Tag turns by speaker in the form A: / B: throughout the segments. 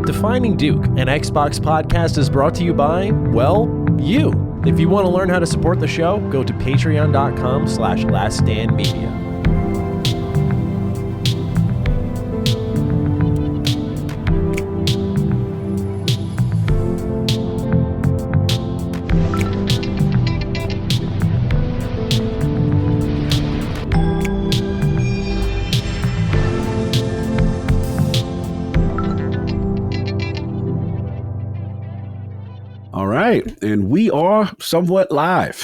A: Defining Duke, an Xbox podcast, is brought to you by, well, you. If you want to learn how to support the show, go to patreon.com/laststandmedia.
B: And we are somewhat live.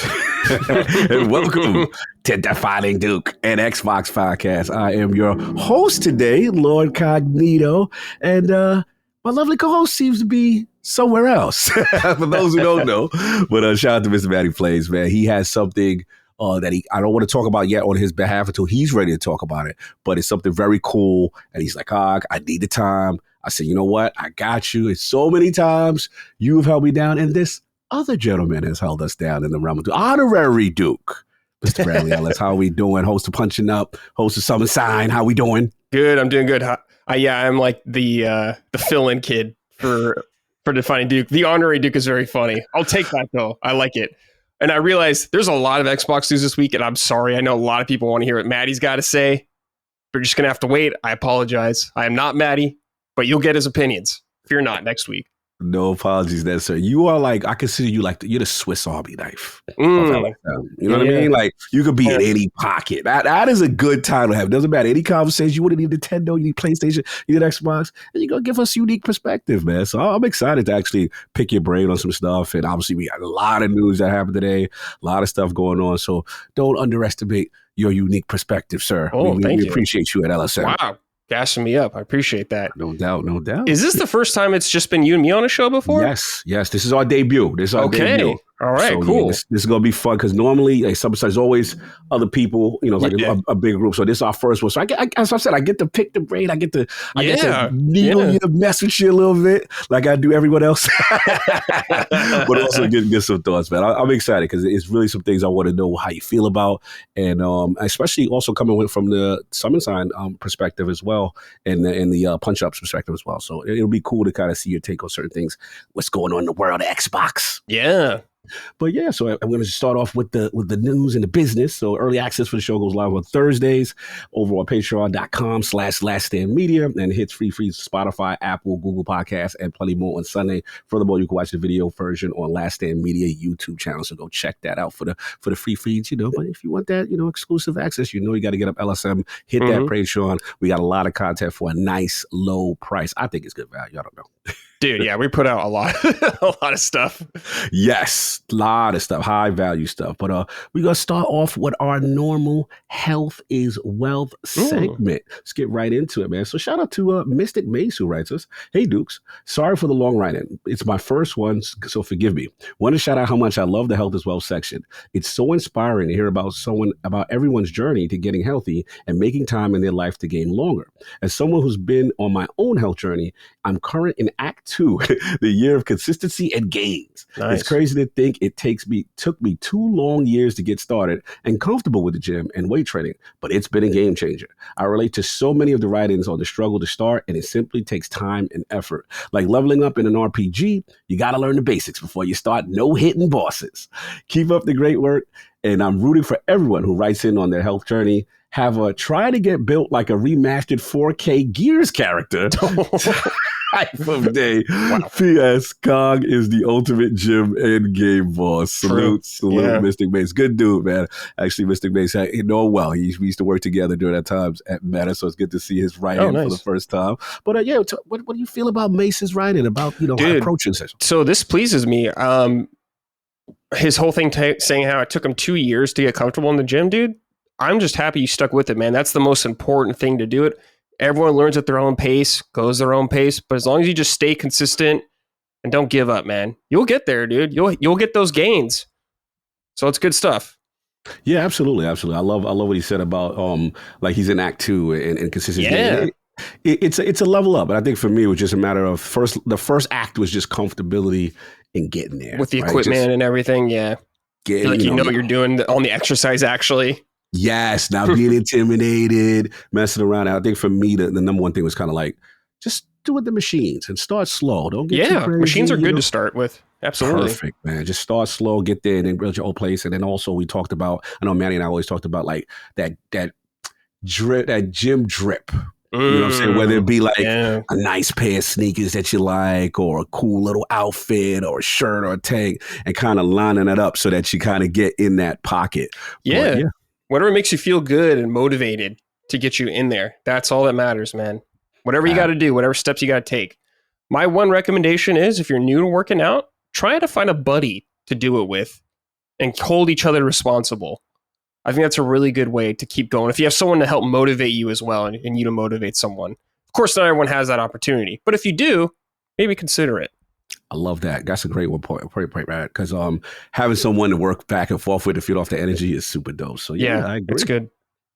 B: And welcome to Defining Duke, an Xbox podcast. I am your host today, Lord Cognito, and my lovely co-host seems to be somewhere else. For those who don't know, but shout out to Mr. Matty Plays, man. He has something that I don't want to talk about yet on his behalf until he's ready to talk about it, but it's something very cool. And he's like, I need the time. I said, you know what? I got you. It's so many times you've held me down, and this other gentleman has held us down in the realm of Duke. Honorary Duke. Mr. Bradley Ellis, how are we doing? Host of Punching Up, host of Summon Sign. How we doing?
C: Good. I'm doing good. I'm like the fill-in kid for Defining Duke. The Honorary Duke is very funny. I'll take that, though. I like it. And I realize there's a lot of Xbox news this week, and I'm sorry. I know a lot of people want to hear what Maddie's got to say. We're just going to have to wait. I apologize. I am not Maddie, but you'll get his opinions. Fear not, next week.
B: No apologies there, sir. You are like, I consider you like, you're the Swiss Army knife. You know what I mean? Like, you could be in any pocket. That is a good title to have. Doesn't matter. Any conversation, you wouldn't need Nintendo, you need PlayStation, you need Xbox, and you're going to give us unique perspective, man. So I'm excited to actually pick your brain on some stuff. And obviously, we had a lot of news that happened today, a lot of stuff going on. So don't underestimate your unique perspective, sir. We appreciate you at LSM.
C: Wow. Gassing me up. I appreciate that.
B: No doubt, no doubt.
C: Is this the first time it's just been you and me on a show before?
B: Yes. This is our debut. Debut.
C: All right,
B: so,
C: cool.
B: Yeah, this is going to be fun because normally, like, there's always other people, a big group. So this is our first one. So as I said, I get to pick the brain. I get to needle you, mess with you a little bit like I do everyone else. But also get some thoughts, man. I'm excited because it's really some things I want to know how you feel about. And especially also coming from the Summon Sign perspective as well and the Punch-Ups perspective as well. So it'll be cool to kind of see your take on certain things. What's going on in the world of Xbox.
C: Yeah.
B: But yeah, so I'm going to start off with the news and the business. So early access for the show goes live on Thursdays over on patreon.com/laststandmedia and hits free Spotify, Apple, Google Podcasts, and plenty more on Sunday. Furthermore, you can watch the video version on Last Stand Media YouTube channel. So go check that out for the free feeds, But if you want that, exclusive access, you got to get up LSM, hit that Patreon. We got a lot of content for a nice low price. I think it's good value. I don't know.
C: Dude, yeah, we put out a lot of stuff.
B: Yes, a lot of stuff, high value stuff. But we're going to start off with our normal Health is Wealth segment. Let's get right into it, man. So shout out to Mystic Mace who writes us, "Hey Dukes, sorry for the long write-in. It's my first one, so forgive me. Want to shout out how much I love the Health is Wealth section. It's so inspiring to hear about everyone's journey to getting healthy and making time in their life to gain longer. As someone who's been on my own health journey, I'm current in Act 2, the year of consistency and gains. Nice. It's crazy to think it took me 2 long years to get started and comfortable with the gym and weight training, but it's been a game changer. I relate to so many of the write-ins on the struggle to start, and it simply takes time and effort. Like leveling up in an RPG, you got to learn the basics before you start no-hitting bosses. Keep up the great work, and I'm rooting for everyone who writes in on their health journey. Have try to get built like a remastered 4K Gears character type of day. Wow. P.S. Cog is the ultimate gym and game boss. Salute, Mystic Mace. Good dude, man. Actually, Mystic Mace, we used to work together during that times at Meta, so it's good to see his writing for the first time. But what do you feel about Mace's writing, about approaching this?
C: So this pleases me. His whole thing saying how it took him 2 years to get comfortable in the gym, dude. I'm just happy you stuck with it, man. That's the most important thing to do it. Everyone learns at their own pace, goes their own pace. But as long as you just stay consistent and don't give up, man, you'll get there, dude. You'll get those gains. So it's good stuff.
B: Yeah, absolutely. I love what he said about like he's in Act 2 and consistency.
C: Yeah.
B: It's a level up. And I think for me, it was just a matter of the first act was just comfortability in getting there.
C: With the equipment and everything, yeah. What you're doing on the exercise, actually.
B: Yes, not being intimidated, messing around. I think for me, the number one thing was kind of like, just do with the machines and start slow. Don't get too crazy.
C: Machines are good to start with. Absolutely.
B: Perfect, man. Just start slow, get there, and then build your own place. And then also we talked about, I know Manny and I always talked about like that drip, that gym drip. You know what I'm saying? Whether it be like a nice pair of sneakers that you like, or a cool little outfit, or a shirt or a tank, and kind of lining it up so that you kind of get in that pocket.
C: Yeah. Whatever makes you feel good and motivated to get you in there. That's all that matters, man. Whatever you got to do, whatever steps you got to take. My one recommendation is, if you're new to working out, try to find a buddy to do it with and hold each other responsible. I think that's a really good way to keep going. If you have someone to help motivate you as well, and you to motivate someone. Of course, not everyone has that opportunity, but if you do, maybe consider it.
B: I love that. That's a great one point, right? Because having someone to work back and forth with to feed off the energy is super dope. So yeah, I agree.
C: It's good.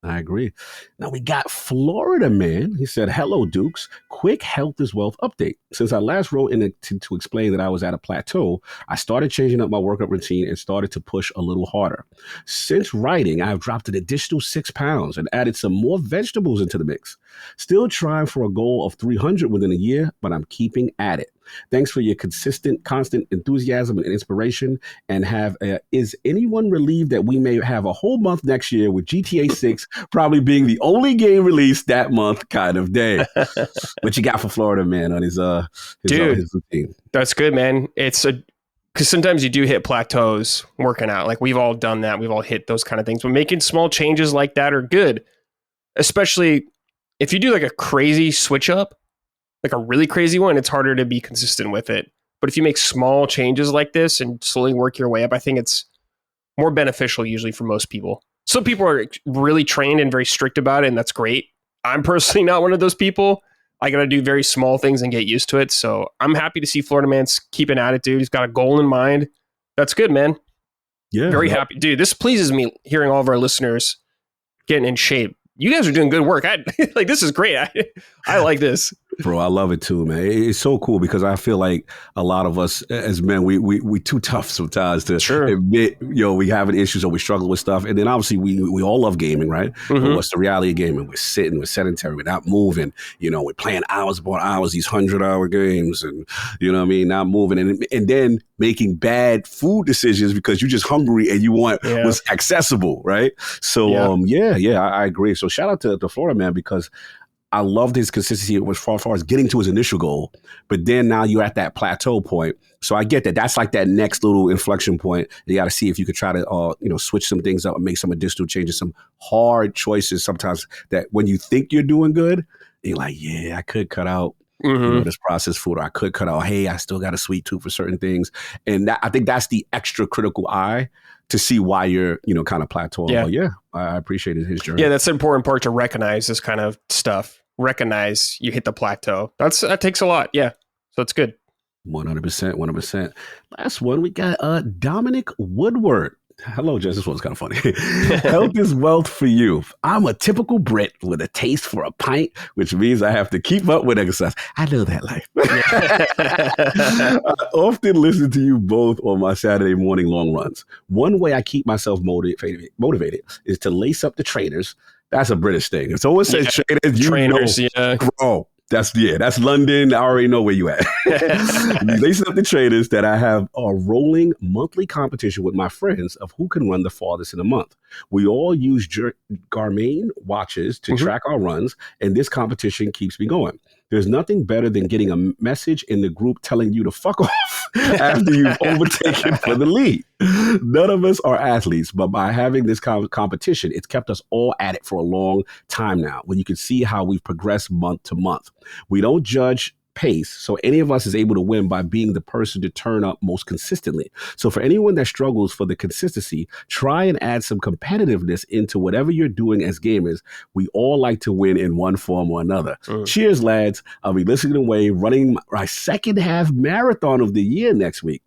B: I agree. Now we got Florida Man. He said, "Hello, Dukes. Quick health is wealth update. Since I last wrote in to explain that I was at a plateau, I started changing up my workout routine and started to push a little harder. Since writing, I have dropped an additional 6 pounds and added some more vegetables into the mix. Still trying for a goal of 300 within a year, but I'm keeping at it. Thanks for your constant enthusiasm and inspiration. And is anyone relieved that we may have a whole month next year with GTA 6 probably being the only game released that month kind of day?" What you got for Florida Man on his routine?
C: That's good, man. Because sometimes you do hit plateaus working out. Like, we've all done that. We've all hit those kind of things. But making small changes like that are good, especially if you do like a crazy switch up, like a really crazy one, it's harder to be consistent with it. But if you make small changes like this and slowly work your way up, I think it's more beneficial usually for most people. Some people are really trained and very strict about it, and that's great. I'm personally not one of those people. I got to do very small things and get used to it. So I'm happy to see Florida Man's keeping at it, dude. He's got a goal in mind. That's good, man.
B: Yeah.
C: Very happy. Dude, this pleases me hearing all of our listeners getting in shape. You guys are doing good work. This is great. I like this.
B: Bro, I love it too, man. It's so cool because I feel like a lot of us as men, we too tough sometimes to admit, we having issues or we struggle with stuff. And then obviously we all love gaming, right?
C: Mm-hmm.
B: But what's the reality of gaming? We're sitting, we're sedentary, we're not moving. We're playing hours upon hours, these 100-hour games, and not moving, and then making bad food decisions because you're just hungry and you want what's accessible, right? So I agree. So shout out to Florida Man, because I loved his consistency as far as getting to his initial goal, but then now you're at that plateau point. So I get that. That's like that next little inflection point. You got to see if you could try to, switch some things up and make some additional changes, some hard choices sometimes that when you think you're doing good, you're like, I could cut out this processed food, or I could cut out, hey, I still got a sweet tooth for certain things. And I think that's the extra critical eye to see why you're, kind of plateauing. Yeah. But I appreciated his journey.
C: Yeah, that's the important part, to recognize this kind of stuff. Recognize you hit the plateau. That takes a lot. Yeah. So it's good.
B: 100%. Last one, we got Dominic Woodward. Hello, Jess. This one's kind of funny. Health is wealth for you. I'm a typical Brit with a taste for a pint, which means I have to keep up with exercise. I know that life. I often listen to you both on my Saturday morning long runs. One way I keep myself motivated is to lace up the trainers. That's a British thing. If someone says trainers, bro. That's London. I already know where you at. Lacing up the trainers that I have a rolling monthly competition with my friends of who can run the farthest in a month. We all use Garmin watches to track our runs, and this competition keeps me going. There's nothing better than getting a message in the group telling you to fuck off after you've overtaken for the lead. None of us are athletes, but by having this competition, it's kept us all at it for a long time now, when you can see how we've progressed month to month. We don't judge pace, so any of us is able to win by being the person to turn up most consistently. So for anyone that struggles for the consistency, try and add some competitiveness into whatever you're doing as gamers. We all like to win in one form or another. Cheers, lads. I'll be listening away, running my second half marathon of the year next week.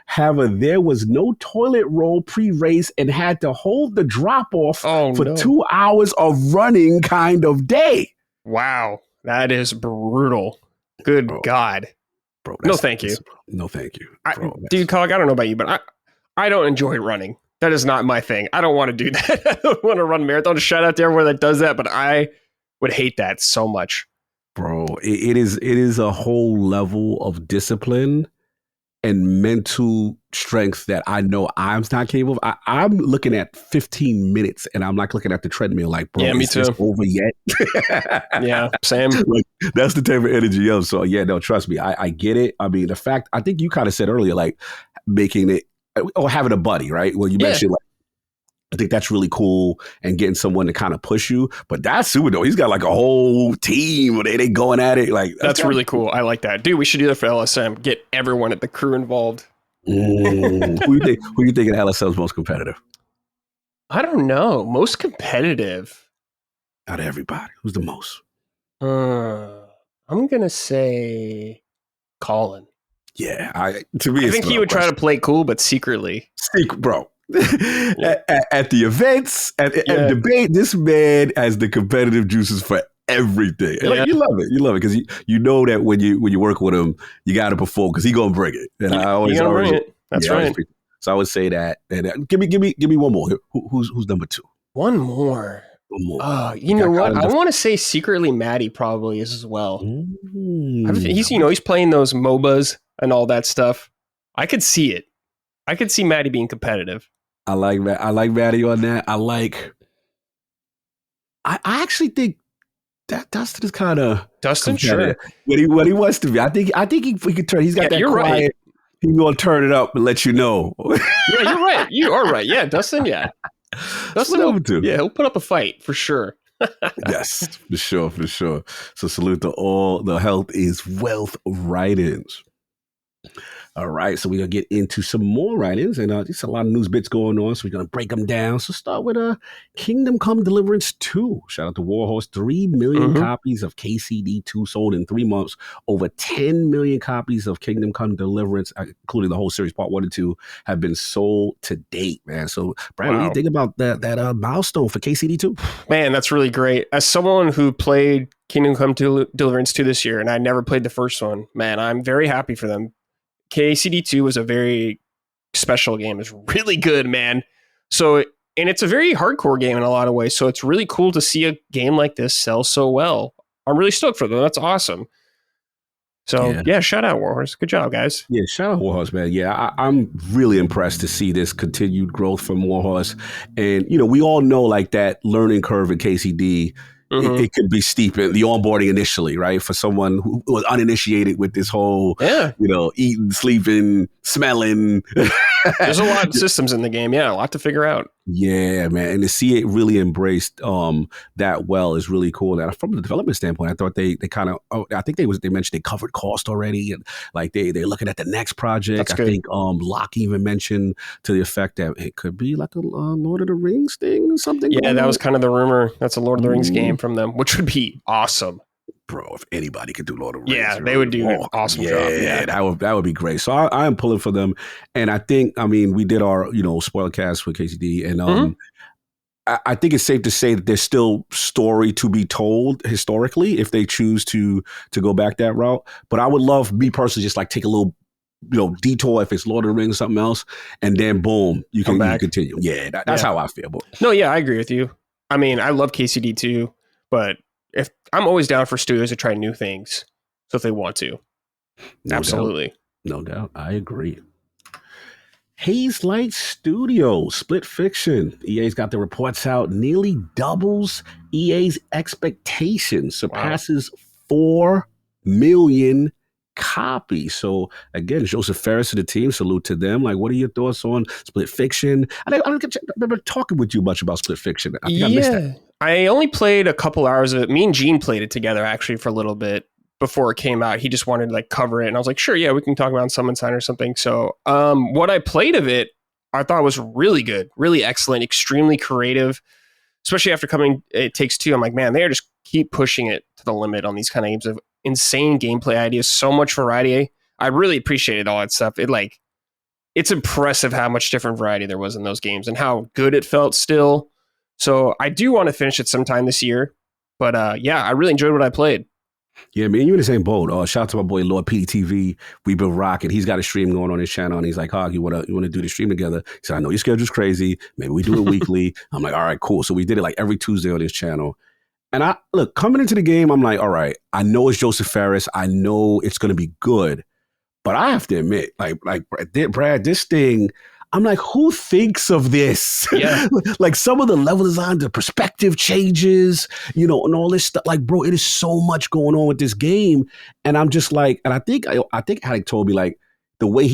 B: However, there was no toilet roll pre-race and had to hold the drop-off for 2 hours of running kind of day.
C: Wow. That is brutal. Good God.
B: Bro,
C: no, thank you.
B: No, thank you.
C: Dude, Cog, I don't know about you, but I don't enjoy running. That is not my thing. I don't want to do that. I don't want to run marathons. Shout out to everyone that does that, but I would hate that so much.
B: Bro, it is a whole level of discipline and mental strength that I know I'm not capable of. I'm looking at 15 minutes and I'm like looking at the treadmill like, bro,
C: Yeah, me
B: is this
C: too.
B: over yet?
C: Yeah, same.
B: Like, that's the type of energy of. So yeah, no, trust me, I get it. I mean, the fact, I think you kind of said earlier, like making it or having a buddy, right? Well, you
C: Yeah.
B: mentioned like, I think that's really cool and getting someone to kind of push you. But that's super dope. He's got like a whole team where they going at it. Like
C: That's really cool. I like that. Dude, we should do that for LSM. Get everyone at the crew involved.
B: Who you think in LSM is most competitive
C: I don't know. Most competitive.
B: out of everybody? Who's the most?
C: I'm going to say Colin.
B: Yeah, to me,
C: I
B: it's
C: think he would try to play cool, but secretly.
B: bro. At the events, at debate, this man has the competitive juices for everything. And like, you love it because you know that when you work with him, you got to perform because he gonna bring it. And I always
C: bring it. That's right.
B: So I would say that. And give me one more. Who's number two?
C: One more. You know what? I want to say secretly Maddie probably is as well. He's playing those MOBAs and all that stuff. I could see it. I could see Maddie being competitive.
B: I like Maddie on that. I actually think that Dustin is kind of
C: Dustin, sure.
B: What he wants to be. I think he could turn. He's got that
C: you're
B: quiet.
C: Right.
B: He's gonna turn it up and let you know.
C: Yeah, you're right. You are right. Yeah, Dustin. Yeah, Dustin. He'll put up a fight for sure.
B: Yes, for sure. So salute to all the health is wealth write-ins. All right, so we're going to get into some more write-ins, and there's a lot of news bits going on, so we're going to break them down. So start with Kingdom Come Deliverance 2. Shout out to Warhorse. 3 million copies of KCD 2 sold in 3 months. Over 10 million copies of Kingdom Come Deliverance, including the whole series, part 1 and 2, have been sold to date, man. So, Brian, what do you think about that milestone for KCD 2?
C: Man, that's really great. As someone who played Kingdom Come Deliverance 2 this year, and I never played the first one, man, I'm very happy for them. KCD2 was a very special game. It's really good, man. So, and it's a very hardcore game in a lot of ways. So it's really cool to see a game like this sell so well. I'm really stoked for them. That's awesome. So yeah, shout out Warhorse. Good job, guys.
B: Yeah, shout out Warhorse, man. Yeah, I'm really impressed to see this continued growth from Warhorse. And, we all know like that learning curve in KCD, it could be steep in the onboarding initially, right? For someone who was uninitiated with this whole, eating, sleeping, smelling.
C: There's a lot of systems in the game. Yeah, a lot to figure out.
B: Yeah, man. And to see it really embraced that well is really cool. And from the development standpoint, I thought they kind of, I think they mentioned they covered cost already. And like they're looking at the next project.
C: That's good.
B: I think Locke even mentioned to the effect that it could be like a Lord of the Rings thing or something.
C: Yeah, that was kind of the rumor. That's a Lord of the Rings game from them, which would be awesome.
B: Bro, if anybody could do Lord of the Rings.
C: Yeah, they would do an awesome job. Yeah,
B: that would be great. So I am pulling for them. And I think, we did our, spoiler cast with KCD. And I think it's safe to say that there's still story to be told historically if they choose to go back that route. But I would love, me personally, just like take a little detour if it's Lord of the Rings or something else. And then boom, you can continue. Yeah, that's how I feel. But.
C: No, yeah, I agree with you. I love KCD too, but if I'm always down for studios to try new things. So if they want to. Absolutely.
B: No doubt. I agree. Haze Light Studios, Split Fiction. EA's got the reports out. Nearly doubles EA's expectations. Surpasses 4 million copies. So again, Joseph Ferris and the team, salute to them. Like, what are your thoughts on Split Fiction? I don't remember talking with you much about Split Fiction. I think I missed that.
C: I only played a couple hours of it. Me and Gene played it together actually for a little bit before it came out. He just wanted to cover it. And I was like, sure, yeah, we can talk about Summon Sign or something. So what I played of it, I thought was really good, really excellent, extremely creative, especially after coming It Takes Two. I'm like, man, they are just keep pushing it to the limit on these kind of games of insane gameplay ideas, so much variety. I really appreciated all that stuff. It's impressive how much different variety there was in those games and how good it felt still. So I do want to finish it sometime this year. But I really enjoyed what I played.
B: Yeah, man, you in the same boat. Shout out to my boy Lord PDTV. We've been rocking. He's got a stream going on his channel, and he's like, "Hog, you wanna do the stream together?" He said, "I know your schedule's crazy. Maybe we do it weekly." I'm like, "All right, cool." So we did it like every Tuesday on his channel, And I look, coming into the game, I'm like, all right, I know it's Joseph Ferris. I know it's going to be good. But I have to admit, like Brad, this thing, I'm like, who thinks of this?
C: Yeah.
B: Like some of the level design, the perspective changes, and all this stuff. Like, bro, it is so much going on with this game. And I'm just like, and I think Alec told me, like, the way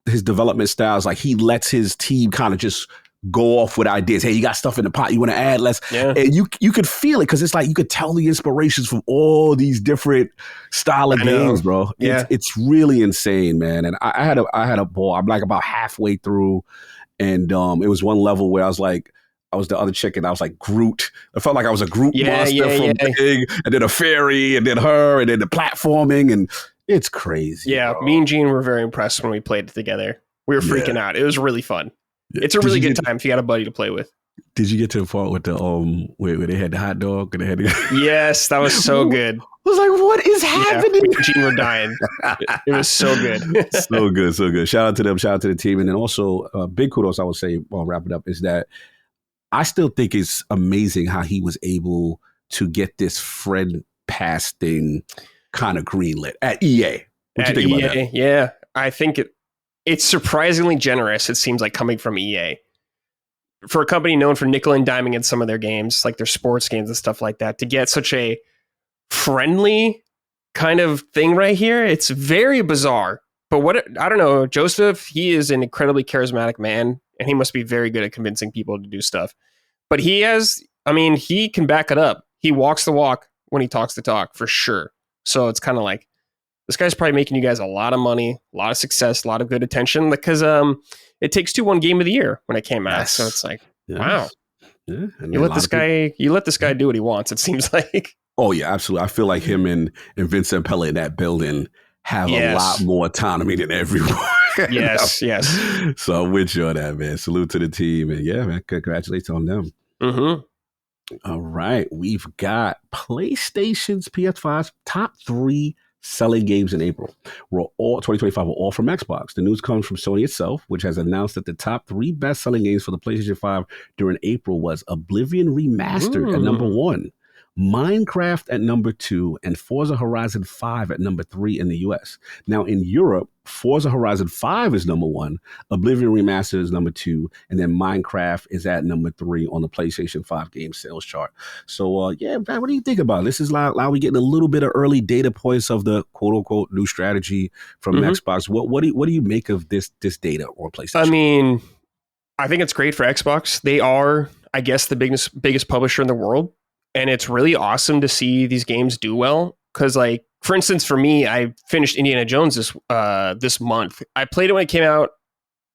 B: his development styles, like he lets his team kind of just go off with ideas. Hey, you got stuff in the pot you want to add? And you could feel it because it's like you could tell the inspirations from all these different style of games, bro.
C: Yeah.
B: It's really insane, man. And I had a ball. I'm like about halfway through, and it was one level where I was the other chick, and I was like Groot. I felt like I was a Groot monster from Big, and then a fairy, and then her, and then the platforming, and it's crazy.
C: Yeah,
B: bro.
C: me and Gene were very impressed when we played it together. We were freaking out. It was really fun. Yeah. It's a really good time if you got a buddy to play with.
B: Did you get to the part with the where they had the hot dog and they had
C: Yes, that was so good.
B: I was like, what is happening?
C: Me and Gene were dying. It was so good.
B: So good. Shout out to them. Shout out to the team. And then also, big kudos, I would say, while wrapping up, is that I still think it's amazing how he was able to get this friend pass thing kind of greenlit at EA. What do you think about that?
C: Yeah, I think it's surprisingly generous, it seems like, coming from EA. For a company known for nickel and diming in some of their games, like their sports games and stuff like that, to get such a friendly kind of thing right here, it's very bizarre. But I don't know, Joseph, he is an incredibly charismatic man, and he must be very good at convincing people to do stuff. But he can back it up. He walks the walk when he talks the talk, for sure. So it's kind of like, this guy's probably making you guys a lot of money, a lot of success, a lot of good attention, because it Takes Two won Game of the Year when it came out. Yes. So it's like, wow. Yeah. You let this guy do what he wants, it seems like.
B: Oh, yeah, absolutely. I feel like him and Vincent Pelle in that building have a lot more autonomy than everyone.
C: Yes.
B: So I'm with you on that, man. Salute to the team. And yeah, man, congratulations on them.
C: Mm-hmm.
B: All right. We've got PlayStation's PS5's top 3 selling games in April. 2025 were all from Xbox. The news comes from Sony itself, which has announced that the top 3 best-selling games for the PlayStation 5 during April was Oblivion Remastered at number 1, Minecraft at number 2, and Forza Horizon 5 at number 3 in the US. Now in Europe, Forza Horizon 5 is number 1, Oblivion Remastered is number 2, and then Minecraft is at number 3 on the PlayStation 5 game sales chart. So yeah, man, what do you think about it? This is like we getting a little bit of early data points of the quote unquote new strategy from Xbox. What do you make of this data on PlayStation?
C: I mean, I think it's great for Xbox. They are, I guess, the biggest publisher in the world. And it's really awesome to see these games do well. Because, like, for instance, for me, I finished Indiana Jones this month. I played it when it came out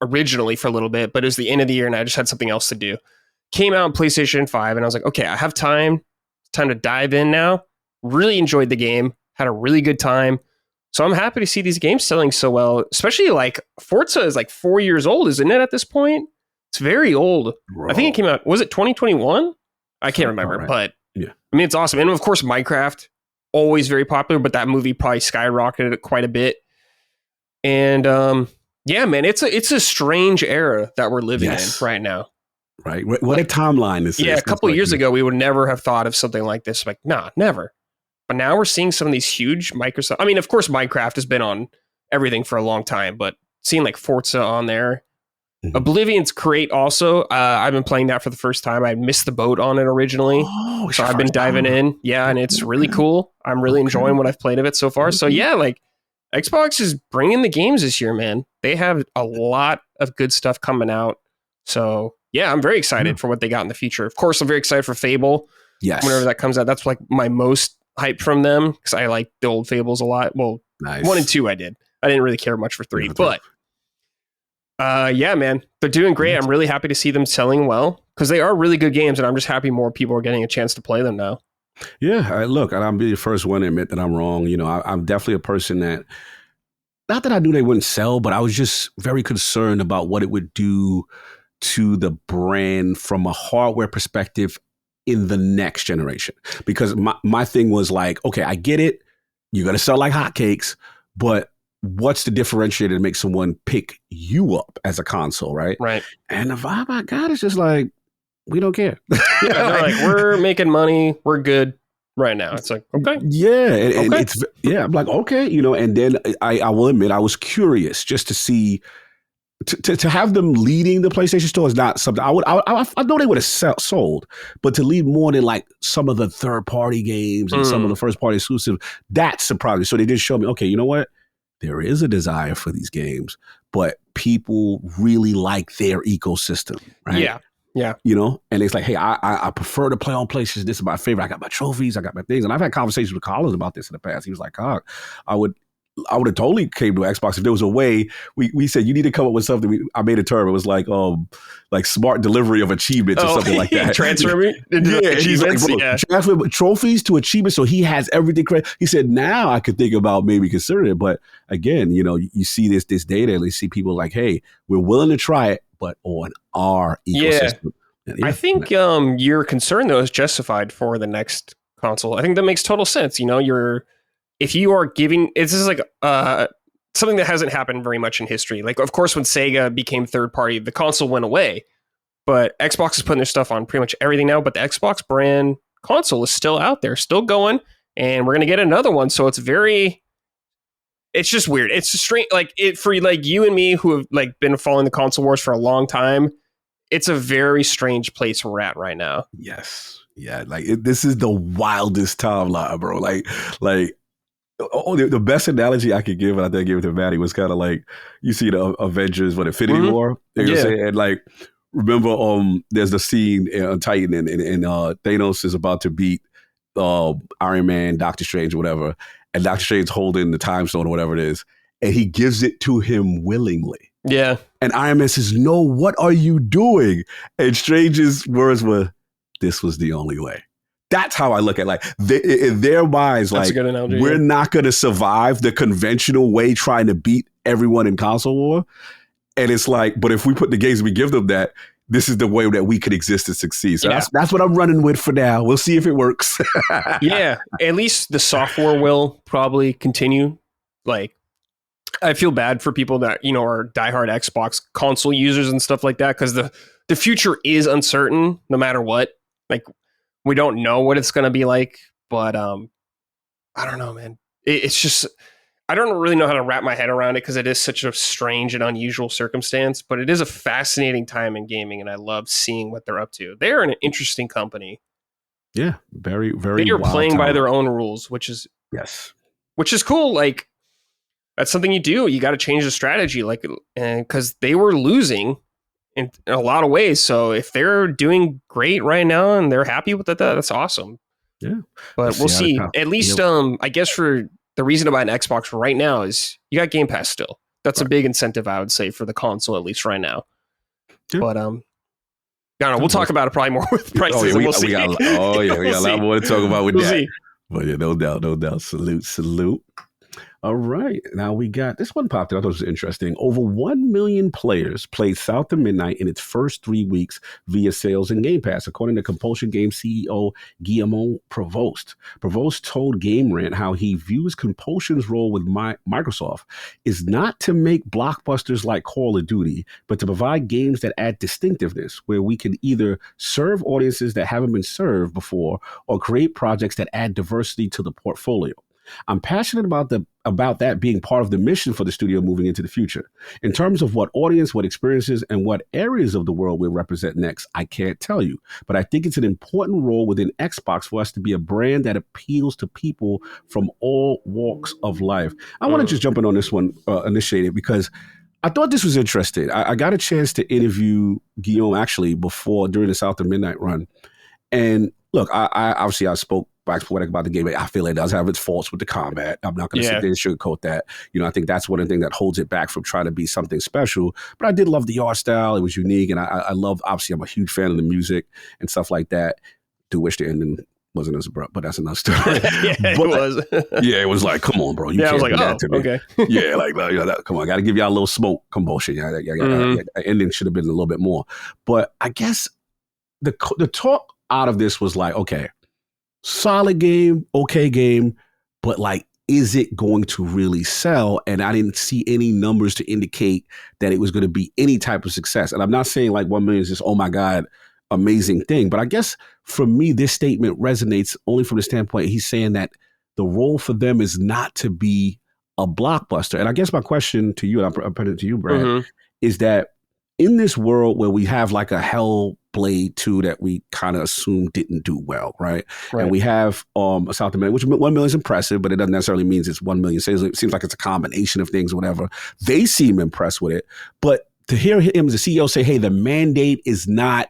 C: originally for a little bit, but it was the end of the year and I just had something else to do. Came out on PlayStation 5 and I was like, okay, I have time. It's time to dive in now. Really enjoyed the game. Had a really good time. So I'm happy to see these games selling so well. Especially, like, Forza is like 4 years old, isn't it, at this point? It's very old. Bro. I think it came out, was it 2021? I can't remember, but yeah. I mean, it's awesome. And of course, Minecraft, always very popular, but that movie probably skyrocketed it quite a bit. And yeah, man, it's a strange era that we're living in right now.
B: Right. What a timeline this is.
C: Yeah, a couple of years ago, we would never have thought of something like this. Like, nah, never. But now we're seeing some of these huge Microsoft. I mean, of course, Minecraft has been on everything for a long time, but seeing like Forza on there. Oblivion's great also. I've been playing that for the first time. I missed the boat on it originally. So I've been diving in. Yeah, and it's really cool. I'm really enjoying what I've played of it so far. So yeah, like Xbox is bringing the games this year, man. They have a lot of good stuff coming out. So yeah, I'm very excited for what they got in the future. Of course, I'm very excited for Fable.
B: Yes.
C: Whenever that comes out, that's like my most hype from them because I like the old Fables a lot. Well, 1 and 2 I did. I didn't really care much for 3, but yeah, man, they're doing great. I'm really happy to see them selling well because they are really good games, and I'm just happy more people are getting a chance to play them now.
B: Yeah, look, and I'll be the first one to admit that I'm wrong. You know, I'm definitely a person that, not that I knew they wouldn't sell, but I was just very concerned about what it would do to the brand from a hardware perspective in the next generation. Because my thing was like, okay, I get it. You're going to sell like hotcakes, but what's the differentiator to make someone pick you up as a console, right?
C: Right.
B: And the vibe I got is just like, we don't care.
C: Yeah, they're like, we're making money. We're good. right now. It's like, okay.
B: Yeah. And
C: Okay.
B: it's, yeah, I'm like, okay, you know, and then I will admit, I was curious just to see, to have them leading the PlayStation Store is not something I know they would have sold, but to lead more than like some of the third party games and some of the first party exclusives, that's surprising. So they did show me, okay, you know what? There is a desire for these games, but people really like their ecosystem, right?
C: Yeah. Yeah.
B: You know, and it's like, hey, I prefer to play on PlayStation. This is my favorite. I got my trophies. I got my things. And I've had conversations with Collins about this in the past. He was like, oh, I would have totally came to Xbox if there was a way. We said you need to come up with something. I made a term. It was like smart delivery of achievements or something like that.
C: Transfer me into achievements.
B: Like,
C: yeah.
B: Transfer trophies to achievements. So he has everything correct. He said, now I could think about maybe considering it. But again, you know, you see this data and you see people like, hey, we're willing to try it, but on our ecosystem.
C: Yeah, I think your concern though is justified for the next console. I think that makes total sense. You know, if you are giving, this is like something that hasn't happened very much in history. Like, of course, when Sega became third party, the console went away, but Xbox is putting their stuff on pretty much everything now. But the Xbox brand console is still out there, still going, and we're gonna get another one. So it's just weird. It's strange. Like for like you and me who have like been following the console wars for a long time. It's a very strange place we're at right now.
B: Yes. Yeah. Like this is the wildest timeline, bro. Like, the best analogy I could give, and I think I gave it to Maddie, was kind of like, you see the Avengers, Infinity War? You know what I'm saying? And like, remember, there's the scene on Titan and Thanos is about to beat Iron Man, Doctor Strange, or whatever. And Doctor Strange holding the time stone or whatever it is. And he gives it to him willingly.
C: Yeah.
B: And Iron Man says, no, what are you doing? And Strange's words were, this was the only way. That's how I look at like in their minds, that's like analogy, we're not going to survive the conventional way trying to beat everyone in console war. And it's like, but if we put the games, we give them that, this is the way that we could exist and succeed. So that's what I'm running with for now. We'll see if it works.
C: Yeah. At least the software will probably continue. Like, I feel bad for people that, you know, are diehard Xbox console users and stuff like that, because the future is uncertain no matter what. Like, we don't know what it's going to be like, but I don't know, man. It's just, I don't really know how to wrap my head around it because it is such a strange and unusual circumstance, but it is a fascinating time in gaming, and I love seeing what they're up to. They're an interesting company.
B: Yeah, very, very.
C: They are playing by their own rules, which is cool. Like, that's something you do. You got to change the strategy, like, because they were losing in a lot of ways. So if they're doing great right now and they're happy with it, that's awesome.
B: Yeah,
C: but we'll see. At least, I guess for the reason to buy an Xbox right now is you got Game Pass still. That's a big incentive, I would say, for the console, at least right now. Yeah. But I don't know. We'll talk about it probably more with prices. We'll see.
B: We got a lot more to talk about with that. See. But yeah, no doubt. Salute. All right. Now we got this one popped in. I thought it was interesting. Over 1 million players played South of Midnight in its first 3 weeks via sales and Game Pass, according to Compulsion Games CEO Guillermo Provost. Provost told Game Rant how he views Compulsion's role with Microsoft is not to make blockbusters like Call of Duty, but to provide games that add distinctiveness, where we can either serve audiences that haven't been served before or create projects that add diversity to the portfolio. I'm passionate about that being part of the mission for the studio moving into the future. In terms of what audience, what experiences, and what areas of the world we'll represent next, I can't tell you. But I think it's an important role within Xbox for us to be a brand that appeals to people from all walks of life. I want to just jump in on this one, initiated, because I thought this was interesting. I got a chance to interview Guillaume actually during the South of Midnight run. And look, I obviously spoke poetic about the game. I feel it does have its faults with the combat. I'm not going to sit there and sugarcoat that. You know, I think that's one of the things that holds it back from trying to be something special. But I did love the art style. It was unique. And I love, obviously, I'm a huge fan of the music and stuff like that. Do wish the ending wasn't as abrupt, but that's another story.
C: It was.
B: Yeah, it was like, come on, bro. You can't do that to me.
C: Okay.
B: Yeah, like, come on, I got to give y'all a little smoke, Compulsion. Ending should have been a little bit more. But I guess the talk out of this was like, okay, solid game, okay game, but like, is it going to really sell? And I didn't see any numbers to indicate that it was going to be any type of success. And I'm not saying like 1 million is just, oh my God, amazing thing. But I guess for me, this statement resonates only from the standpoint he's saying that the role for them is not to be a blockbuster. And I guess my question to you, and I'm putting it to you, Brad, is that in this world where we have like a Hellblade 2 that we kind of assume didn't do well, right? And we have a South America, which 1 million is impressive, but it doesn't necessarily mean it's 1 million sales. It seems like it's a combination of things or whatever. They seem impressed with it. But to hear him as a CEO say, hey, the mandate is not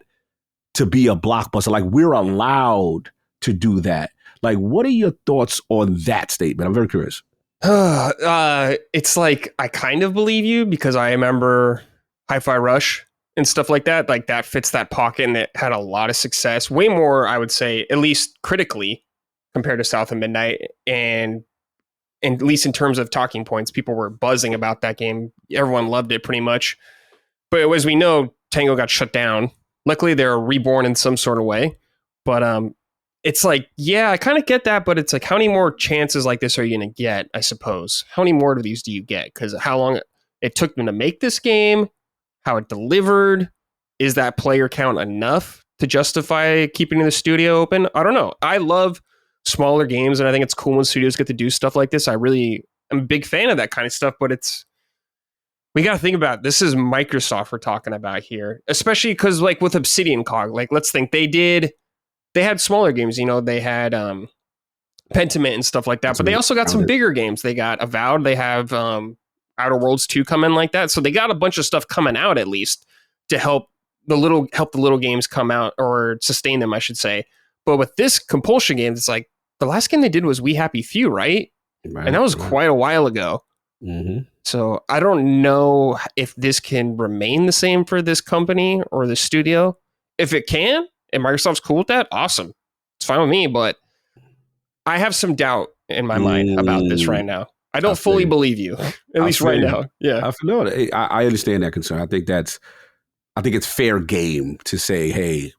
B: to be a blockbuster, like we're allowed to do that. Like, what are your thoughts on that statement? I'm very curious.
C: It's like, I kind of believe you because I remember Hi-Fi Rush and stuff like that. Like that fits that pocket and it had a lot of success. Way more, I would say, at least critically compared to South of Midnight. And at least in terms of talking points, people were buzzing about that game. Everyone loved it pretty much. But as we know, Tango got shut down. Luckily, they're reborn in some sort of way. But it's like, yeah, I kind of get that. But it's like, how many more chances like this are you going to get, I suppose? How many more of these do you get? Because how long it took them to make this game, how it delivered, is that player count enough to justify keeping the studio open? I don't know. I love smaller games, and I think it's cool when studios get to do stuff like this. I really am a big fan of that kind of stuff, but we got to think about, this is Microsoft we're talking about here, especially because like with Obsidian Cog, like let's think they had smaller games, they had Pentiment and stuff like that, but they also got some bigger games. They got Avowed, they have Outer Worlds 2 come in like that. So they got a bunch of stuff coming out at least to help the little games come out or sustain them, I should say. But with this Compulsion Games, it's like the last game they did was We Happy Few, right? And that was quite a while ago.
B: Mm-hmm.
C: So I don't know if this can remain the same for this company or the studio. If it can, and Microsoft's cool with that, awesome. It's fine with me, but I have some doubt in my mind about this right now. I don't fully believe you, at least right now. Yeah.
B: I understand that concern. I think it's fair game to say, hey,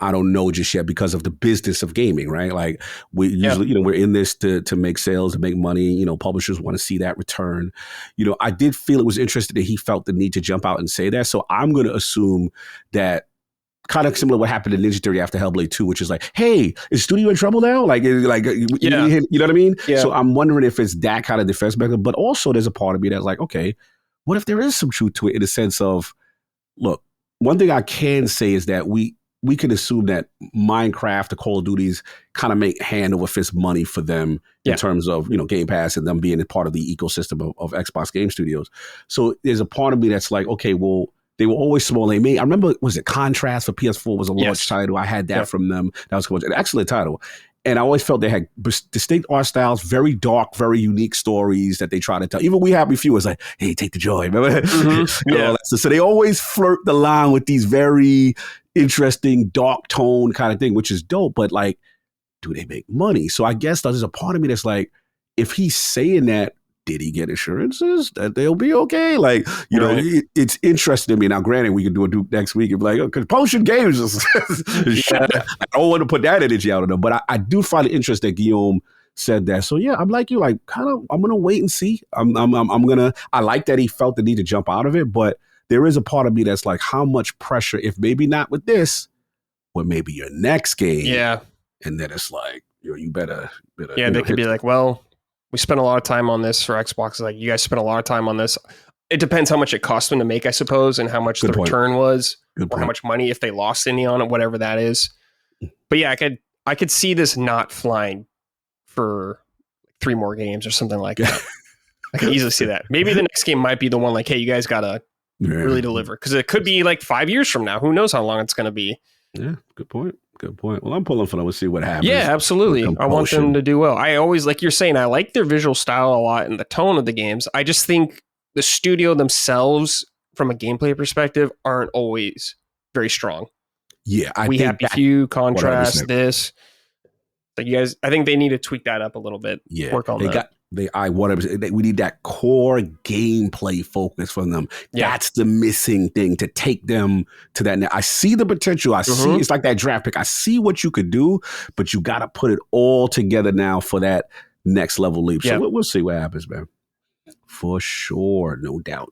B: I don't know just yet because of the business of gaming, right? Like we usually, we're in this to make sales, to make money. Publishers want to see that return. I did feel it was interesting that he felt the need to jump out and say that. So I'm going to assume that kind of similar to what happened in Ninja Theory after Hellblade 2, which is like, hey, is studio in trouble now? You know what I mean?
C: Yeah.
B: So I'm wondering if it's that kind of defense mechanism. But also there's a part of me that's like, okay, what if there is some truth to it in the sense of, look, one thing I can say is that we can assume that Minecraft, the Call of Duties, kind of make hand over fist money for them in terms of, Game Pass and them being a part of the ecosystem of Xbox Game Studios. So there's a part of me that's like, okay, well, they were always small. I remember, was it Contrast for PS4 was a launch title. I had that from them. That was an excellent title. And I always felt they had distinct art styles, very dark, very unique stories that they try to tell. Even We Happy Few was like, hey, take the joy. Remember? Mm-hmm. So they always flirt the line with these very interesting, dark tone kind of thing, which is dope. But like, do they make money? So I guess there's a part of me that's like, if he's saying that, did he get assurances that they'll be okay? Like, it's interesting to me. Now, granted, we can do a Duke next week and be like, Compulsion Games is shut down. I don't want to put that energy out on them, but I do find it interesting that Guillaume said that. So yeah, I'm like you, like kind of, I'm gonna wait and see. I like that he felt the need to jump out of it, but there is a part of me that's like, how much pressure, if maybe not with this, but maybe your next game.
C: Yeah.
B: And then it's like, you better.
C: Yeah, they could be like, well, we spent a lot of time on this for Xbox. Like, you guys spent a lot of time on this. It depends how much it cost them to make, I suppose, and how much the return was, or how much money if they lost any on it, whatever that is. But yeah, I could see this not flying for 3 more games or something like that. I can easily see that. Maybe the next game might be the one like, hey, you guys gotta really deliver, because it could be like 5 years from now. Who knows how long it's going to be?
B: Yeah, good point. Well, I'm pulling for them. We'll see what happens.
C: Yeah, absolutely. I want them to do well. I always, like you're saying, I like their visual style a lot and the tone of the games. I just think the studio themselves, from a gameplay perspective, aren't always very strong.
B: Yeah,
C: We Happy Few, Contrast, this. Like, you guys, I think they need to tweak that up a little bit.
B: Yeah,
C: work on that.
B: We need that core gameplay focus from them. Yeah. That's the missing thing to take them to that. Now, I see the potential. I see it's like that draft pick. I see what you could do, but you got to put it all together now for that next level leap. So we'll see what happens, man. For sure. No doubt.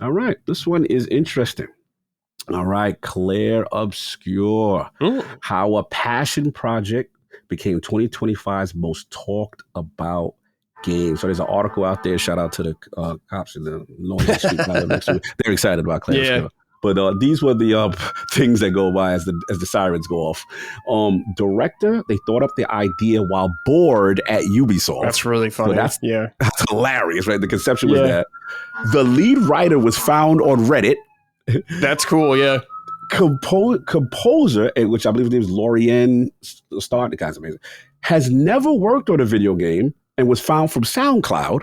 B: All right. This one is interesting. All right, Claire Obscure.
C: Ooh.
B: How a passion project became 2025's most talked about game. So there's an article out there. Shout out to the cops in the Northern Street. Next to it. They're excited about Claire
C: Yeah.
B: Obscure. But these were the things that go by as the sirens go off. Director, they thought up the idea while bored at Ubisoft.
C: That's really funny.
B: So
C: yeah.
B: that's hilarious, right? The conception was
C: Yeah.
B: that. The lead writer was found on Reddit.
C: That's cool. Yeah.
B: Composer, which I believe his name is Lorien Starr, the guy's amazing, has never worked on a video game and was found from SoundCloud.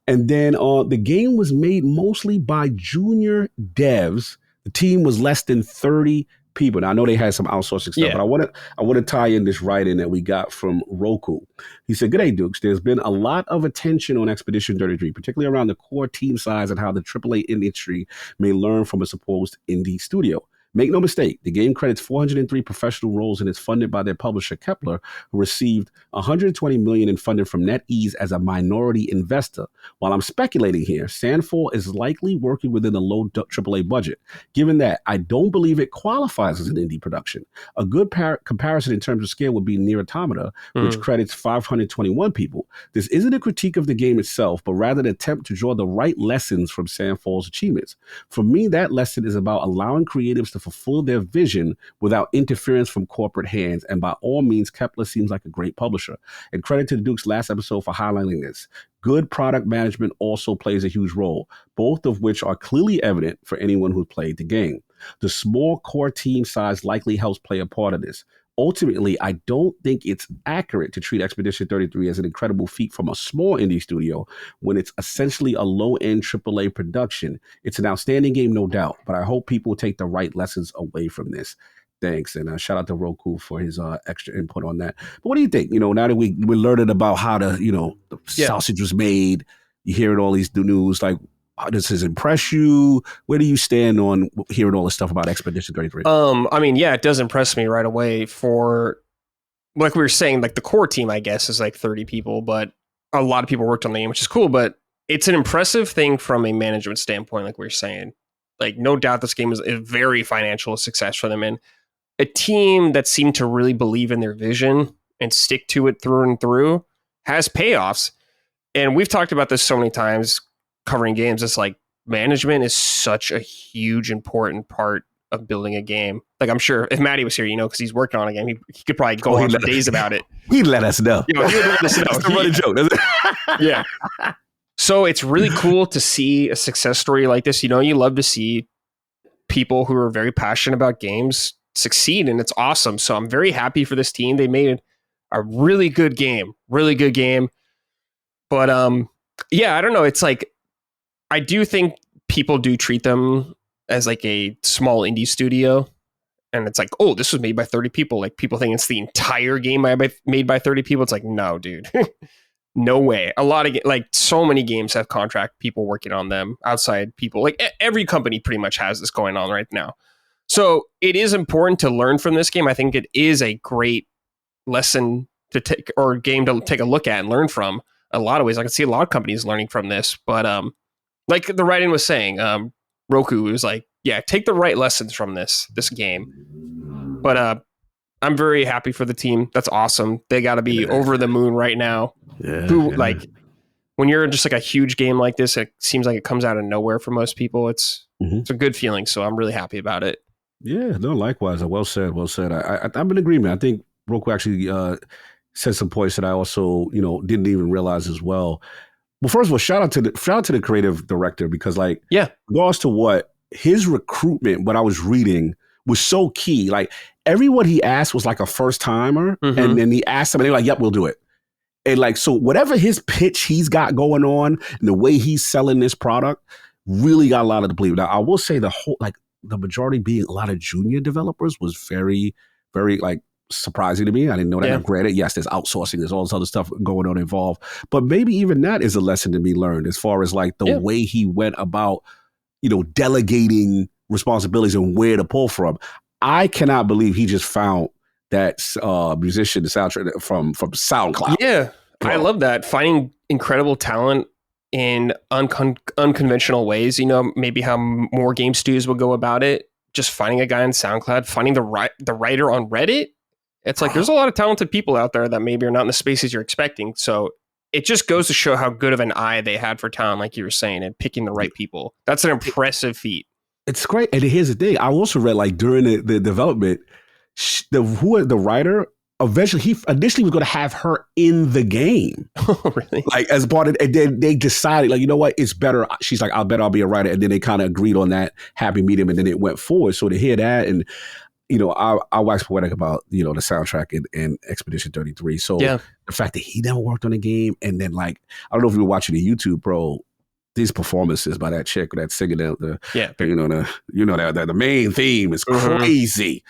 B: And then the game was made mostly by junior devs. The team was less than 30 people. Now, I know they had some outsourcing stuff, but I want to tie in this write-in that we got from Roku. He said, "Good day, Dukes. There's been a lot of attention on Expedition 33, particularly around the core team size and how the AAA industry may learn from a supposed indie studio. Make no mistake, the game credits 403 professional roles and is funded by their publisher Kepler, who received $120 million in funding from NetEase as a minority investor. While I'm speculating here, Sandfall is likely working within a low AAA budget. Given that, I don't believe it qualifies as an indie production. A good comparison in terms of scale would be Nier Automata, which credits 521 people. This isn't a critique of the game itself, but rather an attempt to draw the right lessons from Sandfall's achievements. For me, that lesson is about allowing creatives to fulfill their vision without interference from corporate hands. And by all means, Kepler seems like a great publisher. And credit to the Duke's last episode for highlighting this. Good product management also plays a huge role, both of which are clearly evident for anyone who played the game. The small core team size likely helps play a part of this. Ultimately, I don't think it's accurate to treat Expedition 33 as an incredible feat from a small indie studio when it's essentially a low-end AAA production. It's an outstanding game, no doubt, but I hope people take the right lessons away from this. Thanks, and shout out to Roku for his extra input on that. But what do you think? Now that we're learning about how the sausage was made, you hearing all these news, like, how does this impress you? Where do you stand on hearing all this stuff about Expedition 33?
C: I mean, yeah, it does impress me right away. For, like we were saying, like the core team, I guess, is like 30 people, but a lot of people worked on the game, which is cool. But it's an impressive thing from a management standpoint, like we were saying. Like, no doubt this game is a very financial success for them. And a team that seemed to really believe in their vision and stick to it through and through has payoffs. And we've talked about this so many times covering games. It's like management is such a huge, important part of building a game. Like, I'm sure if Maddie was here, because he's working on a game, he could probably go on for days about it.
B: He'd let us know.
C: He would let us know.
B: That's the running joke, isn't it?
C: Yeah. So it's really cool to see a success story like this. You love to see people who are very passionate about games succeed, and it's awesome. So I'm very happy for this team. They made a really good game. But yeah, I don't know. It's like, I do think people do treat them as like a small indie studio. And it's like, oh, this was made by 30 people. Like, people think it's the entire game made by 30 people. It's like, no, dude. No way. A lot of so many games have contract people working on them, outside people. Like, every company pretty much has this going on right now. So it is important to learn from this game. I think it is a great lesson to take, or game to take a look at and learn from. A lot of ways, I can see a lot of companies learning from this. But like the writing was saying, Roku was like, yeah, take the right lessons from this game. But I'm very happy for the team. That's awesome. They got to be over the moon right now.
B: Yeah.
C: Like, when you're just like a huge game like this, it seems like it comes out of nowhere for most people. It's a good feeling. So I'm really happy about it.
B: Yeah, no, likewise. Well said. I'm in agreement. I think Roku actually said some points that I also, didn't even realize as well. Well, first of all, shout out to the creative director, because regards to what his recruitment, what I was reading, was so key. Like, everyone he asked was like a first timer, and then he asked them, and they were like, "Yep, we'll do it." And like, so whatever his pitch he's got going on and the way he's selling this product really got a lot of the belief. Now, I will say the majority being a lot of junior developers was very, very surprising to me. I didn't know that. Yeah. Granted, yes, there's outsourcing, there's all this other stuff going on involved, but maybe even that is a lesson to be learned as far as like the way he went about, delegating responsibilities and where to pull from. I cannot believe he just found that musician, the soundtrack from SoundCloud.
C: Yeah, bro. I love that. Finding incredible talent in unconventional ways, maybe how more game studios will go about it. just finding a guy on SoundCloud, finding the writer on Reddit. It's like there's a lot of talented people out there that maybe are not in the spaces you're expecting. So it just goes to show how good of an eye they had for talent, like you were saying, and picking the right people. That's an impressive feat.
B: It's great. And here's the thing. I also read like during the development, the writer, eventually he initially was going to have her in the game.
C: Oh, really?
B: Like as part of, and then they decided like, you know what, it's better. She's like, I'll be a writer. And then they kind of agreed on that happy medium, and then it went forward. So to hear that, and you know, I wax poetic about, you know, the soundtrack and Expedition 33. So the fact that he never worked on a game, and then like, I don't know if you were watching the YouTube, bro, these performances by that chick that singing the main theme is crazy.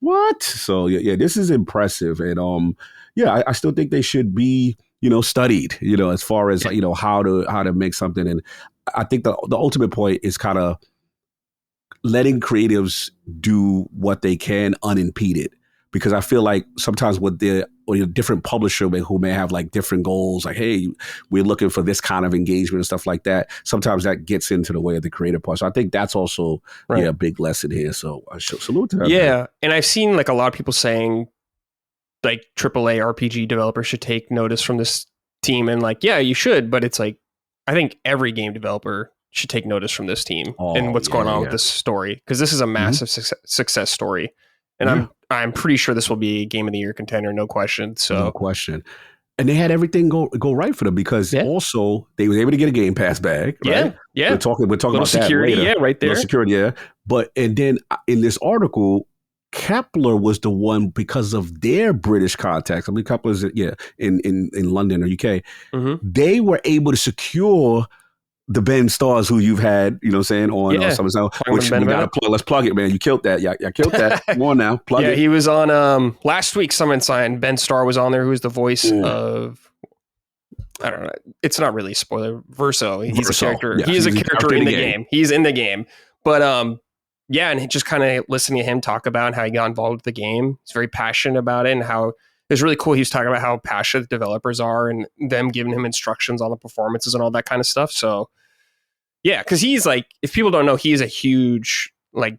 B: What? So yeah, this is impressive. And I still think they should be, you know, studied, you know, as far as you know, how to make something. And I think the ultimate point is kind of letting creatives do what they can unimpeded, because I feel like sometimes with the different publisher who may have like different goals, like, hey, we're looking for this kind of engagement and stuff like that. Sometimes that gets into the way of the creative part. So I think that's also a big lesson here. So I should salute to that.
C: Yeah.
B: Man.
C: And I've seen like a lot of people saying like AAA RPG developers should take notice from this team, and like, yeah, you should. But it's like, I think every game developer should take notice from this team and what's going on with this story, because this is a massive success story, and I'm pretty sure this will be a Game of the Year contender, no question. So
B: no question. And they had everything go right for them, because also they were able to get a Game Pass bag. Right?
C: Yeah.
B: We're talking about
C: security,
B: that later.
C: right there.
B: Security, yeah. But and then in this article, Kepler was the one, because of their British contacts. I mean, Kepler's in London or UK. They were able to secure the Ben Stars, who you've had, you know what I'm saying, on Summer, which we got to plug. Let's plug it, man. You killed that. Yeah, killed that. Come on now. Plug it.
C: Yeah, he was on last week, Summon Sign. Ben Starr was on there, who's the voice of, I don't know. It's not really a spoiler. Verso. He's a character.
B: Yeah,
C: he's a character in the game. He's in the game. But and just kind of listening to him talk about how he got involved with the game. He's very passionate about it, and how it was really cool. He was talking about how passionate the developers are, and them giving him instructions on the performances and all that kind of stuff. So yeah, because he's like, if people don't know, he is a huge like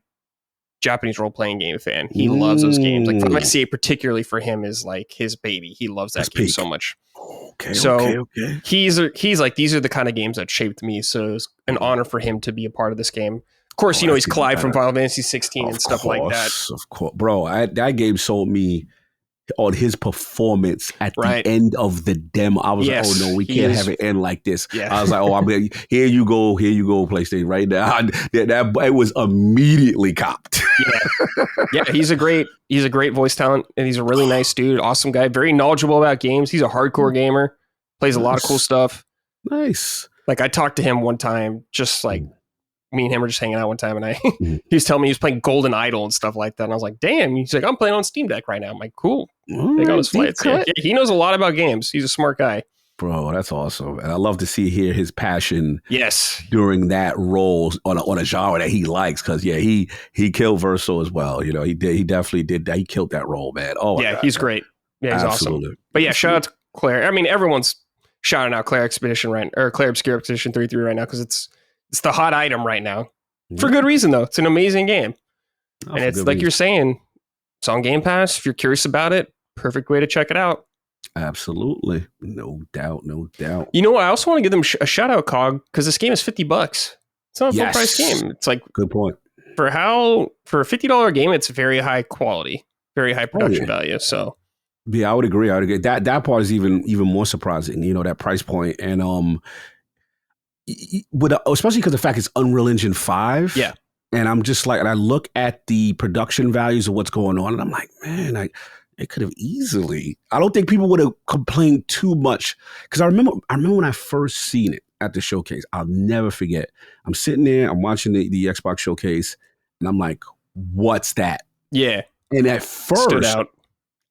C: Japanese role-playing game fan. He loves those games. Like Final Fantasy 8 particularly for him is like his baby. He loves that game so much. Okay. He's like, these are the kind of games that shaped me. So it's an honor for him to be a part of this game. Of course, he's Clive from Final Fantasy 16 and stuff like that.
B: Of course, bro. that game sold me on his performance at the end of the demo. I was like, oh no, we can't have it end like this. Yeah. I was like, oh, I mean, here you go, PlayStation, right now. That it was immediately copped.
C: Yeah, he's a great voice talent, and he's a really nice dude, awesome guy, very knowledgeable about games. He's a hardcore gamer, plays a lot of cool stuff.
B: Nice.
C: Like I talked to him one time, just like me and him were just hanging out one time, and he was telling me he was playing Golden Idol and stuff like that. And I was like, damn. He's like, I'm playing on Steam Deck right now. I'm like, cool. Take on his flights. Yeah, he knows a lot about games. He's a smart guy.
B: Bro, that's awesome. And I love to hear his passion during that role on a genre that he likes. Because, he killed Verso as well. You know, he definitely did that. He killed that role, man. Oh, my God.
C: He's great. Yeah, he's awesome. But yeah, shout out to Claire. I mean, everyone's shouting out Claire Obscure Expedition 33 right now, because it's the hot item right now. For good reason, though. It's an amazing game. And it's like you're saying, it's on Game Pass. If you're curious about it, perfect way to check it out.
B: Absolutely. No doubt.
C: You know what? I also want to give them a shout out, Cog, because this game is $50. It's not a full price game. It's like,
B: good point.
C: For a $50 game, it's very high quality, very high production value. So
B: yeah, I would agree. That part is even more surprising, you know, that price point. And especially because the fact it's Unreal Engine 5.
C: Yeah.
B: And I'm just like, and I look at the production values of what's going on, and I'm like, man, it could have easily. I don't think people would have complained too much, because I remember when I first seen it at the showcase. I'll never forget. I'm sitting there, I'm watching the Xbox showcase, and I'm like, what's that? Yeah. And at first,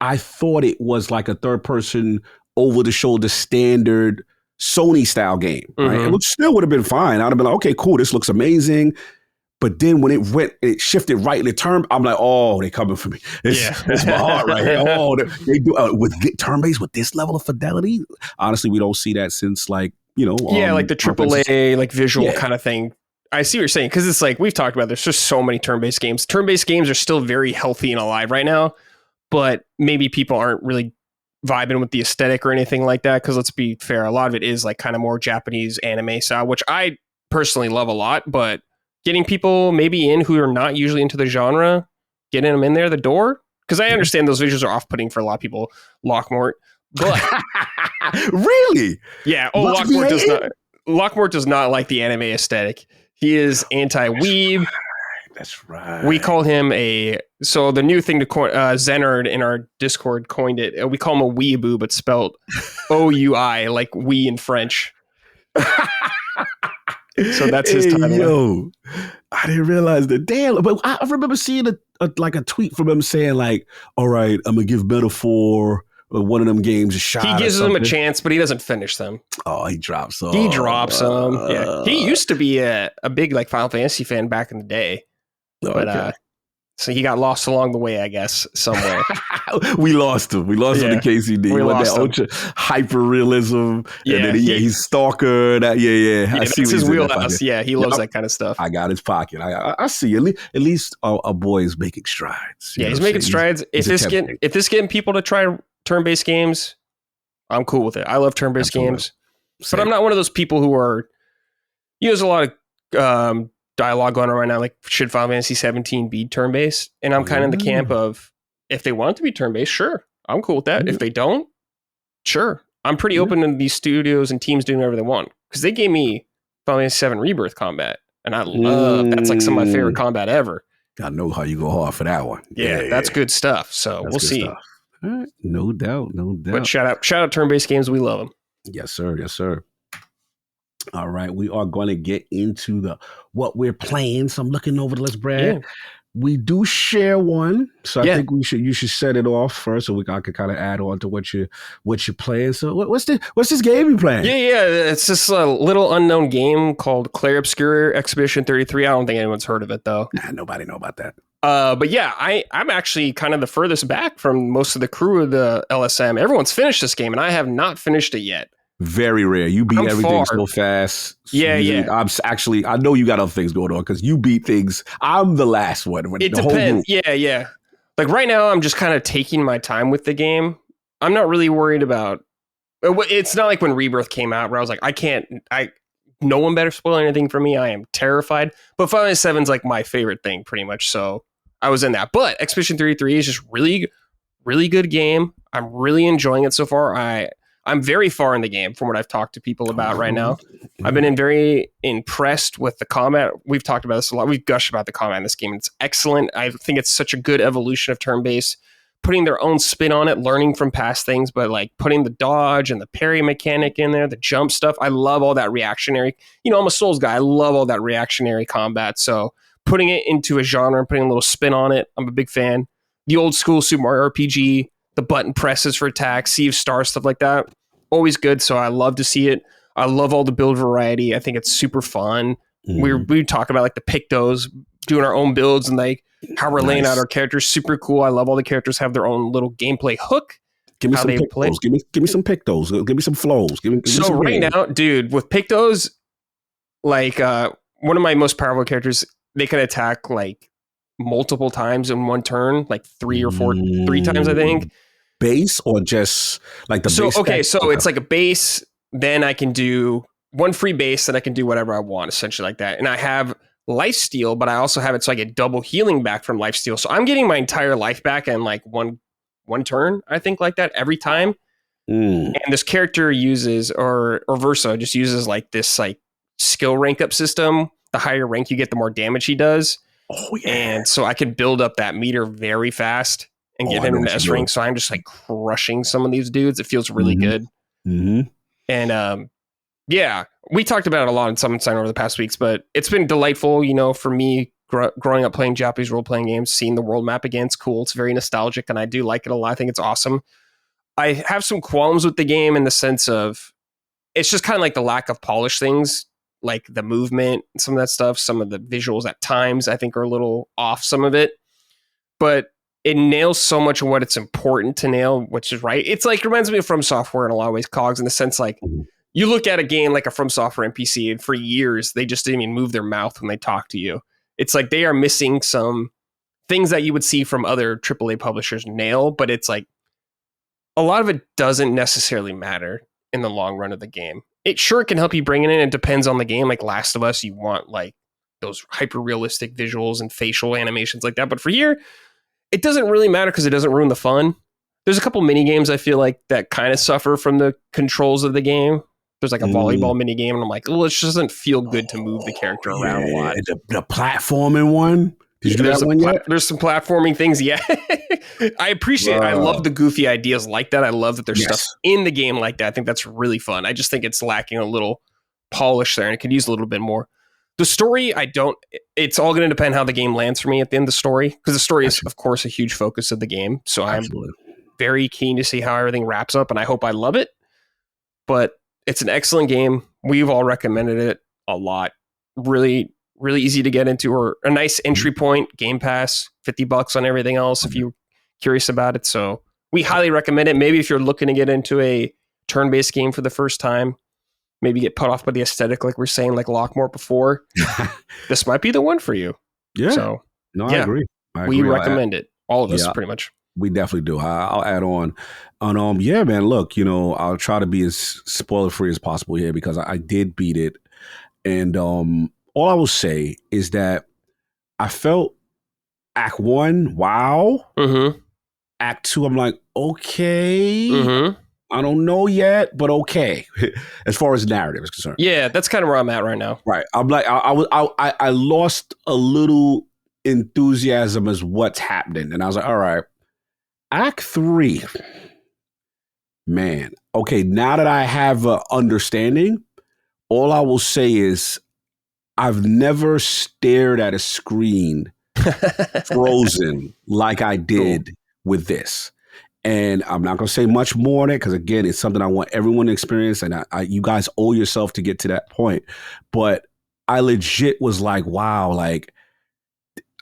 B: I thought it was like a third person over the shoulder standard Sony style game, right? Which still would have been fine. I'd have been like, okay, cool, this looks amazing. But then when it shifted right in the turn, I'm like, oh, they coming for me. It's my heart right here. Oh, they do with turn-based with this level of fidelity. Honestly, we don't see that since like, you know.
C: Like the AAA, like visual kind of thing. I see what you're saying, because it's like we've talked about. There's just so many turn-based games. Turn-based games are still very healthy and alive right now, but maybe people aren't really vibing with the aesthetic or anything like that. Because let's be fair, a lot of it is like kind of more Japanese anime style, which I personally love a lot. But getting people maybe in who are not usually into the genre, getting them in there the door, because I understand those visuals are off-putting for a lot of people. Lockmort, but
B: really,
C: yeah. Oh, Lockmort does not like the anime aesthetic. He is anti-weeb.
B: That's right.
C: We call him so the new thing to coin, Zenard in our Discord coined it. We call him a weeaboo, but spelled O-U-I, like we in French. So that's his title.
B: Yo, I didn't realize that. Damn, but I remember seeing a tweet from him saying like, all right, I'm going to give Metaphor one of them games a shot.
C: He gives them a chance, but he doesn't finish them.
B: Oh, he drops them.
C: Yeah, he used to be a big like Final Fantasy fan back in the day, but so he got lost along the way, I guess, somewhere.
B: We lost him. We lost him to KCD.
C: We lost him.
B: Ultra hyper realism.
C: Yeah,
B: and then he's Stalker. I see
C: that's his wheelhouse. Yeah, he loves that kind of stuff.
B: I got his pocket. I see. At least a boy is making strides.
C: Yeah, he's making strides. If this getting people to try turn-based games, I'm cool with it. I love turn-based games, but I'm not one of those people who are. There's a lot of dialogue going on right now, like should Final Fantasy 17 be turn-based? And I'm kind of in the camp of if they want it to be turn-based, sure, I'm cool with that. If they don't, sure, I'm pretty open to these studios and teams doing whatever they want, because they gave me Final Fantasy 7 Rebirth combat, and I love that's like some of my favorite combat ever.
B: I know how you go hard for that one.
C: Yeah, that's good stuff. So we'll see.
B: All right. No doubt.
C: But shout out turn-based games. We love them.
B: Yes, sir. All right, we are going to get into what we're playing. So I'm looking over the list, Brad.
C: Yeah.
B: We do share one, so I think you should set it off first, so I could kind of add on to what you're playing. So what's this game you playing?
C: Yeah, it's this little unknown game called Clair Obscure Expedition 33. I don't think anyone's heard of it though.
B: Nah, nobody know about that.
C: But yeah, I'm actually kind of the furthest back from most of the crew of the LSM. Everyone's finished this game, and I have not finished it yet.
B: Very rare. You beat everything so fast.
C: Yeah.
B: I know you got other things going on because you beat things. I'm the last one.
C: It depends. Yeah. Like right now, I'm just kind of taking my time with the game. I'm not really worried about. It's not like when Rebirth came out where I was like, no one better spoil anything for me. I am terrified. But Final Fantasy 7's like my favorite thing, pretty much. So I was in that. But Expedition 33 is just really, really good game. I'm really enjoying it so far. I'm very far in the game from what I've talked to people about right now. I've been very impressed with the combat. We've talked about this a lot. We've gushed about the combat in this game. It's excellent. I think it's such a good evolution of turn-based, putting their own spin on it, learning from past things, but like putting the dodge and the parry mechanic in there, the jump stuff. I love all that reactionary. I'm a Souls guy. I love all that reactionary combat. So putting it into a genre and putting a little spin on it, I'm a big fan. The old school Super Mario RPG, the button presses for attacks, Sea of Stars, stuff like that. Always good. So I love to see it. I love all the build variety. I think it's super fun. We talk about like the Pictos, doing our own builds and like how we're laying out our characters. Super cool. I love all the characters have their own little gameplay hook.
B: Give me some Pictos. Give me some Pictos. Give me some flows. Give me
C: so
B: some
C: right now, dude, with Pictos, like one of my most powerful characters, they can attack like multiple times in one turn, like three times, I think.
B: Base or just like the base?
C: Okay, so it's like a base. Then I can do one free base, and I can do whatever I want, essentially like that. And I have lifesteal, but I also have it so I get double healing back from lifesteal. So I'm getting my entire life back in like one turn, I think, like that every time. And this character uses, or Versa just uses like this like skill rank up system. The higher rank you get, the more damage he does.
B: Oh yeah.
C: And so I can build up that meter very fast and get him into S rank. So I'm just like crushing some of these dudes. It feels really good. And yeah, we talked about it a lot in Summon Sign over the past weeks, but it's been delightful, for me growing up playing Japanese role-playing games, seeing the world map again. It's cool. It's very nostalgic, and I do like it a lot. I think it's awesome. I have some qualms with the game in the sense of it's just kind of like the lack of polished things, like the movement and some of that stuff. Some of the visuals at times I think are a little off some of it, but it nails so much of what it's important to nail, which is right. It's like reminds me of From Software in a lot of ways, Cogs, in the sense like you look at a game like a From Software NPC, and for years they just didn't even move their mouth when they talk to you. It's like they are missing some things that you would see from other AAA publishers nail, but it's like a lot of it doesn't necessarily matter in the long run of the game. It sure can help you bring it in. It depends on the game. Like Last of Us, you want like those hyper realistic visuals and facial animations like that. But for here, it doesn't really matter because it doesn't ruin the fun. There's a couple mini games I feel like that kind of suffer from the controls of the game. There's like a volleyball mini game, and I'm like, oh, it just doesn't feel good to move the character around a lot.
B: The platforming one. Did you do that one yet?
C: There's some platforming things. Yeah. I appreciate it. I love the goofy ideas like that. I love that there's stuff in the game like that. I think that's really fun. I just think it's lacking a little polish there, and it could use a little bit more. The story, it's all going to depend how the game lands for me at the end of the story, because the story is, of course, a huge focus of the game. So I'm very keen to see how everything wraps up, and I hope I love it. But it's an excellent game. We've all recommended it a lot. Really, really easy to get into, or a nice entry point. Game Pass, $50 on everything else if you're curious about it. So we highly recommend it. Maybe if you're looking to get into a turn-based game for the first time, maybe get put off by the aesthetic, like we're saying, like Lockmore before, this might be the one for you.
B: Yeah.
C: So,
B: I agree.
C: We recommend it. All of us, pretty much.
B: We definitely do. I'll add on. Yeah, man, look, I'll try to be as spoiler-free as possible here because I did beat it. And all I will say is that I felt Act 1, wow. Mm-hmm. Act 2, I'm like, okay. Mm-hmm. I don't know yet, but okay. As far as narrative is concerned.
C: Yeah, that's kind of where I'm at right now.
B: Right. I'm like, I lost a little enthusiasm as what's happening. And I was like, all right, Act 3, man. Okay, now that I have an understanding, all I will say is I've never stared at a screen frozen like I did with this. And I'm not going to say much more on it because, again, it's something I want everyone to experience. And you guys owe yourself to get to that point. But I legit was like, wow, like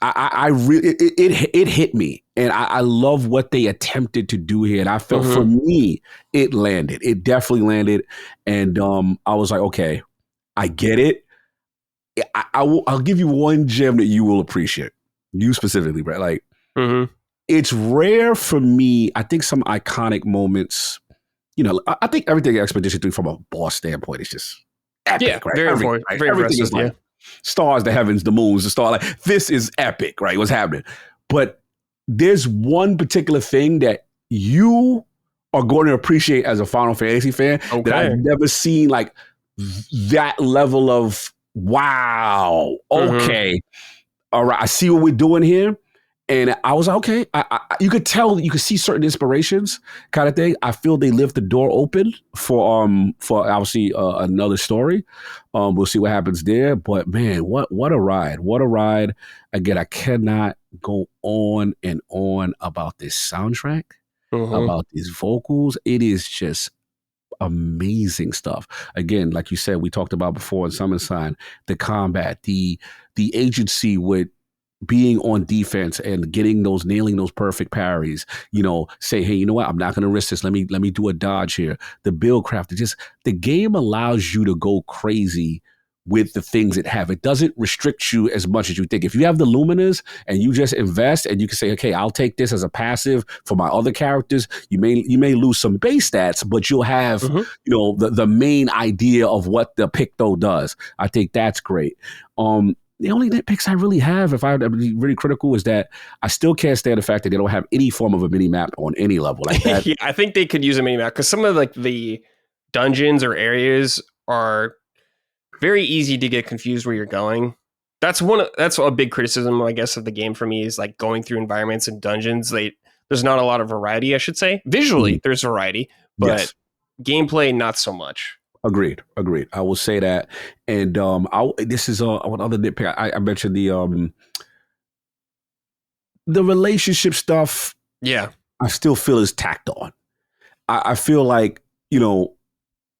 B: I really, it hit me. And I love what they attempted to do here. And I felt for me, it landed. It definitely landed. And I was like, okay, I get it. I'll give you one gem that you will appreciate. You specifically, Brett. Like, it's rare for me. I think some iconic moments, I think everything Expedition 3 from a boss standpoint is just epic, right?
C: Very important.
B: Right?
C: Very
B: everything is like stars, the heavens, the moons, the star. Like, this is epic, right? What's happening? But there's one particular thing that you are going to appreciate as a Final Fantasy fan that I've never seen, like that level of wow. Okay. All right. I see what we're doing here. And I was like, okay, you could tell, you could see certain inspirations kind of thing. I feel they left the door open for obviously another story. We'll see what happens there. But man, what a ride. What a ride. Again, I cannot go on and on about this soundtrack, about these vocals. It is just amazing stuff. Again, like you said, we talked about before in Summon Sign, the combat, the agency with being on defense and nailing those perfect parries, say, hey, you know what? I'm not going to risk this. Let me do a dodge here. The build craft, the game allows you to go crazy with the things it have. It doesn't restrict you as much as you think. If you have the Luminas and you just invest and you can say, okay, I'll take this as a passive for my other characters, you may lose some base stats, but you'll have, the main idea of what the pick though does. I think that's great. The only nitpicks I really have, if I have to be really critical, is that I still can't stand the fact that they don't have any form of a mini map on any level like that.
C: Yeah, I think they could use a mini map because some of like the dungeons or areas are very easy to get confused where you're going. That's a big criticism, I guess, of the game for me is like going through environments and dungeons. There's not a lot of variety, I should say. Visually, there's variety, but gameplay, not so much.
B: Agreed. I will say that. And this is one other nitpick. I mentioned the relationship stuff.
C: Yeah.
B: I still feel is tacked on. I feel like,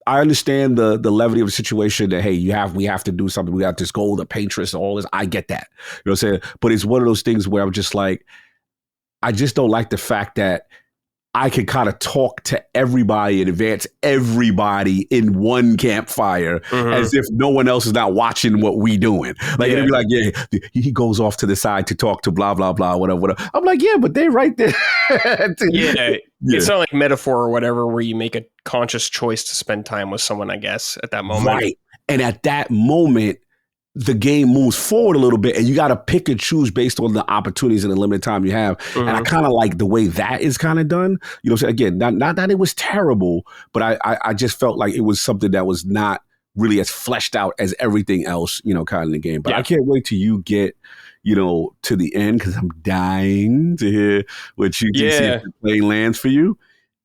B: I understand the levity of the situation that, hey, we have to do something. We have this goal, the paintress, all this. I get that. You know what I'm saying? But it's one of those things where I'm just like, I just don't like the fact that I could kind of talk to everybody and advance everybody in one campfire as if no one else is not watching what we doing. Like, it'd be like, yeah, he goes off to the side to talk to blah, blah, blah, whatever. I'm like, yeah, but they're right there.
C: It's not like metaphor or whatever where you make a conscious choice to spend time with someone, I guess, at that moment.
B: Right. And at that moment, the game moves forward a little bit and you got to pick and choose based on the opportunities and the limited time you have. And I kind of like the way that is kind of done. You know, so again, not that it was terrible, but I just felt like it was something that was not really as fleshed out as everything else, you know, kind of in the game. But I can't wait till you get, you know, to the end because I'm dying to hear what you see if the plane lands for you.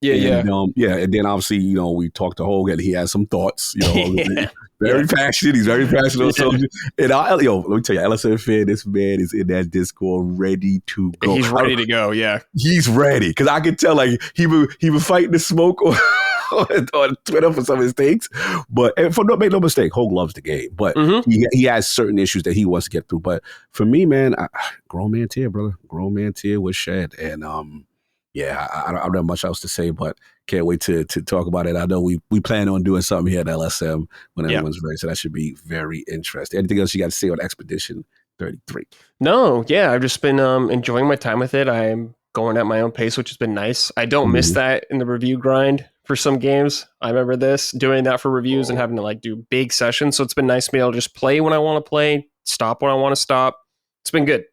B: And then obviously, you know, we talked to Hogan. He has some thoughts, you know, very passionate. He's very passionate on something. And let me tell you, LSM fan, this man is in that Discord ready to go.
C: He's ready to go. Yeah, he's
B: ready because I can tell like he been fighting the smoke on Twitter for some of his things. But make no mistake, Hogan loves the game, but he has certain issues that he wants to get through. But for me, man, grown man tier, brother, grown man tier was shed, and I don't have much else to say, but can't wait to talk about it. I know we plan on doing something here at LSM when everyone's ready, so that should be very interesting. Anything else you got to say on Expedition 33?
C: No, I've just been enjoying my time with it. I'm going at my own pace, which has been nice. I don't miss that in the review grind for some games. I remember doing that for reviews and having to like do big sessions, so it's been nice to be able to just play when I want to play, stop when I want to stop. It's been good.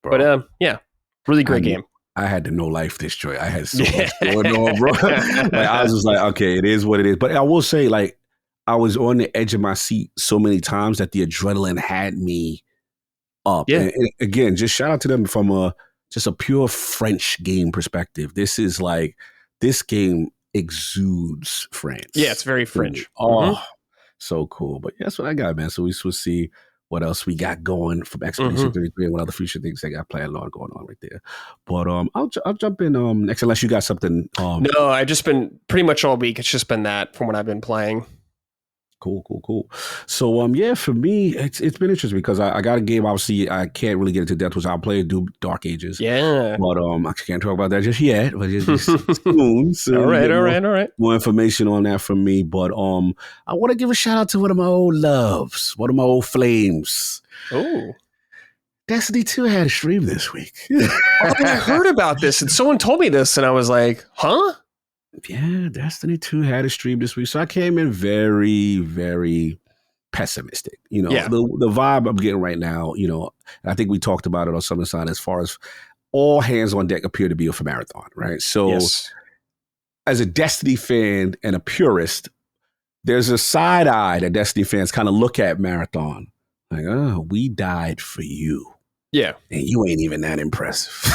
C: Bro. But really great game.
B: I had to know life destroy. I had so much going on, bro. Like, I was just like, okay, it is what it is. But I will say, like, I was on the edge of my seat so many times that the adrenaline had me up. And again, just shout out to them from just a pure French game perspective. This game exudes France.
C: Yeah, it's very French.
B: So cool. But that's what I got, man. So we will see what else we got going from Expedition 33 and what other future things I got planned on going on right there. But I'll jump in next unless you got something.
C: No, I've just been pretty much all week. It's just been that from what I've been playing.
B: Cool. So for me, it's been interesting because I got a game. Obviously, I can't really get into depth, which I'll play Dark Ages.
C: Yeah,
B: but I can't talk about that just yet. But just soon.
C: All right.
B: More information on that from me. But I want to give a shout out to one of my old loves, one of my old flames.
C: Oh.
B: Destiny 2 had a stream this week.
C: I heard about this, and someone told me this, and I was like, huh?
B: Yeah, Destiny 2 had a stream this week. So I came in very, very pessimistic. You know, the vibe I'm getting right now, you know, I think we talked about it on some side as far as all hands on deck appear to be for Marathon, right? So as a Destiny fan and a purist, there's a side eye that Destiny fans kind of look at Marathon like, oh, we died for you.
C: Yeah.
B: And you ain't even that impressive.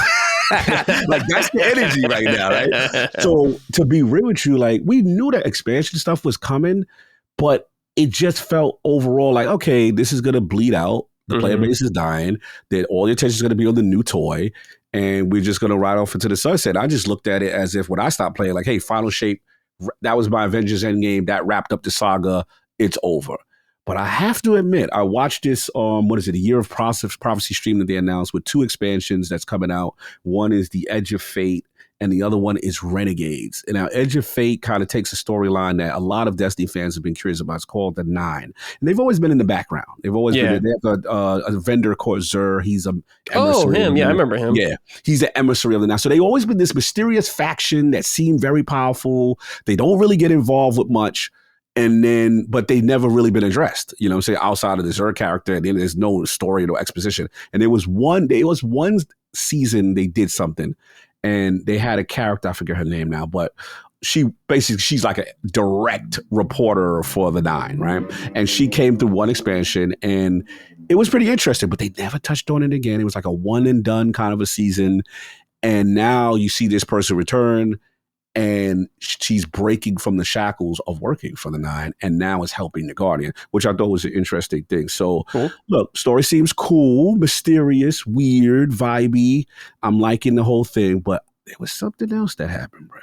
B: Like, that's the energy right now, right? So to be real with you, like, we knew that expansion stuff was coming, but it just felt overall like, okay, this is going to bleed out. The player base is dying. That all the attention is going to be on the new toy, and we're just going to ride off into the sunset. I just looked at it as if when I stopped playing, like, hey, Final Shape, that was my Avengers Endgame. That wrapped up the saga. It's over. But I have to admit, I watched this, a Year of Prophecy stream that they announced with 2 expansions that's coming out. One is The Edge of Fate, and the other one is Renegades. And now Edge of Fate kind of takes a storyline that a lot of Destiny fans have been curious about. It's called The Nine. And they've always been in the background. They've always been, they have a vendor called Zur. He's a emissary.
C: Oh, him. Yeah, I remember him.
B: Yeah, he's an emissary of the Nine. So they've always been this mysterious faction that seem very powerful. They don't really get involved with much. But they never really been addressed, you know, say outside of the Zur character, and then there's no story, no exposition. And there was one season they did something, and they had a character, I forget her name now, but she's like a direct reporter for the Nine, right? And she came through one expansion, and it was pretty interesting, but they never touched on it again. It was like a one and done kind of a season. And now you see this person return, and she's breaking from the shackles of working for the Nine, and now is helping the Guardian, which I thought was an interesting thing. So, Look, story seems cool, mysterious, weird, vibey. I'm liking the whole thing, but there was something else that happened, bro.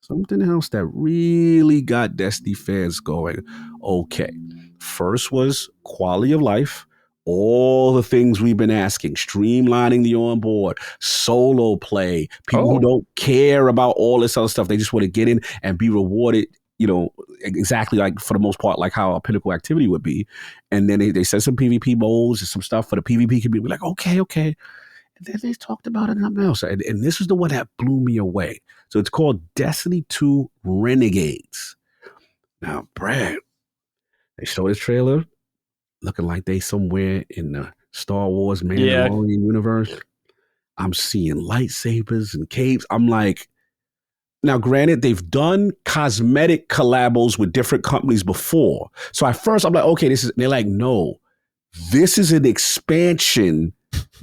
B: Something else that really got Destiny fans going. Okay, first was quality of life all the things we've been asking, streamlining the onboard, solo play, people who don't care about all this other stuff. They just want to get in and be rewarded, exactly like, for the most part, like how a Pinnacle activity would be. And then they said some PvP modes and some stuff for the PvP community. We're like, okay. And then they talked about it something else. And this is the one that blew me away. So it's called Destiny 2 Renegades. Now, Brad, they showed this trailer looking like they somewhere in the Star Wars Mandalorian universe. I'm seeing lightsabers and capes. I'm like, now granted, they've done cosmetic collabos with different companies before. So at first I'm like, okay, they're like, no, this is an expansion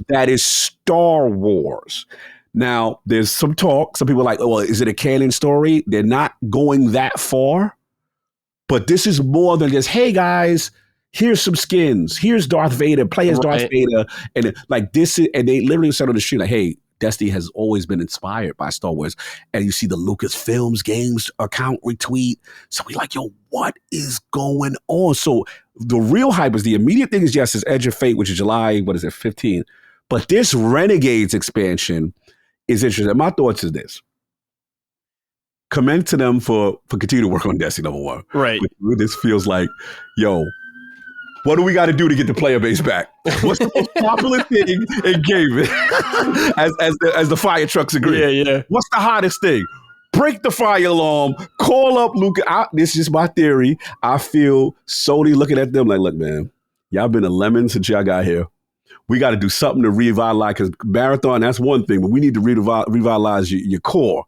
B: that is Star Wars. Now, there's some talk. Some people are like, oh, well, is it a canon story? They're not going that far. But this is more than just, hey, guys, here's some skins. Here's Darth Vader. Play as Darth Vader. And like this is, and they literally said on the street, like, hey, Destiny has always been inspired by Star Wars. And you see the Lucasfilms Games account retweet. So we like, yo, what is going on? So the real hype is the immediate thing is, yes, it's Edge of Fate, which is July, 15th. But this Renegades expansion is interesting. My thoughts is this. Commend to them for continuing to work on Destiny number 1.
C: Right.
B: But this feels like, yo, what do we got to do to get the player base back? What's the most popular thing in gaming? as the fire trucks agree.
C: Yeah.
B: What's the hottest thing? Break the fire alarm. Call up Luke. This is just my theory. I feel Sony looking at them like, look, man, y'all been a lemon since y'all got here. We got to do something to revitalize, because Marathon, that's one thing, but we need to revitalize your core.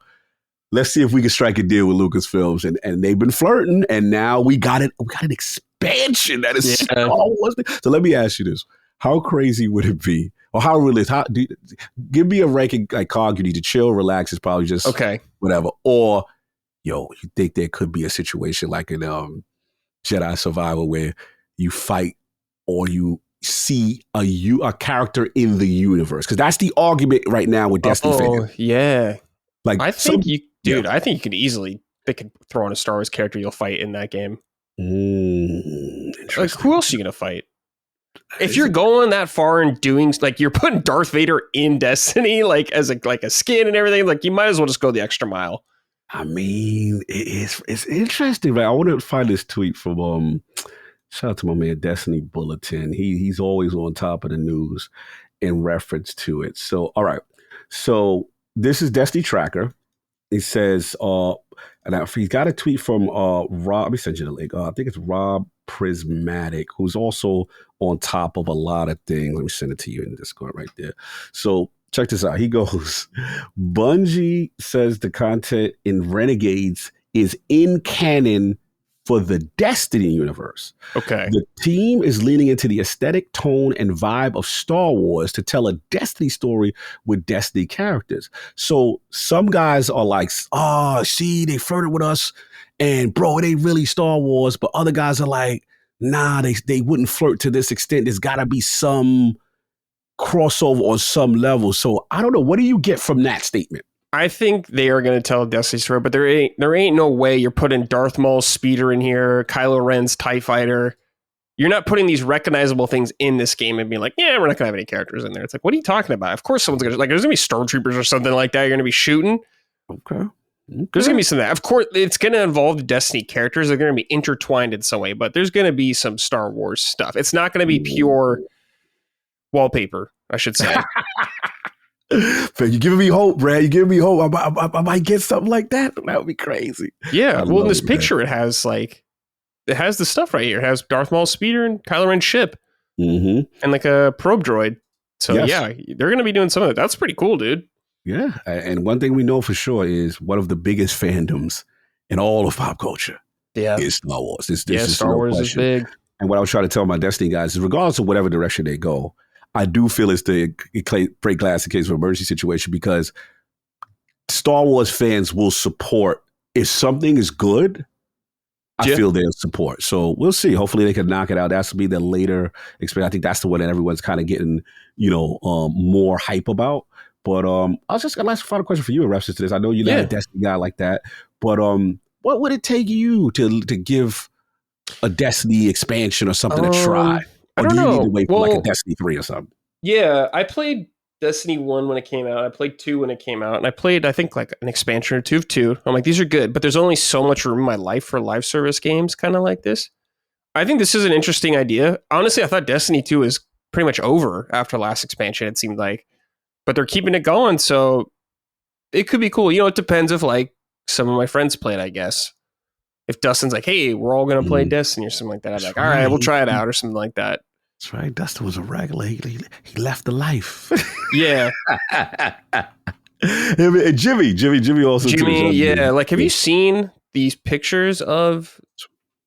B: Let's see if we can strike a deal with Lucasfilms. And they've been flirting, and now we got it. We got an expansion that is Star Wars. So let me ask you this. How crazy would it be? Or how realistic? Give me a ranking, like, COG, you need to chill, relax. It's probably just whatever. Or, yo, you think there could be a situation like in Jedi Survivor where you fight or you see a character in the universe? Because that's the argument right now with Destiny fans.
C: Yeah.
B: Like,
C: I think I think you could easily, they could throw in a Star Wars character you'll fight in that game. Like, who else are you going to fight? If you're going that far and doing, like, you're putting Darth Vader in Destiny, like, as a skin and everything, like, you might as well just go the extra mile.
B: I mean, it's interesting, right? I want to find this tweet from, shout out to my man, Destiny Bulletin. He's always on top of the news in reference to it. So, all right. So this is Destiny Tracker. It says, and he's got a tweet from Rob. Let me send you the link. I think it's Rob Prismatic, who's also on top of a lot of things. Let me send it to you in the Discord right there. So check this out. He goes, Bungie says the content in Renegades is in canon for the Destiny universe.
C: Okay.
B: The team is leaning into the aesthetic, tone, and vibe of Star Wars to tell a Destiny story with Destiny characters. So some guys are like, see, they flirted with us, and bro, it ain't really Star Wars. But other guys are like, nah, they wouldn't flirt to this extent. There's got to be some crossover on some level. So I don't know. What do you get from that statement?
C: I think they are going to tell a Destiny story, but there ain't no way you're putting Darth Maul's speeder in here, Kylo Ren's TIE fighter. You're not putting these recognizable things in this game and being like, yeah, we're not going to have any characters in there. It's like, what are you talking about? Of course someone's going to, like, there's going to be stormtroopers or something like that you're going to be shooting.
B: Okay.
C: There's going to be some of that. Of course, it's going to involve the Destiny characters. They're going to be intertwined in some way, but there's going to be some Star Wars stuff. It's not going to be pure wallpaper, I should say.
B: You're giving me hope, Brad. You're giving me hope. I might get something like that. That would be crazy.
C: Yeah. Well, in this picture, it has the stuff right here. It has Darth Maul's speeder and Kylo Ren's ship, and like a probe droid. So yeah, they're going to be doing some of it. That's pretty cool, dude.
B: Yeah. And one thing we know for sure is one of the biggest fandoms in all of pop culture is Star Wars. This is
C: Star Wars is big.
B: And what I was trying to tell my Destiny guys is, regardless of whatever direction they go, I do feel it's the break glass in case of an emergency situation, because Star Wars fans will support. If something is good, I feel they'll support. So we'll see. Hopefully they can knock it out. That's to be the later experience. I think that's the one that everyone's kind of getting, more hype about. But I was just going to ask a final question for you in reference to this. I know you're not a Destiny guy like that, but what would it take you to give a Destiny expansion or something to try?
C: I
B: Or
C: don't
B: do you need to
C: know.
B: wait for like a
C: Well,
B: Destiny 3 or something?
C: yeah, I played Destiny 1 when it came out. I played 2 when it came out. And I played, I think, like an expansion or two of 2. I'm like, these are good, but there's only so much room in my life for live service games kind of like this. I think this is an interesting idea. Honestly, I thought Destiny 2 is pretty much over after last expansion, it seemed like. But they're keeping it going, so it could be cool. You know, it depends if like some of my friends play it, I guess. If Dustin's like, hey, we're all gonna play Destiny or something like that, I'm like, all right, we'll try it out or something like that.
B: That's right. Dustin was a regular. He left the life.
C: Yeah.
B: And Jimmy also
C: Jimmy,
B: too.
C: yeah. Like, have you seen these pictures of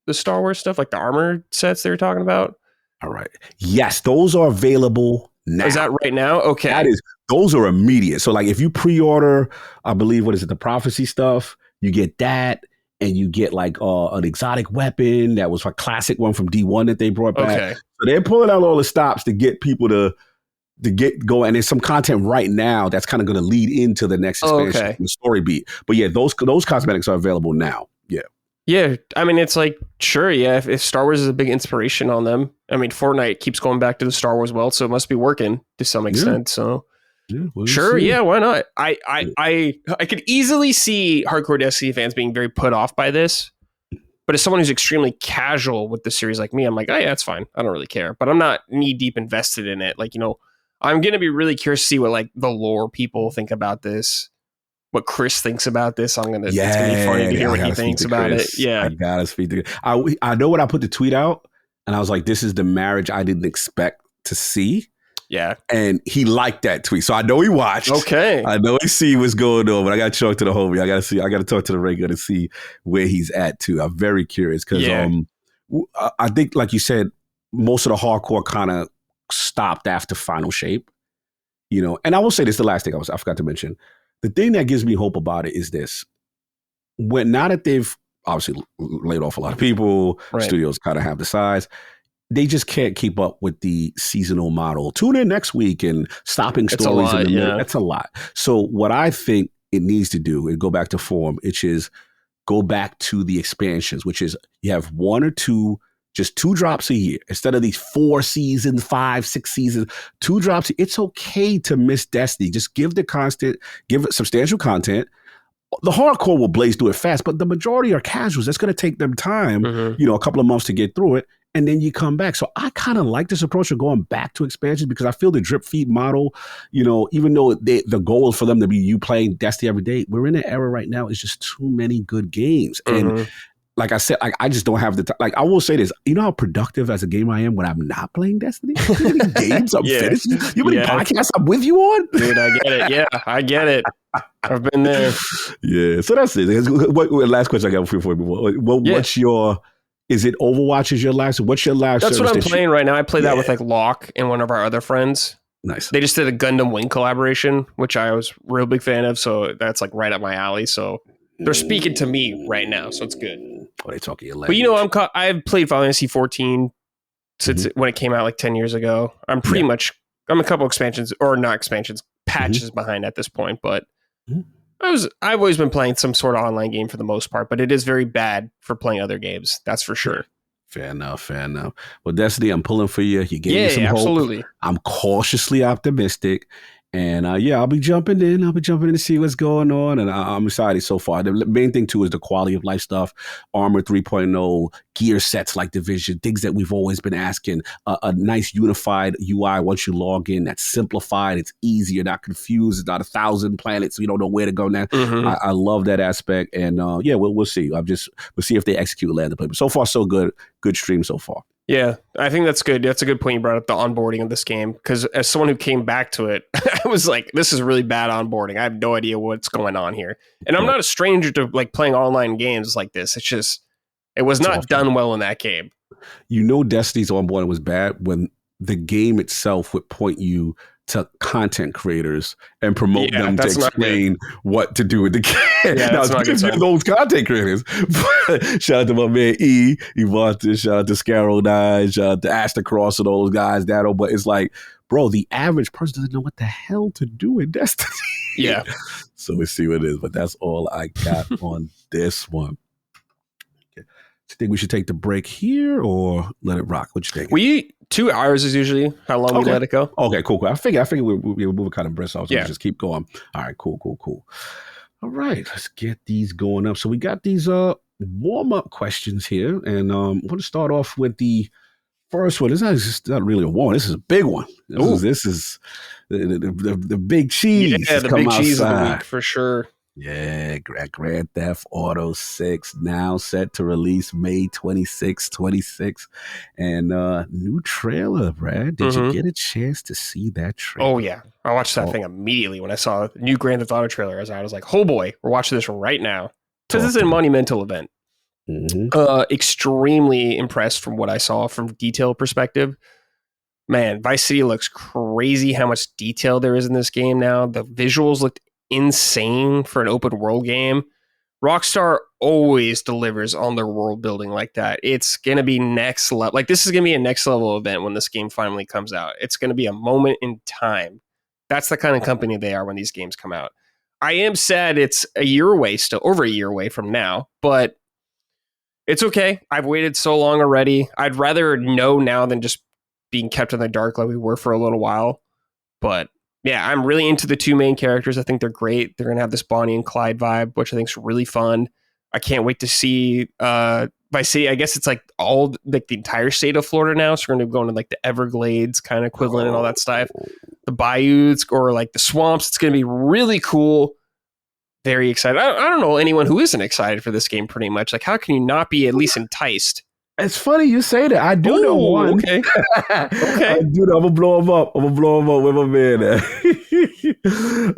C: the Star Wars stuff, like the armor sets they were talking about?
B: All right. Yes, those are available now.
C: Is that right now? Okay.
B: Those are immediate. So like if you pre-order, I believe, what is it, the prophecy stuff, you get that, and you get like an exotic weapon that was a classic one from D1 that they brought back.
C: Okay.
B: So they're pulling out all the stops to get people to get going. And there's some content right now that's kind of going to lead into the next expansion, the story beat. But yeah, those cosmetics are available now. Yeah.
C: Yeah, I mean, it's like, sure, yeah, if Star Wars is a big inspiration on them. I mean, Fortnite keeps going back to the Star Wars world, so it must be working to some extent. So, sure, yeah, why not? I could easily see hardcore Destiny fans being very put off by this. But as someone who's extremely casual with the series like me, I'm like, oh, yeah, that's fine. I don't really care. But I'm not knee-deep invested in it. Like, you know, I'm going to be really curious to see what, like, the lore people think about this. What Chris thinks about this. It's gonna be funny to hear what he thinks about it. Yeah.
B: I gotta speak to I know when I put the tweet out and I was like, this is the marriage I didn't expect to see.
C: Yeah.
B: And he liked that tweet. So I know he watched.
C: Okay.
B: I know he see what's going on, but I gotta talk to the homie. I gotta talk to the regular to see where he's at too. I'm very curious because I think, like you said, most of the hardcore kind of stopped after Final Shape. You know, and I will say this, the last thing I forgot to mention. The thing that gives me hope about it is this. Now that they've obviously laid off a lot of people, studios kind of have the size, they just can't keep up with the seasonal model. Tune in next week and stopping stories in the middle. That's a lot. So what I think it needs to do is go back to form, which is go back to the expansions, which is you have one or two, just 2 drops a year. Instead of these 4 seasons, 5, 6 seasons, 2 drops. It's okay to miss Destiny. Just give it substantial content. The hardcore will blaze through it fast, but the majority are casuals. That's going to take them time, a couple of months to get through it. And then you come back. So I kind of like this approach of going back to expansions because I feel the drip feed model, even though the goal is for them to be you playing Destiny every day, we're in an era right now. It's just too many good games. And like I said, I just don't have the time. Like, I will say this. You know how productive as a gamer I am when I'm not playing Destiny? You know how many games I'm finishing? You know how many podcasts I'm with you on?
C: Dude, I get it. Yeah, I get it. I've been there.
B: Yeah, so that's it. What last question I got before we move on. What's your... Is it Overwatch is your live? What's your live
C: service? That's what I'm playing right now. I play that with like Locke and one of our other friends.
B: Nice.
C: They just did a Gundam Wing collaboration, which I was a real big fan of. So that's like right up my alley. So they're speaking to me right now. So it's good.
B: Oh, they talking your language.
C: But I've played Final Fantasy 14 since when it came out like 10 years ago. I'm pretty much, I'm a couple expansions or not expansions, patches behind at this point. But I've always been playing some sort of online game for the most part, but it is very bad for playing other games. That's for sure.
B: Fair enough. Well, Destiny, I'm pulling for you. You gave me some hope.
C: Absolutely.
B: I'm cautiously optimistic. And I'll be jumping in. To see what's going on. And I'm excited so far. The main thing, too, is the quality of life stuff. Armor 3.0, gear sets like Division, things that we've always been asking. A nice unified UI once you log in that's simplified. It's easy. You're not confused. It's not 1,000 planets, so you don't know where to go now. I love that aspect. And we'll see. We'll see if they execute land to play. But so far, so good. Good stream so far.
C: Yeah, I think that's good. That's a good point you brought up, the onboarding of this game. Because as someone who came back to it, I was like, this is really bad onboarding. I have no idea what's going on here. And I'm not a stranger to like playing online games like this. It's just, it was not done well in that game.
B: Destiny's onboarding was bad when the game itself would point you to content creaters and promote them to explain what to do with the game. Now, it's good to those content creators. Shout out to my man Evantis, shout out to Scarrow9, shout out to Ashton Cross and all those guys, but it's like, bro, the average person doesn't know what the hell to do in Destiny.
C: Yeah.
B: So we'll see what it is, but that's all I got on this one. Okay. you think we should take the break here or let it rock? What you think?
C: 2 hours is usually how long we let it go.
B: Okay, cool. I figure we're moving kind of brisk off, so we just keep going. All right, cool. All right, let's get these going up. So we got these warm-up questions here, and I'm going to start off with the first one. It's not really a warm. This is a big one. This is the big cheese.
C: Yeah, the big cheese of the week for sure.
B: Yeah, Grand Theft Auto 6 now set to release May 26. And new trailer, Brad. Did you get a chance to see that trailer?
C: Oh, yeah. I watched that thing immediately when I saw the new Grand Theft Auto trailer. I was like, oh boy, we're watching this right now. Because it's a monumental event. Extremely impressed from what I saw from detail perspective. Man, Vice City looks crazy how much detail there is in this game now. The visuals looked insane for an open world game. Rockstar always delivers on their world building like that. It's going to be next level. Like, this is going to be a next level event when this game finally comes out. It's going to be a moment in time. That's the kind of company they are when these games come out. I am sad it's a year away, still over a year away from now, but it's okay. I've waited so long already. I'd rather know now than just being kept in the dark like we were for a little while. But yeah, I'm really into the 2 main characters. I think they're great. They're going to have this Bonnie and Clyde vibe, which I think is really fun. I can't wait to see Vice City. I guess it's like the entire state of Florida now. So we're going to be going to like the Everglades kind of equivalent and all that stuff. The bayous or like the swamps. It's going to be really cool. Very excited. I don't know anyone who isn't excited for this game pretty much. Like, how can you not be at least enticed?
B: It's funny you say that. I do know one.
C: Okay.
B: I do know. I'm gonna blow him up. Where my man at?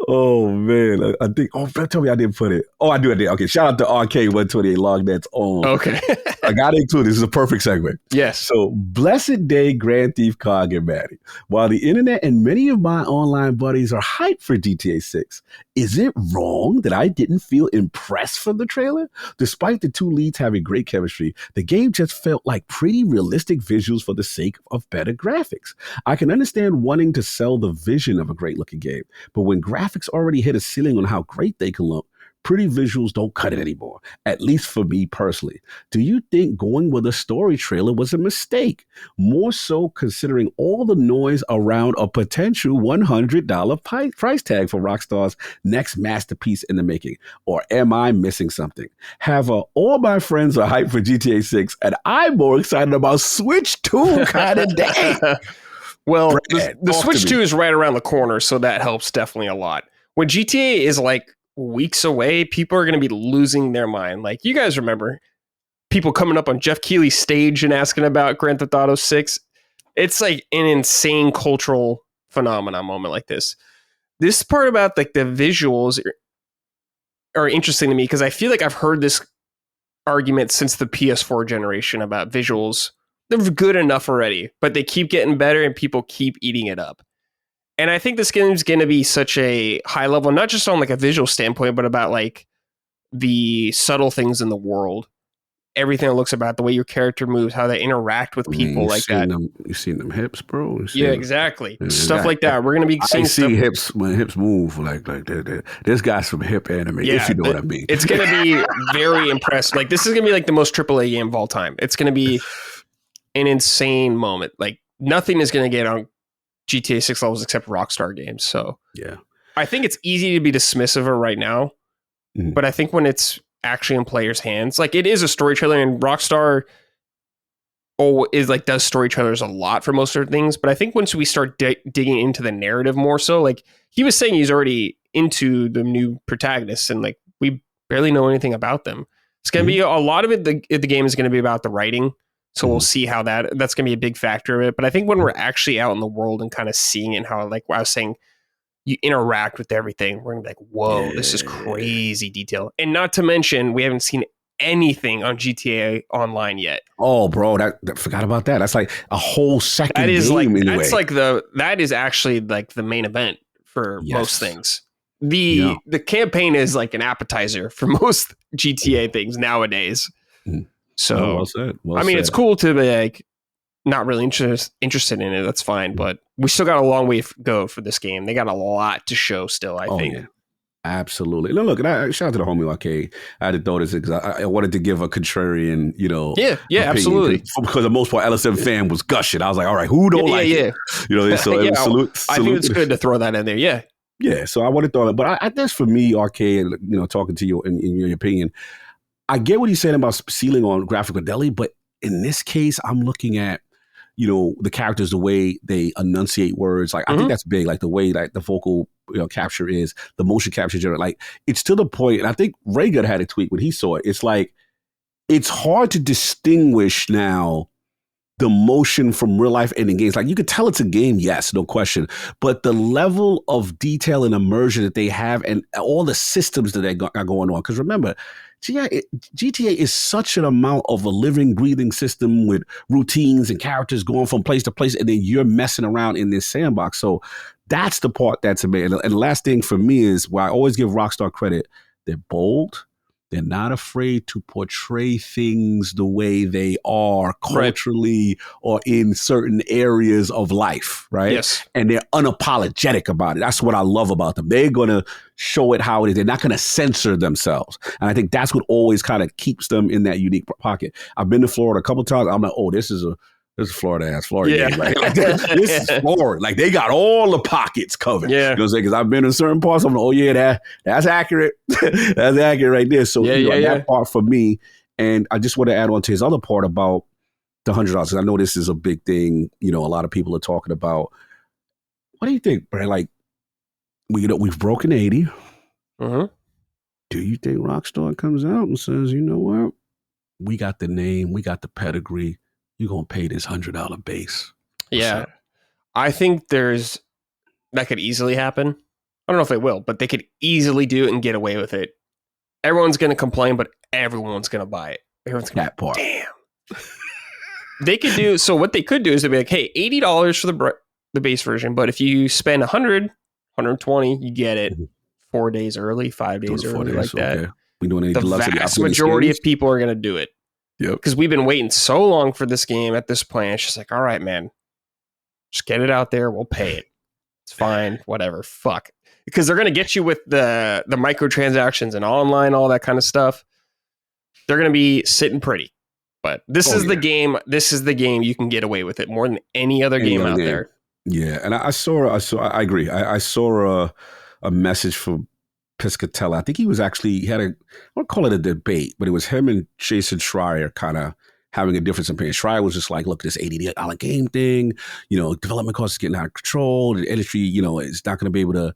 B: Oh man, I think. Oh, tell me I didn't put it. Oh, I did. Okay, shout out to Arcade 128 Lognet's on.
C: Okay.
B: I got into it. This is a perfect segment.
C: Yes.
B: So, blessed day, Grand Thief Cog and Maddie. While the internet and many of my online buddies are hyped for GTA 6, is it wrong that I didn't feel impressed from the trailer? Despite the 2 leads having great chemistry, the game just felt like pretty realistic visuals for the sake of better graphics. I can understand wanting to sell the vision of a great looking game, but when graphics already hit a ceiling on how great they can look, pretty visuals don't cut it anymore, at least for me personally. Do you think going with a story trailer was a mistake? More so considering all the noise around a potential $100 price tag for Rockstar's next masterpiece in the making. Or am I missing something? All my friends are hyped for GTA 6 and I'm more excited about Switch 2 kind of day.
C: Well, the Switch 2 is right around the corner, so that helps definitely a lot. When GTA is like weeks away, people are going to be losing their mind. Like, you guys remember people coming up on Jeff Keighley's stage and asking about Grand Theft Auto 6. It's like an insane cultural phenomenon moment like this. This part about like the visuals are interesting to me because I feel like I've heard this argument since the PS4 generation about visuals. They're good enough already, but they keep getting better and people keep eating it up. And I think this game is going to be such a high level, not just on like a visual standpoint, but about like the subtle things in the world. Everything that looks about the way your character moves, how they interact with people like that.
B: You seen them hips, bro?
C: Yeah, exactly. Stuff like that. We're going to be seeing
B: stuff. Hips when hips move like this guy's from hip anime.
C: Yeah,
B: if you know what I mean.
C: It's going to be very impressive. Like, this is going to be like the most AAA game of all time. It's going to be an insane moment. Like, nothing is going to get on GTA 6 levels except Rockstar games. So
B: yeah,
C: I think it's easy to be dismissive of right now, but I think when it's actually in players' hands, like, it is a story trailer, and Rockstar does story trailers a lot for most of their things. But I think once we start digging into the narrative more so, like he was saying, he's already into the new protagonists, and like we barely know anything about them. It's going to be a lot of it. The game is going to be about the writing. So we'll see how that's going to be a big factor of it. But I think when we're actually out in the world and kind of seeing it, how, like I was saying, you interact with everything, we're going to be like, whoa, this is crazy detail. And not to mention, we haven't seen anything on GTA Online yet.
B: Oh, bro, that forgot about that. That's like a whole second game anyway.
C: That's like that is actually like the main event for most things. The campaign is like an appetizer for most GTA things nowadays. So,
B: well said.
C: I mean, it's cool to be like not really interested in it. That's fine, but we still got a long way to go for this game. They got a lot to show still, I think.
B: Yeah. Absolutely. No, look, and shout out to the homie Arcade. I had to throw this because I wanted to give a contrarian,
C: Yeah,
B: opinion,
C: absolutely.
B: Because the most part, LSM fan was gushing. I was like, all right, who don't like it? So it was salute.
C: I think it's good to throw that in there. Yeah.
B: Yeah, so I wanted to throw that. But I guess for me, Arcade, talking to you in your opinion, I get what he's saying about ceiling on graphical deli, but in this case, I'm looking at, the characters, the way they enunciate words. Like, I think that's big. Like the way like the vocal capture is, the motion capture, like it's to the point. And I think Rhaegar had a tweet when he saw it. It's like, it's hard to distinguish now the motion from real life ending games. Like you could tell it's a game, yes, no question. But the level of detail and immersion that they have and all the systems that are going on. Because remember, GTA is such an amount of a living, breathing system with routines and characters going from place to place, and then you're messing around in this sandbox. So that's the part that's amazing. And the last thing for me is why I always give Rockstar credit. They're bold. They're not afraid to portray things the way they are culturally or in certain areas of life, right?
C: Yes.
B: And they're unapologetic about it. That's what I love about them. They're going to show it how it is. They're not going to censor themselves. And I think that's what always kind of keeps them in that unique pocket. I've been to Florida a couple of times. I'm like, oh, this is Florida game, right? Like, this is Florida. Like they got all the pockets covered.
C: Yeah.
B: You know what I'm saying? Because I've been in certain parts. I'm like, oh yeah, that's accurate. That's accurate right there. So that part for me. And I just want to add on to his other part about the $100. Because I know this is a big thing. A lot of people are talking about. What do you think, Brad? Like we've broken 80.
C: Mm-hmm.
B: Do you think Rockstar comes out and says, you know what? We got the name, we got the pedigree. You're going to pay this $100 base.
C: Yeah. I think that could easily happen. I don't know if it will, but they could easily do it and get away with it. Everyone's going to complain, but everyone's going to buy it. Everyone's going to
B: part.
C: Damn. So what they could do is they'd be like, hey, $80 for the base version, but if you spend 100, 120, you get it 4 days early, 5 days early, like that. Okay.
B: We doing any
C: the vast majority of people are going to do it.
B: Yep.
C: Because we've been waiting so long for this game at this point. It's just like, all right, man, just get it out there. We'll pay it. It's fine. Whatever. Fuck. Because they're going to get you with the microtransactions and online, all that kind of stuff. They're going to be sitting pretty. But this is the game. This is the game you can get away with it more than any other game out there.
B: Yeah. And I agree. I saw a message from Piscatella. I think he had I won't call it a debate, but it was him and Jason Schreier kind of having a difference in opinion. Schreier was just like, look, this $80 game thing, development costs is getting out of control. The industry, is not going to be able to,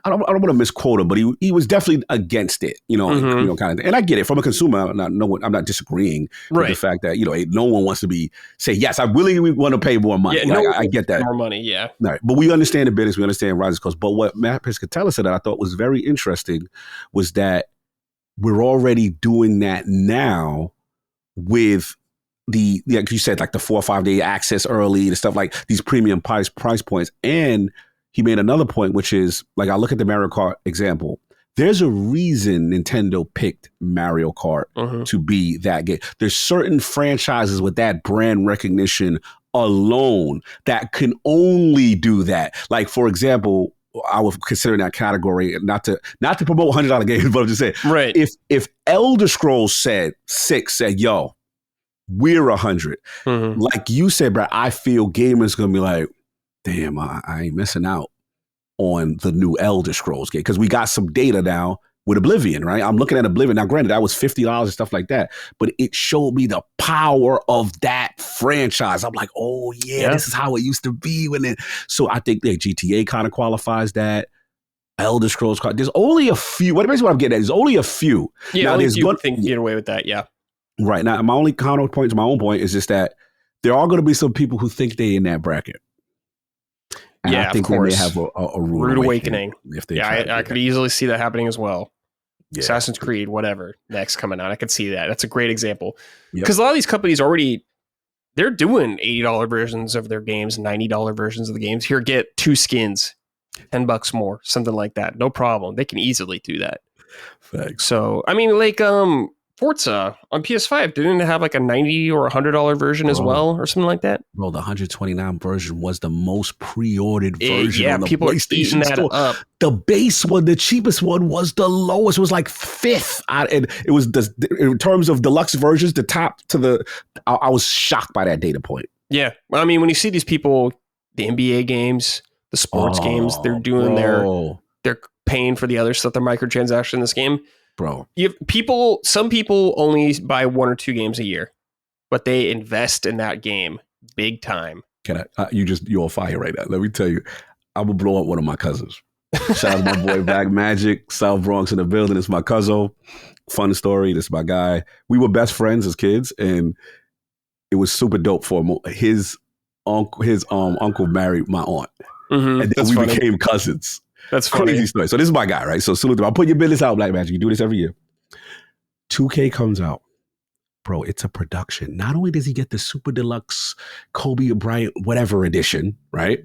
B: I don't want to misquote him, but he was definitely against it, kind of thing. And I get it from a consumer. I'm not disagreeing with the fact that no one wants to say yes. I really want to pay more money.
C: Yeah,
B: I get that
C: more money. Yeah,
B: right. But we understand the business. We understand rising costs. But what Matt Piscatella said that I thought was very interesting was that we're already doing that now with like you said, like the 4 or 5 day access early, the stuff like these premium price points. And he made another point, which is like, I look at the Mario Kart example. There's a reason Nintendo picked Mario Kart to be that game. There's certain franchises with that brand recognition alone that can only do that. Like, for example, I was considering that category, not to promote $100 games, but I'm just saying,
C: right.
B: If Elder Scrolls 6 said, yo, we're 100, like you said, Brad, I feel gamers going to be like, damn, I ain't missing out on the new Elder Scrolls game because we got some data now with Oblivion, right? I'm looking at Oblivion. Now, granted, that was $50 and stuff like that, but it showed me the power of that franchise. I'm like, oh, yeah, this is how it used to be. So I think that GTA kind of qualifies that. Elder Scrolls, there's only a few. Basically what I'm getting at is only a few.
C: Yeah, now, there's one thing you get away with that, yeah.
B: Right. Now, my only counterpoint to my own point is just that there are going to be some people who think they're in that bracket. And I think they may have a rude awakening. If they
C: I could easily see that happening as well. Yeah. Assassin's Creed, whatever, next coming out. I could see that. That's a great example. Because a lot of these companies they're doing $80 versions of their games, $90 versions of the games. Here, get 2 skins, $10 more, something like that. No problem. They can easily do that.
B: Facts.
C: So, I mean, like, Forza on PS5, didn't it have like a $90 or $100 version as well, or something like that?
B: Bro, the 129 version was the most pre-ordered version on the
C: people are eating
B: PlayStation
C: that
B: Store.
C: up.
B: The base one, the cheapest one, was the lowest. It was like fifth, and it was in terms of deluxe versions, the top to the. I was shocked by that data point.
C: Yeah, well, I mean, when you see these people, the NBA games, the sports games, they're doing they're paying for the other stuff, their microtransaction in this game.
B: Bro,
C: some people only buy 1 or 2 games a year, but they invest in that game big time.
B: Can I? You're on fire right now. Let me tell you, I'm gonna blow up one of my cousins. Shout out to my boy Back Magic, South Bronx in the building. It's my cousin. Fun story. This is my guy. We were best friends as kids, and it was super dope for him. His uncle married my aunt, and then we became cousins.
C: That's funny.
B: Crazy story. So this is my guy, right? So salute him. I'll put your business out, Black Magic. You do this every year. 2K comes out. Bro, it's a production. Not only does he get the super deluxe Kobe Bryant whatever edition, right?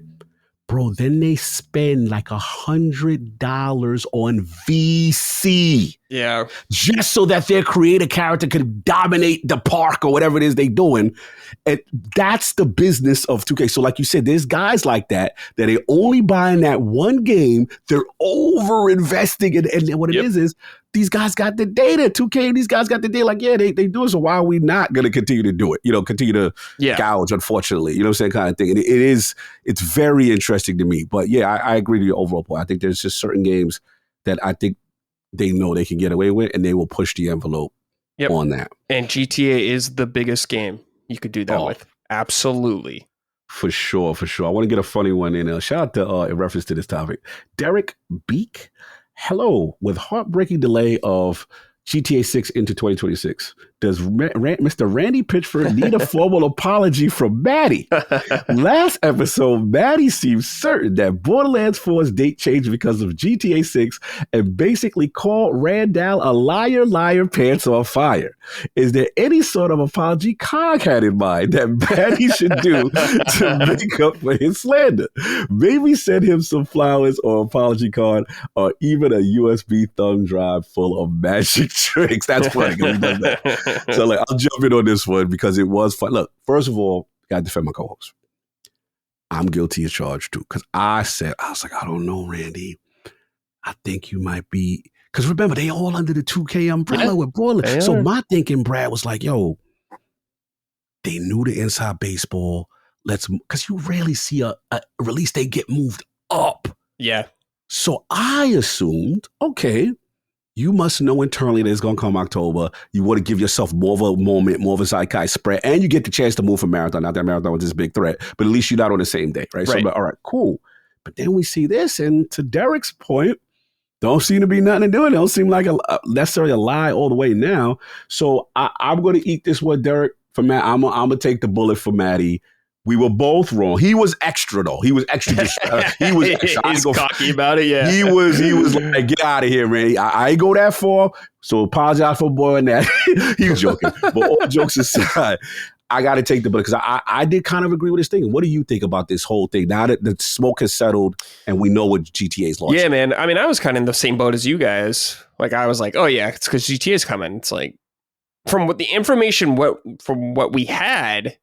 B: Bro, then they spend like $100 on VC.
C: Yeah.
B: Just so that their creative character could dominate the park or whatever it is they're doing. And that's the business of 2K. So like you said, there's guys like that they only buying that one game. They're over investing. And what it is these guys got the data. 2K and these guys got the data. Like, yeah, they do it. So why are we not going to continue to do it? You know, continue to gouge, unfortunately. You know what I'm saying? Kind of thing. And it's very interesting to me. But yeah, I agree with your overall point. I think there's just certain games that I think they know they can get away with, and they will push the envelope on that.
C: And GTA is the biggest game you could do that with. Absolutely.
B: For sure. I want to get a funny one in. Shout out to, in reference to this topic, Derek Beek. Hello. With heartbreaking delay of GTA 6 into 2026, does Mr. Randy Pitchford need a formal apology from Maddie? Last episode, Maddie seemed certain that Borderlands 4's date changed because of GTA 6 and basically called Randall a liar, pants on fire. Is there any sort of apology Cog had in mind that Maddie should do to make up for his slander? Maybe send him some flowers or apology card or even a USB thumb drive full of magic tricks. That's funny. He does that. So like, I'll jump in on this one because it was fun. Look, first of all, gotta defend my co-host. I'm guilty as charged too. Because I was like, I don't know, Randy. I think you might be, because remember, they all under the 2K umbrella with Borderlands. So my thinking, Brad, was like, yo, they knew the inside baseball. Because you rarely see a release they get moved up.
C: Yeah.
B: So I assumed, okay, you must know internally that it's going to come October. You want to give yourself more of a moment, more of a zeitgeist spread, and you get the chance to move from Marathon. Not that Marathon was this big threat, but at least you're not on the same day, right? So I'm like, all right, cool. But then we see this, and to Derek's point, don't seem to be nothing to do. It don't seem like necessarily a lie all the way now. So I'm going to eat this one, Derek, for Matt. I'm going to take the bullet for Maddie. We were both wrong. He was extra though. He was extra. He was extra.
C: He's cocky about it. Yeah.
B: He was like, get out of here, man. I ain't go that far. So apologize for boy and that. He was joking. But all jokes aside, I got to take the bullet because I did kind of agree with his thing. What do you think about this whole thing now that the smoke has settled and we know what GTA's launching?
C: Yeah, man. I mean, I was kind of in the same boat as you guys. Like, I was like, oh yeah, it's because GTA's coming. It's like from what the information, from what we had,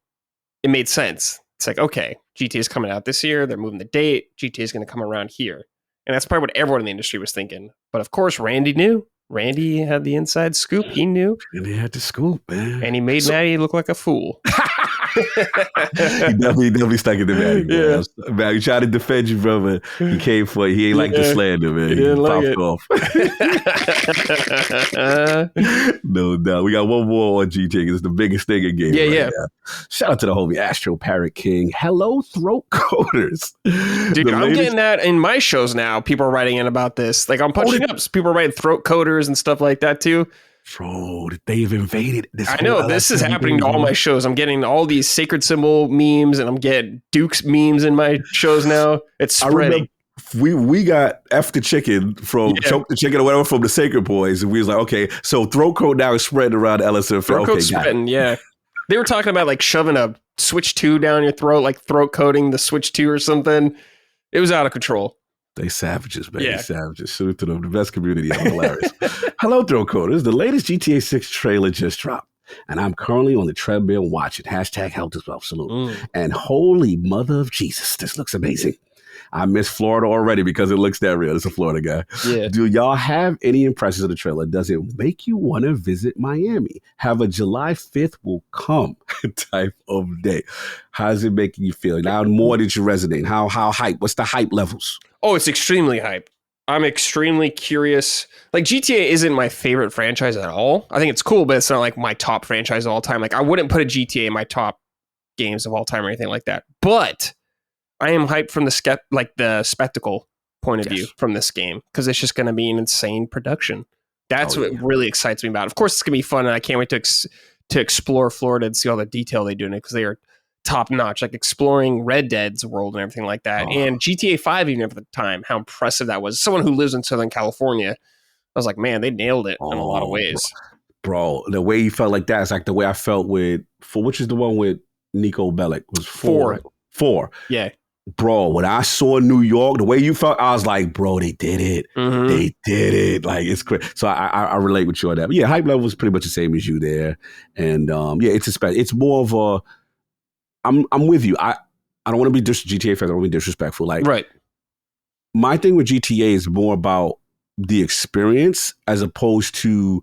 C: it made sense. It's like, okay, GTA is coming out this year. They're moving the date. GTA is going to come around here. And that's probably what everyone in the industry was thinking. But of course, Randy knew. Randy had the inside scoop. He knew.
B: And he had the scoop, man.
C: And he made Maddie look like a fool.
B: He definitely stuck it to Maddie. Yeah. Man, he tried to defend you, brother. He came for it. He ain't like the slander, man. He
C: didn't
B: popped
C: like
B: off. No doubt. We got one more on GTA because it's the biggest thing in game.
C: Yeah.
B: Now. Shout out to the homie Astro Parrot King. Hello, throat coders.
C: Dude, I'm getting that in my shows now. People are writing in about this. Like, I'm punching up. People are writing throat coders and stuff like that too.
B: Bro, they've invaded this.
C: I know this is happening to all my shows. I'm getting all these sacred symbol memes, and I'm getting Duke's memes in my shows now. It's spreading.
B: We got F the chicken from Choke the Chicken or whatever from the Sacred Boys, and we was like, okay, so throat coat now is spreading around LSFL.
C: Throat coat spreading, yeah. They were talking about like shoving a Switch 2 down your throat, like throat coating the Switch 2 or something. It was out of control.
B: They savages, man.
C: Yeah.
B: They savages. Salute to them. The best community ever. Hilarious. Hello, Throw Coders. The latest GTA 6 trailer just dropped, and I'm currently on the treadmill watching. Hashtag health as well. Salute. And holy mother of Jesus, this looks amazing. I miss Florida already because it looks that real. It's a Florida guy.
C: Yeah.
B: Do y'all have any impressions of the trailer? Does it make you want to visit Miami? Have a July 5th will come type of day? How's it making you feel? Now more did you resonate? How hype? What's the hype levels?
C: Oh, it's extremely hype. I'm extremely curious. Like, GTA isn't my favorite franchise at all. I think it's cool, but it's not like my top franchise of all time. Like, I wouldn't put a GTA in my top games of all time or anything like that. But I am hyped from the spectacle point of view from this game, because it's just going to be an insane production. That's what really excites me about it. Of course, it's going to be fun, and I can't wait to explore Florida and see all the detail they do in it, because they are top notch, like exploring Red Dead's world and everything like that. And GTA 5, even at the time, how impressive that was. Someone who lives in Southern California, I was like, man, they nailed it in a lot of ways.
B: Bro, the way you felt like that is like the way I felt which is the one with Nico Bellic, was 4. Right? 4.
C: Yeah.
B: Bro, when I saw New York, the way you felt, I was like, bro, they did it. They did it. Like, it's crazy. So I relate with you on that. But yeah, hype level is pretty much the same as you there. And it's more of a, I'm with you. I don't want to be GTA fans. I don't want to be disrespectful. Like,
C: right.
B: My thing with GTA is more about the experience as opposed to,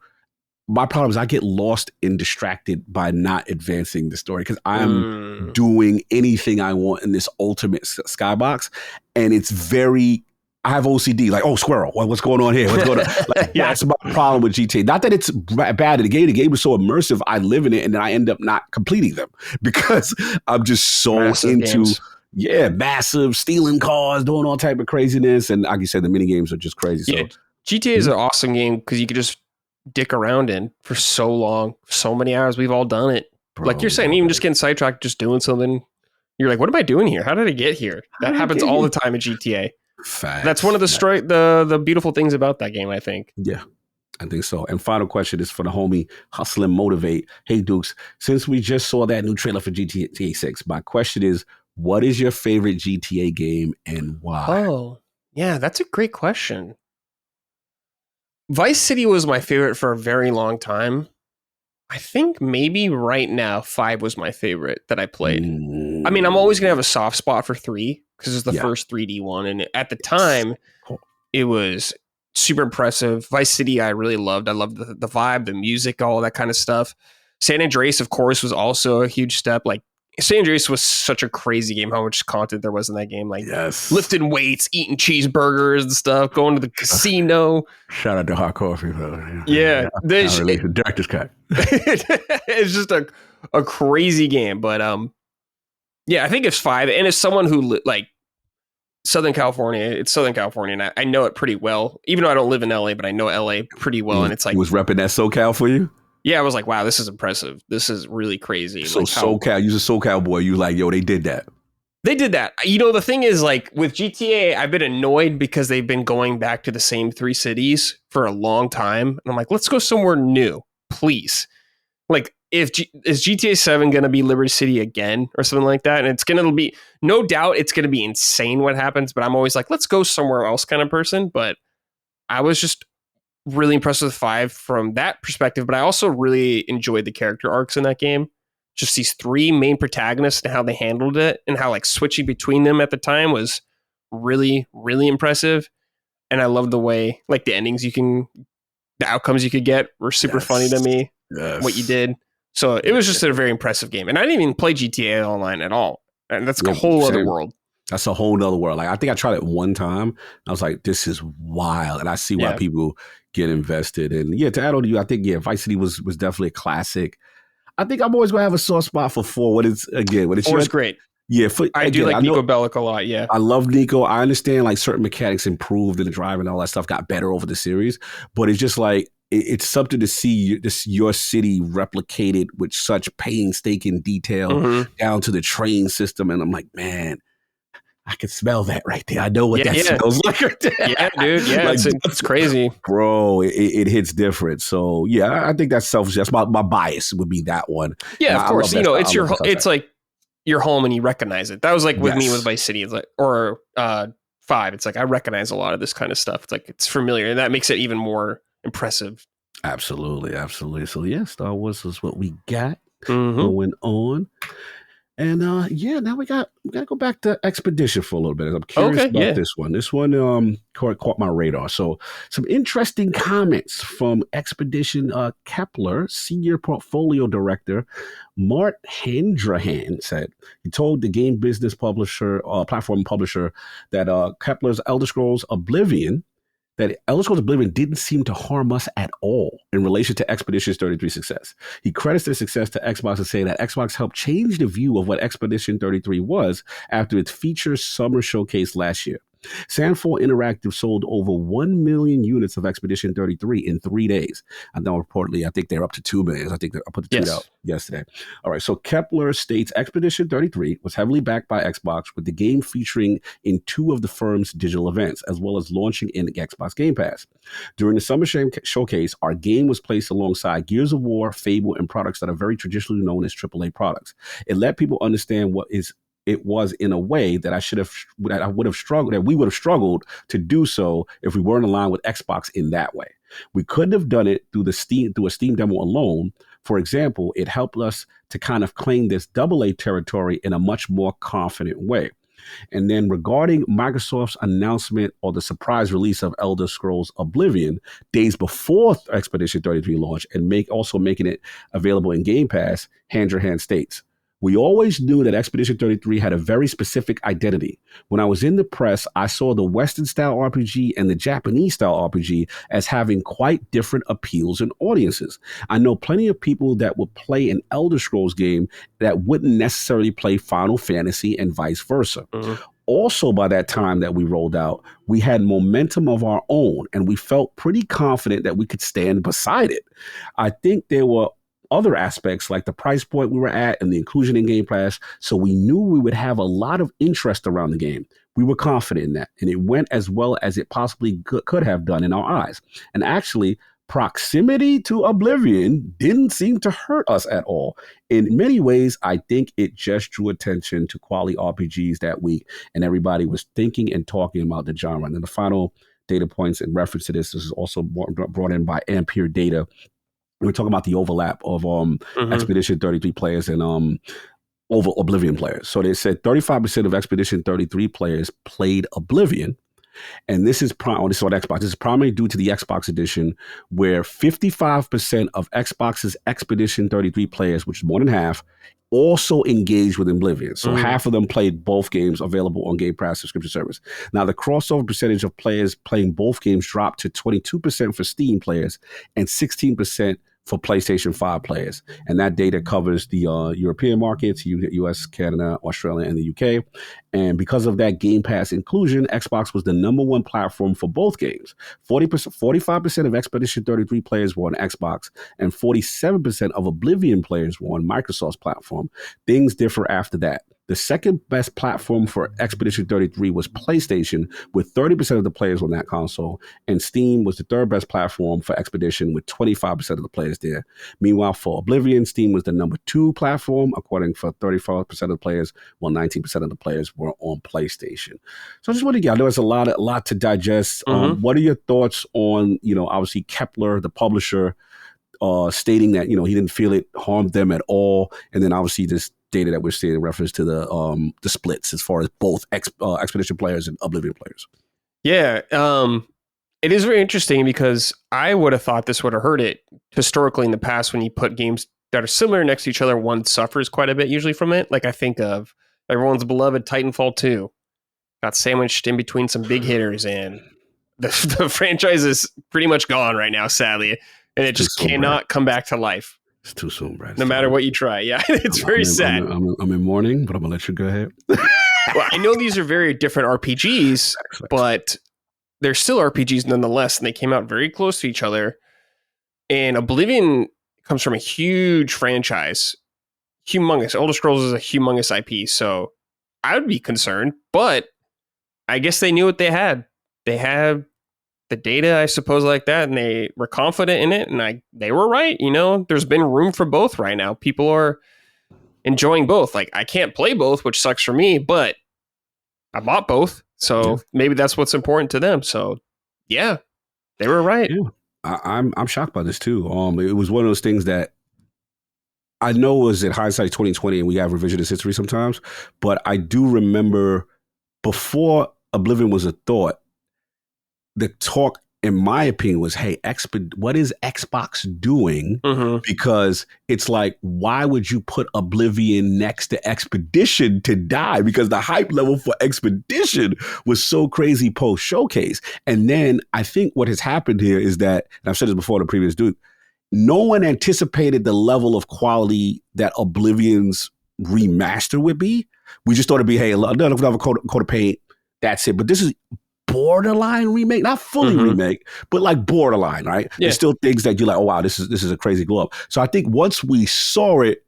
B: my problem is I get lost and distracted by not advancing the story, because I'm doing anything I want in this ultimate skybox, and it's I have OCD, like, oh, squirrel, what's going on here? What's going on? Like, that's my problem with GTA. Not that it's bad at the game. The game is so immersive, I live in it, and then I end up not completing them because I'm just so into massive stealing cars, doing all type of craziness, and like you said, the mini games are just crazy.
C: Yeah.
B: So
C: GTA is an awesome game because you could just dick around in for so long, so many hours. We've all done it. Bro, like you're saying, even just getting sidetracked, just doing something. You're like, what am I doing here? How did I get here? That happens all the time in GTA.
B: Facts.
C: That's one of the beautiful things about that game, I think.
B: Yeah, I think so. And final question is for the homie Hustle and Motivate. Hey, Dukes, since we just saw that new trailer for GTA 6, my question is, what is your favorite GTA game and why?
C: Oh, yeah, that's a great question. Vice City was my favorite for a very long time. I think maybe right now 5 was my favorite that I played. I mean, I'm always going to have a soft spot for 3 because it's the first 3D one. And at the time, it was super impressive. Vice City, I really loved. I loved the vibe, the music, all that kind of stuff. San Andreas, of course, was also a huge step. Like, San Andreas was such a crazy game, how much content there was in that game. Like, lifting weights, eating cheeseburgers and stuff, going to the casino.
B: Shout out to Hot Coffee, though.
C: Yeah.
B: The director's cut.
C: It's just a crazy game. But I think it's 5. And as someone who, like, Southern California, it's Southern California, and I know it pretty well. Even though I don't live in LA, but I know LA pretty well. And it's like,
B: he was repping that SoCal for you?
C: Yeah, I was like, wow, this is impressive. This is really crazy.
B: So
C: like
B: SoCal, you're a SoCal boy. You like, yo, they did that.
C: They did that. You know, the thing is, like, with GTA, I've been annoyed because they've been going back to the same 3 cities for a long time. And I'm like, let's go somewhere new, please. Like, is GTA 7 going to be Liberty City again or something like that? And it's going to be, no doubt it's going to be insane what happens. But I'm always like, let's go somewhere else kind of person. But I was just really impressed with 5 from that perspective, but I also really enjoyed the character arcs in that game. Just these 3 main protagonists and how they handled it, and how like switching between them at the time was really, really impressive. And I love the way, like, the outcomes you could get were super funny to me. What you did. So it was just a very impressive game. And I didn't even play GTA Online at all. And that's a whole other world.
B: That's a whole nother world. Like, I think I tried it one time. I was like, this is wild. And I see why people get invested. And to add on to you, I think, Vice City was definitely a classic. I think I'm always going to have a soft spot for 4. When it's
C: 4 is great.
B: Yeah.
C: I do like Nico Bellic a lot. Yeah.
B: I love Nico. I understand, like, certain mechanics improved and the drive and all that stuff got better over the series. But it's just like, it's something to see your city replicated with such painstaking detail down to the train system. And I'm like, man, I can smell that right there. I know what that smells like right there.
C: Yeah, dude. Yeah, like, it's crazy.
B: Bro, it hits different. So, I think that's selfish. That's my bias would be that one.
C: Yeah, of course. You know, it's like your home and you recognize it. That was like with me with Vice City. It's like, or 5, it's like I recognize a lot of this kind of stuff. It's like it's familiar, and that makes it even more impressive.
B: Absolutely, absolutely. So yeah, Star Wars is what we got
C: Mm-hmm.
B: going on. And now we gotta go back to Expedition for a little bit. I'm curious
C: Okay,
B: about
C: yeah.
B: this one. This one caught my radar. So some interesting comments from Expedition Kepler senior portfolio director Mart Handrahan said he told the game business publisher platform publisher that Kepler's Elder Scrolls Oblivion that Elder Scrolls Oblivion didn't seem to harm us at all in relation to Expedition's 33 success. He credits their success to Xbox and saying that Xbox helped change the view of what Expedition 33 was after its feature summer showcase last year. Sandfall Interactive sold over 1 million units of Expedition 33 in 3 days. I know reportedly, I think they're up to 2 million. I think I put the tweet out yesterday. All right, so Kepler states Expedition 33 was heavily backed by Xbox, with the game featuring in 2 of the firm's digital events, as well as launching in Xbox Game Pass. During the summer showcase, our game was placed alongside Gears of War, Fable, and products that are very traditionally known as AAA products. It let people understand it was in a way that we would have struggled to do so if we weren't aligned with Xbox in that way. We couldn't have done it through a Steam demo alone. For example, it helped us to kind of claim this AA territory in a much more confident way. And then regarding Microsoft's announcement or the surprise release of Elder Scrolls Oblivion days before Expedition 33 launch and making it available in Game Pass, Handrahan states, "We always knew that Expedition 33 had a very specific identity. When I was in the press, I saw the Western-style RPG and the Japanese-style RPG as having quite different appeals and audiences. I know plenty of people that would play an Elder Scrolls game that wouldn't necessarily play Final Fantasy and vice versa."
C: Mm-hmm.
B: Also, by that time that we rolled out, we had momentum of our own, and we felt pretty confident that we could stand beside it. I think there were other aspects like the price point we were at and the inclusion in Game Pass, so we knew we would have a lot of interest around the game. We were confident in that, and it went as well as it possibly could have done in our eyes. And actually, proximity to Oblivion didn't seem to hurt us at all. In many ways, I think it just drew attention to quality RPGs that week, and everybody was thinking and talking about the genre. And then the final data points in reference to this is also brought in by Ampere Data. We're talking about the overlap of Expedition 33 players and over Oblivion players. So they said 35% of Expedition 33 players played Oblivion. And this is on Xbox. This is primarily due to the Xbox edition, where 55% of Xbox's Expedition 33 players, which is more than half, also engaged with Oblivion. So half of them played both games available on Game Pass subscription service. Now, the crossover percentage of players playing both games dropped to 22% for Steam players and 16% for PlayStation 5 players. And that data covers the European markets, US, Canada, Australia, and the UK. And because of that Game Pass inclusion, Xbox was the number one platform for both games. 45% of Expedition 33 players were on Xbox, and 47% of Oblivion players were on Microsoft's platform. Things differ after that. The second best platform for Expedition 33 was PlayStation, with 30% of the players on that console, and Steam was the third best platform for Expedition, with 25% of the players there. Meanwhile, for Oblivion, Steam was the number 2 platform, according for 34% of the players, while 19% of the players were on PlayStation. So I just want to get, I know it's a lot to digest. What are your thoughts on, obviously Kepler, the publisher, stating that, he didn't feel it harmed them at all, and then obviously this data that we're seeing in reference to the splits as far as both Expedition players and Oblivion players.
C: Yeah, it is very interesting because I would have thought this would have hurt it historically in the past when you put games that are similar next to each other. One suffers quite a bit usually from it. Like I think of everyone's beloved Titanfall 2 got sandwiched in between some big hitters, and the franchise is pretty much gone right now, sadly, and it just cannot come back to life.
B: It's too soon, Brad.
C: No matter what you try. Yeah, it's very sad.
B: I'm in mourning, but I'm going to let you go ahead.
C: Well, I know these are very different RPGs, but they're still RPGs nonetheless, and they came out very close to each other. And Oblivion comes from a huge franchise. Humongous. Elder Scrolls is a humongous IP, so I would be concerned, but I guess they knew what they had. They had the data, I suppose, like that, and they were confident in it, and they were right. There's been room for both right now. People are enjoying both. Like, I can't play both, which sucks for me, but I bought both. So maybe that's what's important to them. So yeah, they were right.
B: Yeah. I'm shocked by this too. It was one of those things that I know was in hindsight 2020, and we have revisionist history sometimes, but I do remember before Oblivion was a thought, the talk, in my opinion, was, hey, what is Xbox doing?
C: Mm-hmm.
B: Because it's like, why would you put Oblivion next to Expedition to die? Because the hype level for Expedition was so crazy post showcase. And then I think what has happened here is that, and I've said this before in the previous Duke, no one anticipated the level of quality that Oblivion's remaster would be. We just thought it'd be, hey, another coat of paint, that's it. But this is borderline remake, not fully remake, but like borderline, right?
C: Yeah.
B: There's still things that you're like, oh wow, this is a crazy glow up. So I think once we saw it,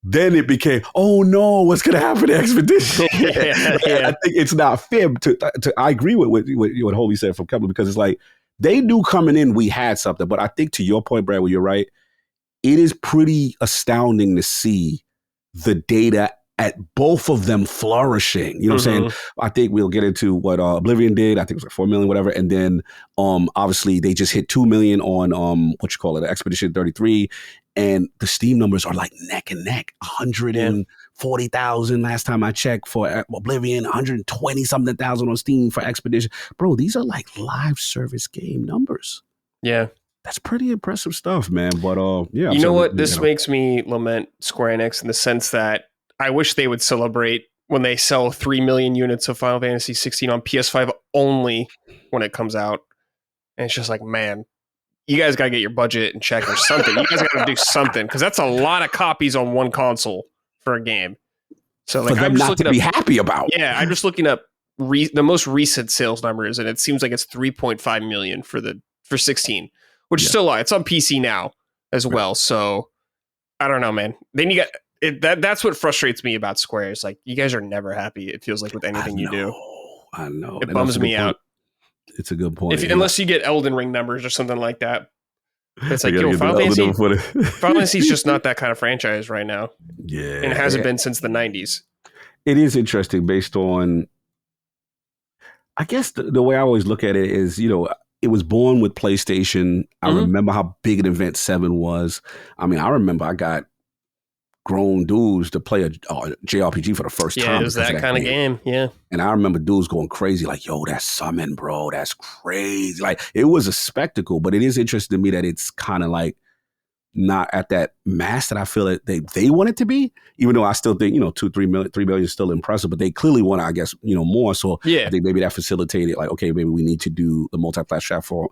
B: then it became, oh no, what's gonna happen to Expedition?
C: Yeah.
B: I think it's not fair to I agree with what Holy said from Kepler, because it's like they knew coming in we had something. But I think to your point, Brad, where you're right, it is pretty astounding to see the data at both of them flourishing. You know what I'm saying? I think we'll get into what Oblivion did. I think it was like 4 million, whatever. And then obviously they just hit 2 million on Expedition 33. And the Steam numbers are like neck and neck. 140,000 last time I checked for Oblivion, 120 something thousand on Steam for Expedition. Bro, these are like live service game numbers.
C: Yeah.
B: That's pretty impressive stuff, man. But yeah.
C: You know what? This makes me lament Square Enix in the sense that I wish they would celebrate when they sell 3 million units of Final Fantasy 16 on PS5 only when it comes out. And it's just like, man, you guys got to get your budget in check or something. You guys got to do something, because that's a lot of copies on one console for a game. So like,
B: for them not to be happy about.
C: Yeah, I'm just looking up the most recent sales numbers, and it seems like it's 3.5 million for 16, which is still a lot. It's on PC now as well. So I don't know, man. Then you got... that's what frustrates me about Square. It's like, you guys are never happy, it feels like, with anything you do.
B: I know.
C: It bums me out.
B: It's a good point.
C: Unless you get Elden Ring numbers or something like that. It's like, yo, Final Fantasy is just not that kind of franchise right now.
B: Yeah.
C: And it hasn't been since the 90s.
B: It is interesting based on, I guess the way I always look at it is, it was born with PlayStation. I remember how big an event 7 was. I mean, I remember I got grown dudes to play a JRPG for the first time.
C: Yeah, it was that kind of game. Yeah.
B: And I remember dudes going crazy, like, yo, that's Summon, bro. That's crazy. Like, it was a spectacle, but it is interesting to me that it's kind of like not at that mass that I feel that they want it to be, even though I still think, 3 million is still impressive, but they clearly want, I guess, more. So I think maybe that facilitated, like, okay, maybe we need to do the multi-platform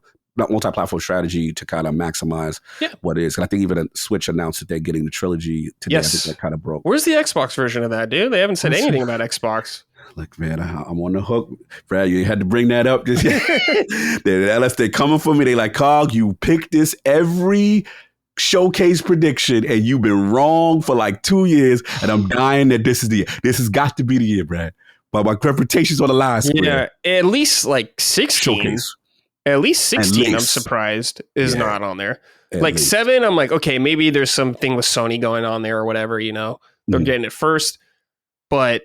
B: strategy to kind of maximize what it is. And I think even Switch announced that they're getting the trilogy today.
C: Yes.
B: I think that kind of broke.
C: Where's the Xbox version of that, dude? They haven't said anything about Xbox.
B: Look, man, I'm on the hook. Brad, you had to bring that up. They're coming for me. They like, Cog, you pick this every showcase prediction and you've been wrong for like 2 years, and I'm dying that this has got to be the year, Brad. But my reputation's on the line.
C: Yeah, at least like 16.
B: Showcase.
C: At least 16, I'm surprised, is not on there. Like 7, I'm like, okay, maybe there's something with Sony going on there or whatever, They're getting it first. But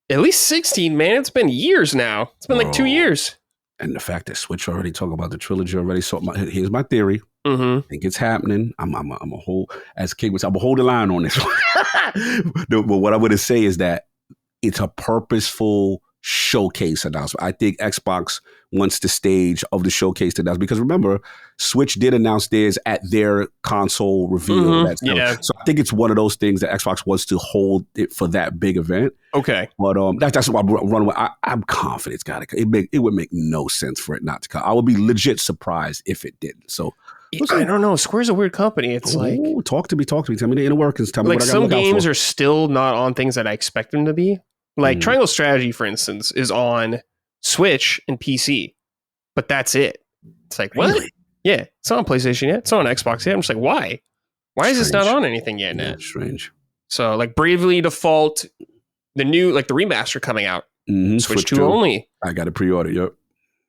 C: at least 16, man, it's been years now. It's been like 2 years.
B: And the fact that Switch already talking about the trilogy already. So here's my theory. I think it's happening. I'm a whole, as King would say, I'm a hold the line on this one. But what I would say is that it's a purposeful showcase announcement. I think Xbox wants the stage of the showcase to announce, because remember, Switch did announce theirs at their console reveal. So I think it's one of those things that Xbox wants to hold it for that big event.
C: Okay.
B: But that's what I'm running with. I'm confident it's got to come. It would make no sense for it not to come. I would be legit surprised if it didn't. So
C: I don't know. Square's a weird company. It's like,
B: talk to me. Tell me the inner workings. Tell me
C: like,
B: what I got to look out for.
C: some games are still not on things that I expect them to be. Like Triangle Strategy, for instance, is on Switch and PC, but that's it. It's like, what?
B: Really?
C: Yeah, it's not on PlayStation yet. It's not on Xbox yet. I'm just like, why? Why is this not on anything yet, Nat?
B: Strange.
C: So, like, Bravely Default, the new, like, the remaster coming out, Switch 2 only.
B: I got a pre-order, yep.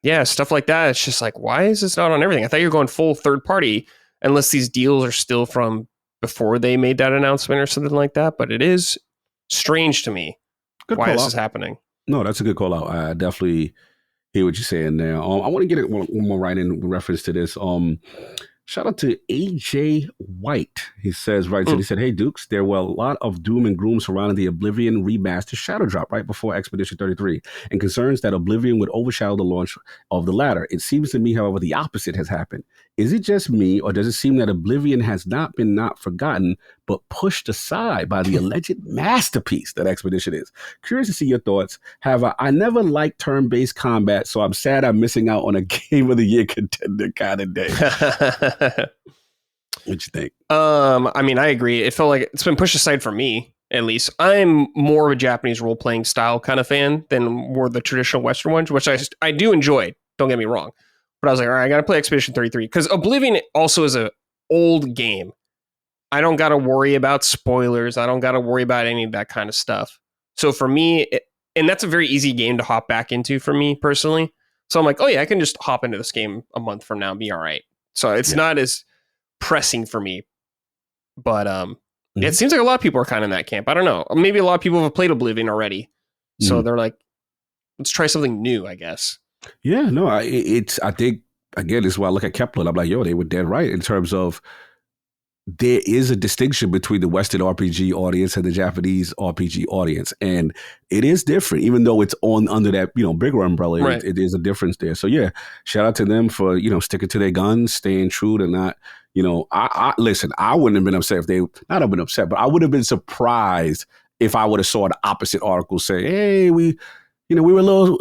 C: Yeah, stuff like that. It's just like, why is this not on everything? I thought you were going full third party, unless these deals are still from before they made that announcement or something like that. But it is strange to me why this is happening.
B: No, that's a good call out. I definitely hear what you're saying there. I want to get one more right in reference to this. Shout out to AJ White. He says, right, so he said, hey, Dukes, there were a lot of doom and gloom surrounding the Oblivion remaster Shadow Drop right before Expedition 33 and concerns that Oblivion would overshadow the launch of the latter. It seems to me, however, the opposite has happened. Is it just me, or does it seem that Oblivion has not been not forgotten, but pushed aside by the alleged masterpiece that Expedition is? Curious to see your thoughts. However, I never liked turn-based combat, so I'm sad I'm missing out on a Game of the Year contender kind of day. What you think?
C: I mean, I agree. It felt like it's been pushed aside for me, at least. I'm more of a Japanese role-playing style kind of fan than more the traditional Western ones, which I do enjoy. Don't get me wrong. But I was like, all right, I got to play Expedition 33. Because Oblivion also is an old game. I don't got to worry about spoilers. I don't got to worry about any of that kind of stuff. So for me, and that's a very easy game to hop back into for me personally. So I'm like, oh yeah, I can just hop into this game a month from now and be all right. So it's not as pressing for me. But it seems like a lot of people are kind of in that camp. I don't know. Maybe a lot of people have played Oblivion already. So they're like, let's try something new, I guess.
B: Yeah, no, I think, again, this is why I look at Kepler and I'm like, yo, they were dead right in terms of there is a distinction between the Western RPG audience and the Japanese RPG audience. And it is different, even though it's under that, bigger umbrella. Right. It is a difference there. So yeah, shout out to them for, sticking to their guns, staying true to not, I listen, I wouldn't have been upset if they, not have been upset, but I would have been surprised if I would have saw the opposite article say, hey, we were a little,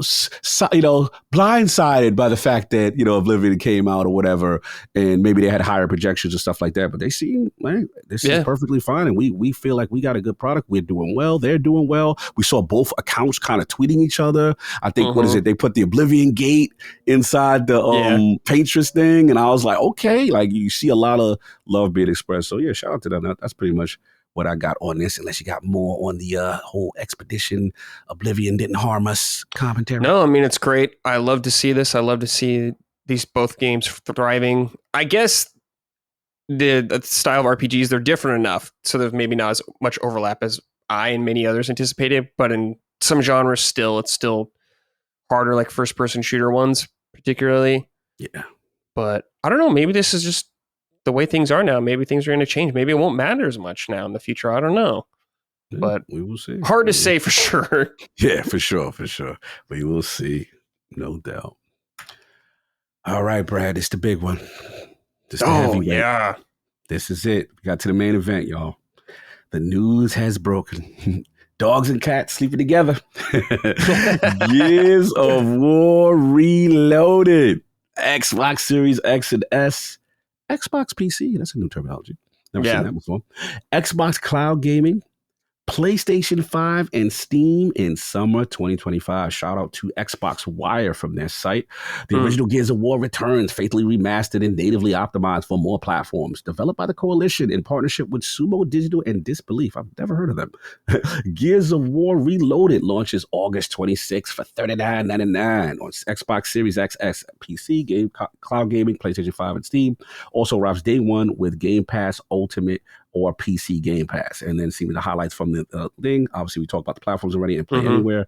B: blindsided by the fact that, Oblivion came out or whatever, and maybe they had higher projections and stuff like that. But they seem like this is perfectly fine, and we feel like we got a good product. We're doing well. They're doing well. We saw both accounts kind of tweeting each other. I think, what is it? They put the Oblivion gate inside the Pinterest thing, and I was like, okay, like you see a lot of love being expressed. So yeah, shout out to them. That's pretty much what I got on this, unless you got more on the whole Expedition Oblivion didn't harm us commentary.
C: No, I mean, it's great. I love to see this. I love to see these both games thriving. I guess the style of RPGs, they're different enough, so there's maybe not as much overlap as I and many others anticipated, but in some genres it's still harder, like first-person shooter ones, particularly.
B: Yeah.
C: But I don't know, maybe this is just the way things are now. Maybe things are going to change. Maybe it won't matter as much now in the future. I don't know.
B: Yeah,
C: but
B: we will see.
C: Hard to say for sure.
B: Yeah, for sure. We will see. No doubt. All right, Brad, it's the big one. This the heavyweight.
C: Yeah.
B: This is it. We got to the main event, y'all. The news has broken. Dogs and cats sleeping together. Gears of War Reloaded. Xbox Series X and S. Xbox PC, that's a new terminology. Never seen that before. Xbox Cloud Gaming, PlayStation 5, and Steam in summer 2025. Shout out to Xbox Wire from their site. The original Gears of War returns, faithfully remastered and natively optimized for more platforms. Developed by the Coalition in partnership with Sumo Digital and Disbelief. I've never heard of them. Gears of War Reloaded launches August 26th for $39.99 on Xbox Series X, PC, Cloud Gaming, PlayStation 5, and Steam. Also arrives day one with Game Pass Ultimate or PC Game Pass. And then seeing the highlights from the thing. Obviously, we talked about the platforms already and Play Anywhere.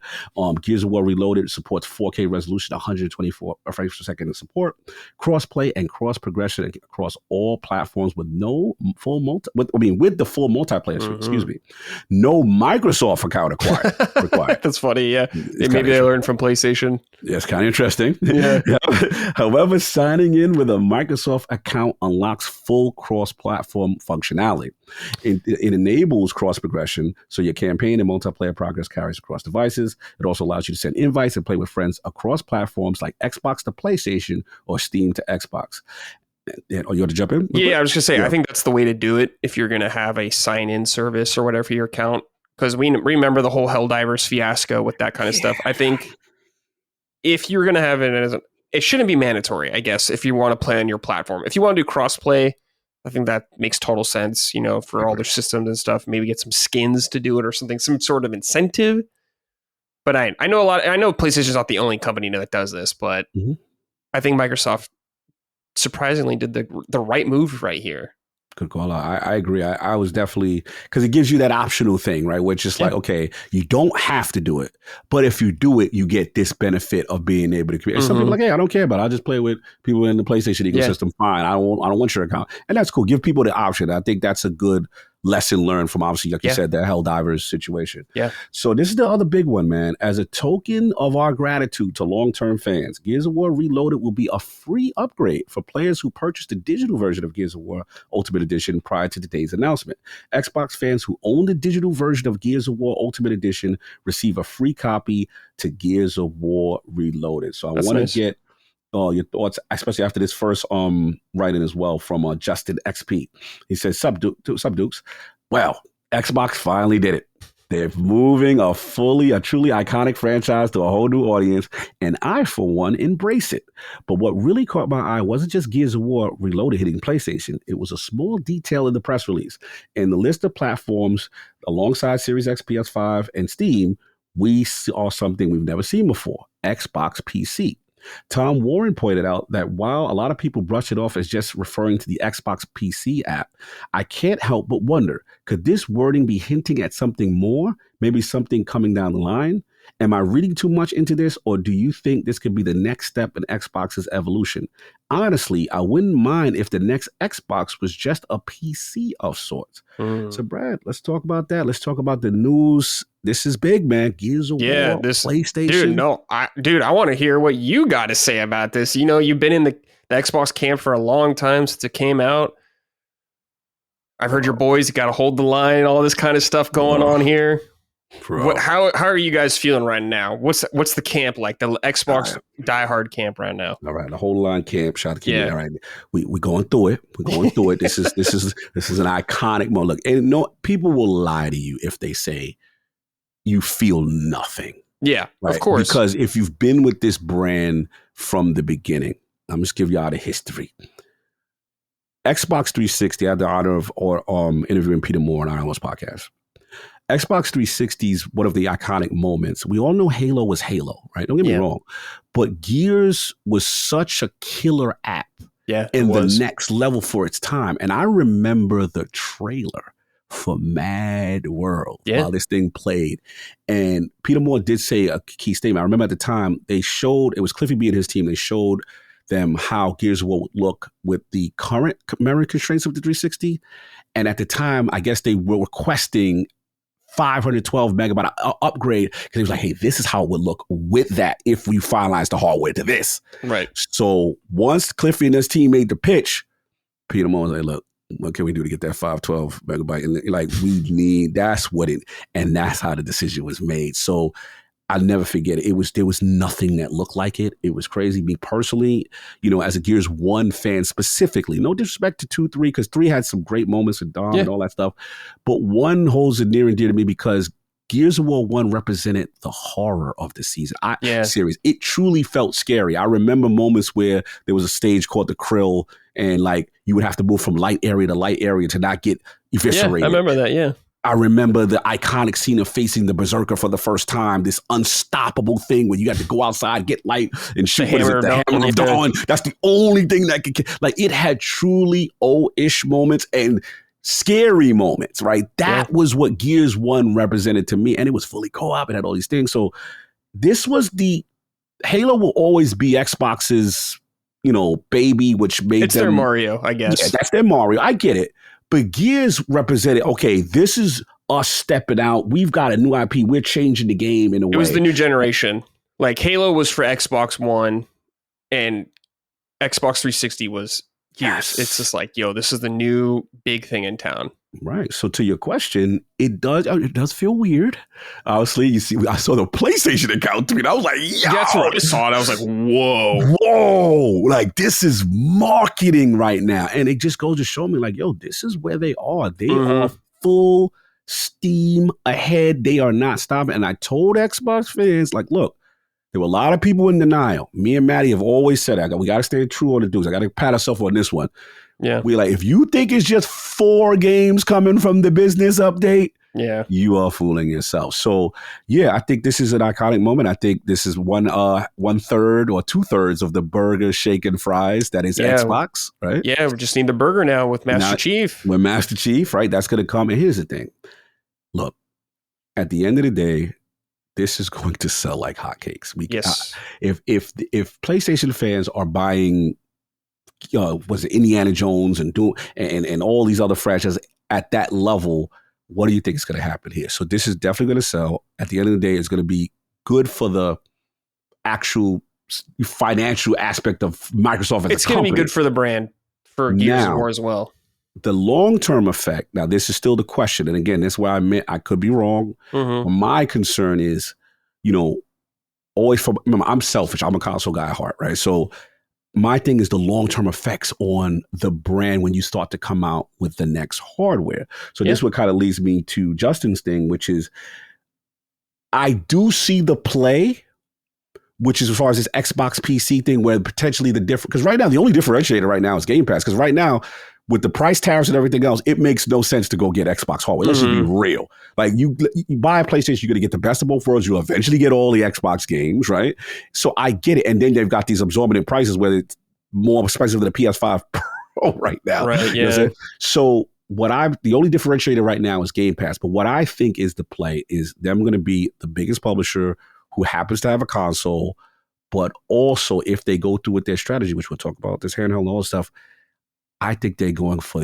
B: Gears of War Reloaded supports 4K resolution, 124 frames per second of support, cross-play and cross-progression across all platforms with with the full multiplayer, excuse me. No Microsoft account required.
C: That's funny, yeah. Maybe they learned from PlayStation.
B: Yeah, it's kind of interesting. Yeah. However, signing in with a Microsoft account unlocks full cross-platform functionality. It enables cross-progression, so your campaign and multiplayer progress carries across devices. It also allows you to send invites and play with friends across platforms like Xbox to PlayStation or Steam to Xbox. You want to jump in?
C: Yeah, I was going to say, I think that's the way to do it if you're going to have a sign-in service or whatever for your account, because we remember the whole Helldivers fiasco with that kind of stuff. I think if you're going to have it shouldn't be mandatory, I guess, if you want to play on your platform. If you want to do cross-play, I think that makes total sense, for all their systems and stuff. Maybe get some skins to do it or something, some sort of incentive. But I know I know PlayStation's not the only company that does this, but I think Microsoft surprisingly did the right move right here.
B: Good call out. I agree. I was definitely, because it gives you that optional thing, right? Where it's just like, okay, you don't have to do it, but if you do it, you get this benefit of being able to create. Some people are like, hey, I don't care about it. I'll just play with people in the PlayStation ecosystem. Fine. I don't want your account. And that's cool. Give people the option. I think that's a good lesson learned from, obviously, like you said, the Helldivers situation.
C: Yeah.
B: So this is the other big one, man. As a token of our gratitude to long-term fans, Gears of War Reloaded will be a free upgrade for players who purchased the digital version of Gears of War Ultimate Edition prior to today's announcement. Xbox fans who own the digital version of Gears of War Ultimate Edition receive a free copy to Gears of War Reloaded. So I want to get your thoughts, especially after this first writing as well from Justin XP. He says, Sub Dukes. Well, Xbox finally did it. They're moving a truly iconic franchise to a whole new audience, and I, for one, embrace it. But what really caught my eye wasn't just Gears of War Reloaded hitting PlayStation. It was a small detail in the press release. In the list of platforms alongside Series X, PS5, and Steam, we saw something we've never seen before: Xbox PC. Tom Warren pointed out that while a lot of people brush it off as just referring to the Xbox PC app, I can't help but wonder, could this wording be hinting at something more? Maybe something coming down the line? Am I reading too much into this, or do you think this could be the next step in Xbox's evolution? Honestly, I wouldn't mind if the next Xbox was just a PC of sorts. So, Brad, let's talk about that. Let's talk about the news. This is big, man. Gears of War, PlayStation.
C: I want to hear what you got to say about this. You know, you've been in the Xbox camp for a long time since it came out. I've heard your boys got to hold the line, all this kind of stuff going on here. How are you guys feeling right now? What's the camp like? The Xbox diehard camp right now.
B: All right, the whole line camp. Shout out to you. All right, we going through it. We're going through it. This is an iconic moment. Look, and no, people will lie to you if they say you feel nothing.
C: Yeah,
B: right?
C: Of course.
B: Because if you've been with this brand from the beginning, I'm just give y'all the history. Xbox 360. I had the honor of interviewing Peter Moore on our Animals podcast. Xbox 360's one of the iconic moments. We all know Halo was Halo, right? Don't get me wrong. But Gears was such a killer app in the next level for its time. And I remember the trailer for Mad World while this thing played. And Peter Moore did say a key statement. I remember at the time they showed, it was Cliffy B and his team, they showed them how Gears of War would look with the current memory constraints of the 360. And at the time, I guess they were requesting 512 megabyte upgrade because he was like, hey, this is how it would look with that if we finalize the hardware to this.
C: Right.
B: So once Cliffy and his team made the pitch, Peter Moore was like, look, what can we do to get that 512 megabyte? And like, we need, that's how the decision was made. So I'll never forget it. There was nothing that looked like it. It was crazy. Me personally, as a Gears 1 fan specifically, no disrespect to 2, 3, because 3 had some great moments with Dom and all that stuff. But 1 holds it near and dear to me because Gears of War 1 represented the horror of the season. Series. It truly felt scary. I remember moments where there was a stage called the Krill, and like you would have to move from light area to light area to not get eviscerated.
C: Yeah, I remember that, yeah.
B: I remember the iconic scene of facing the Berserker for the first time, this unstoppable thing where you had to go outside, get light, and shoot the hammer of dawn. That's the only thing that could, like, it had truly old-ish moments and scary moments, right? That was what Gears 1 represented to me, and it was fully co-op. It had all these things. So this was Halo will always be Xbox's, baby, which made
C: it's their Mario, I guess.
B: Yeah, that's their Mario. I get it. But Gears represented, okay, this is us stepping out. We've got a new IP. We're changing the game in a way.
C: It was the new generation. Like Halo was for Xbox One and Xbox 360 was Gears.
B: Yes.
C: It's just like, this is the new big thing in town.
B: Right. So to your question, it does feel weird. Obviously, you see, I saw the PlayStation account tweet. I was like, yo.
C: That's what I saw. And I was like, whoa.
B: Like, this is marketing right now. And it just goes to show me, like, yo, this is where they are. They are full steam ahead. They are not stopping. And I told Xbox fans, like, look, there were a lot of people in denial. Me and Maddie have always said that. We got to stay true on the dudes. I got to pat ourselves on this one.
C: Yeah.
B: We're like, if you think it's just 4 games coming from the business update,
C: Yeah.
B: you are fooling yourself. So yeah, I think this is an iconic moment. I think this is one third or 2/3 of the burger, shake, and fries that is Xbox, right?
C: Yeah, we just need the burger now with Master Chief.
B: With Master Chief, right? That's going to come. And here's the thing. Look, at the end of the day, this is going to sell like hotcakes. If PlayStation fans are buying, was it Indiana Jones and all these other franchises at that level, what do you think is going to happen here? So this is definitely going to sell. At the end of the day, it's going to be good for the actual financial aspect of Microsoft as a company.
C: It's going to be good for the brand, for Gears of War as well.
B: The long-term effect, now this is still the question, and again, this is where I could be wrong. But my concern is, remember, I'm selfish. I'm a console guy at heart, right? So my thing is the long-term effects on the brand when you start to come out with the next hardware. So this what kind of leads me to Justin's thing, which is I do see the play, which is as far as this Xbox PC thing, where potentially because right now, the only differentiator right now is Game Pass. Because right now, with the price tariffs and everything else, it makes no sense to go get Xbox hardware. Let's just be real. Like you buy a PlayStation, you're going to get the best of both worlds. You'll eventually get all the Xbox games, right? So I get it. And then they've got these exorbitant prices where it's more expensive than a PS5 Pro right now.
C: Right, yeah.
B: You know so the only differentiator right now is Game Pass. But what I think is the play is them going to be the biggest publisher who happens to have a console, but also if they go through with their strategy, which we'll talk about, this handheld and all this stuff, I think they're going for,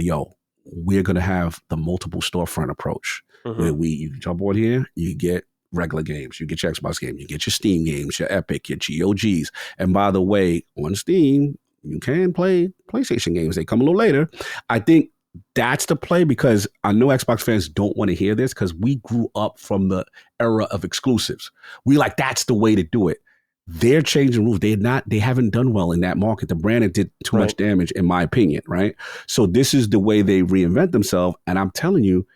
B: we're going to have the multiple storefront approach where you jump on here, you get regular games, you get your Xbox game, you get your Steam games, your Epic, your GOGs. And by the way, on Steam, you can play PlayStation games. They come a little later. I think that's the play because I know Xbox fans don't want to hear this because we grew up from the era of exclusives. That's the way to do it. They're changing rules. They haven't done well in that market. The brand did too much damage, in my opinion, right? So this is the way they reinvent themselves. And I'm telling you,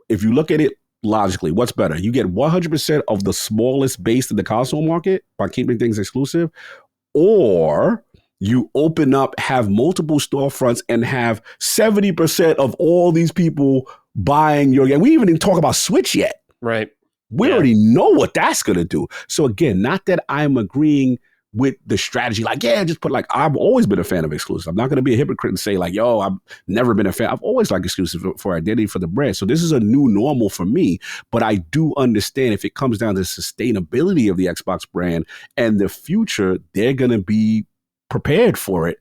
B: if you look at it logically, what's better? You get 100% of the smallest base in the console market by keeping things exclusive, or you open up, have multiple storefronts, and have 70% of all these people buying your game. We didn't talk about Switch yet.
C: Right.
B: We already know what that's going to do. So again, not that I'm agreeing with the strategy. I've always been a fan of exclusive. I'm not going to be a hypocrite and say I've never been a fan. I've always liked exclusive for identity for the brand. So this is a new normal for me, but I do understand if it comes down to the sustainability of the Xbox brand and the future, they're going to be prepared for it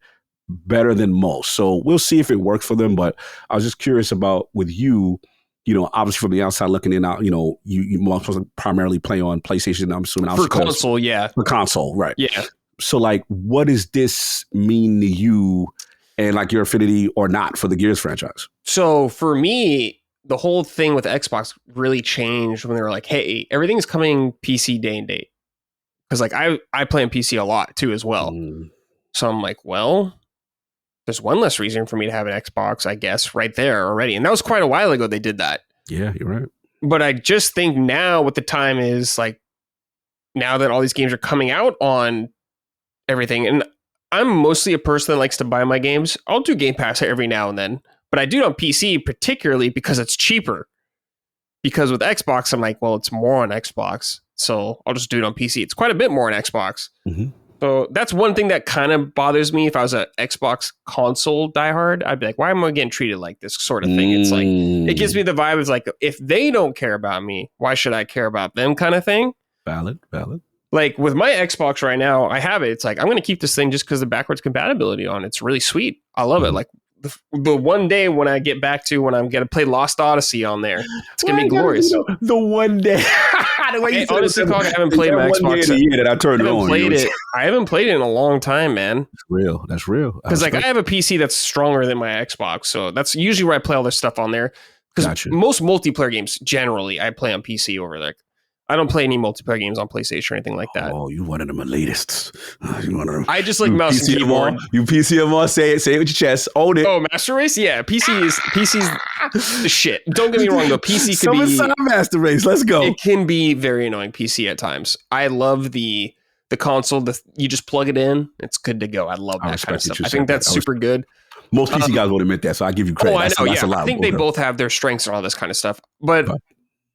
B: better than most. So we'll see if it works for them. But I was just curious about with you, obviously from the outside looking in out, you must primarily play on PlayStation, I'm assuming.
C: For console, yeah.
B: For console, right.
C: Yeah.
B: So what does this mean to you and your affinity or not for the Gears franchise?
C: So for me, the whole thing with Xbox really changed when they were like, hey, everything's coming PC day and date. Because I play on PC a lot too as well. So I'm like, well, there's one less reason for me to have an Xbox, I guess, right there already. And that was quite a while ago they did that.
B: Yeah, you're right.
C: But I just think now what the time is, now that all these games are coming out on everything, and I'm mostly a person that likes to buy my games. I'll do Game Pass every now and then, but I do it on PC particularly because it's cheaper. Because with Xbox, I'm like, well, it's more on Xbox, so I'll just do it on PC. It's quite a bit more on Xbox. So that's one thing that kind of bothers me. If I was an Xbox console diehard, I'd be like, why am I getting treated like this sort of thing? It's it gives me the vibe of if they don't care about me, why should I care about them kind of thing?
B: Valid.
C: With my Xbox right now, I have it. It's I'm going to keep this thing just because the backwards compatibility on it's really sweet. I love it. The one day when I get back to when I'm going to play Lost Odyssey on there, it's going to be glorious.
B: The one day.
C: Honestly, I haven't played my Xbox.
B: In a year that I turned it on.
C: I haven't played it in a long time, man.
B: That's real.
C: Because I have a PC that's stronger than my Xbox, so that's usually where I play all this stuff on there. Because most multiplayer games, generally, I play on PC over there. I don't play any multiplayer games on PlayStation or anything like that.
B: Oh, you one of them elitists.
C: I just like mouse and keyboard.
B: You PCMR, say it with your chest. Own it.
C: Oh, Master Race? Yeah, PC's the shit. Don't get me wrong, though. PC can be...
B: Master Race. Let's go.
C: It can be very annoying, PC, at times. I love the console. You just plug it in. It's good to go. I love that kind of stuff. I think that's super good.
B: Most PC guys won't admit that, so I give you credit.
C: Oh, I know.
B: That's a lot.
C: I think they both have their strengths and all this kind of stuff, but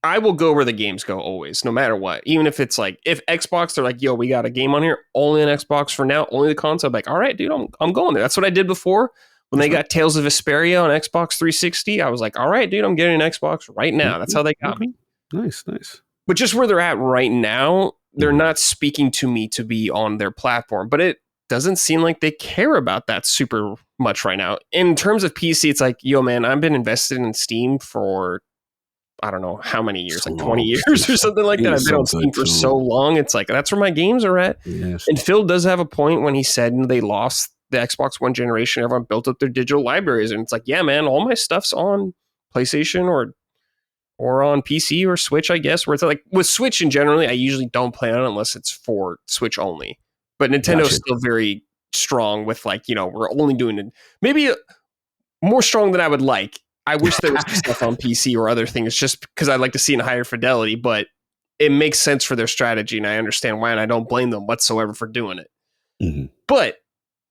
C: I will go where the games go always, no matter what. Even if it's like, if Xbox, they're like, yo, we got a game on here, only an Xbox for now, only the console. I'm like, all right, dude, I'm going there. That's what I did before. When they got Tales of Vesperia on Xbox 360, I was like, all right, dude, I'm getting an Xbox right now. That's how they got me.
B: Nice.
C: But just where they're at right now, they're not speaking to me to be on their platform. But it doesn't seem like they care about that super much right now. In terms of PC, it's like, yo, man, I've been invested in Steam for, I don't know how many years, like 20 years or something like that. I've been on Steam for so long. It's like, that's where my games are at.
B: Yes.
C: And Phil does have a point when he said they lost the Xbox One generation. Everyone built up their digital libraries. And it's like, yeah, man, all my stuff's on PlayStation or on PC or Switch, I guess, where it's like with Switch in generally, I usually don't play on it unless it's for Switch only. But Nintendo's still very strong with like, we're only doing it. Maybe more strong than I would like. I wish there was stuff on PC or other things just because I'd like to see in higher fidelity, but it makes sense for their strategy and I understand why, and I don't blame them whatsoever for doing it. Mm-hmm. But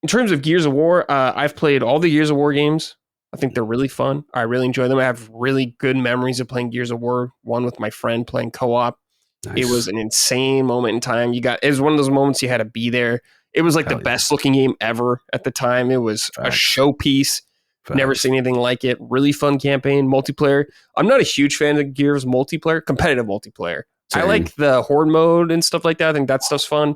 C: in terms of Gears of War, I've played all the Gears of War games. I think they're really fun. I really enjoy them. I have really good memories of playing Gears of War, one with my friend playing co-op. Nice. It was an insane moment in time. It was one of those moments you had to be there. It was like the best looking game ever at the time. It was a showpiece. Never seen anything like it. Really fun campaign, multiplayer. I'm not a huge fan of Gears multiplayer, competitive multiplayer. Same. I like the horde mode and stuff like that. I think that stuff's fun.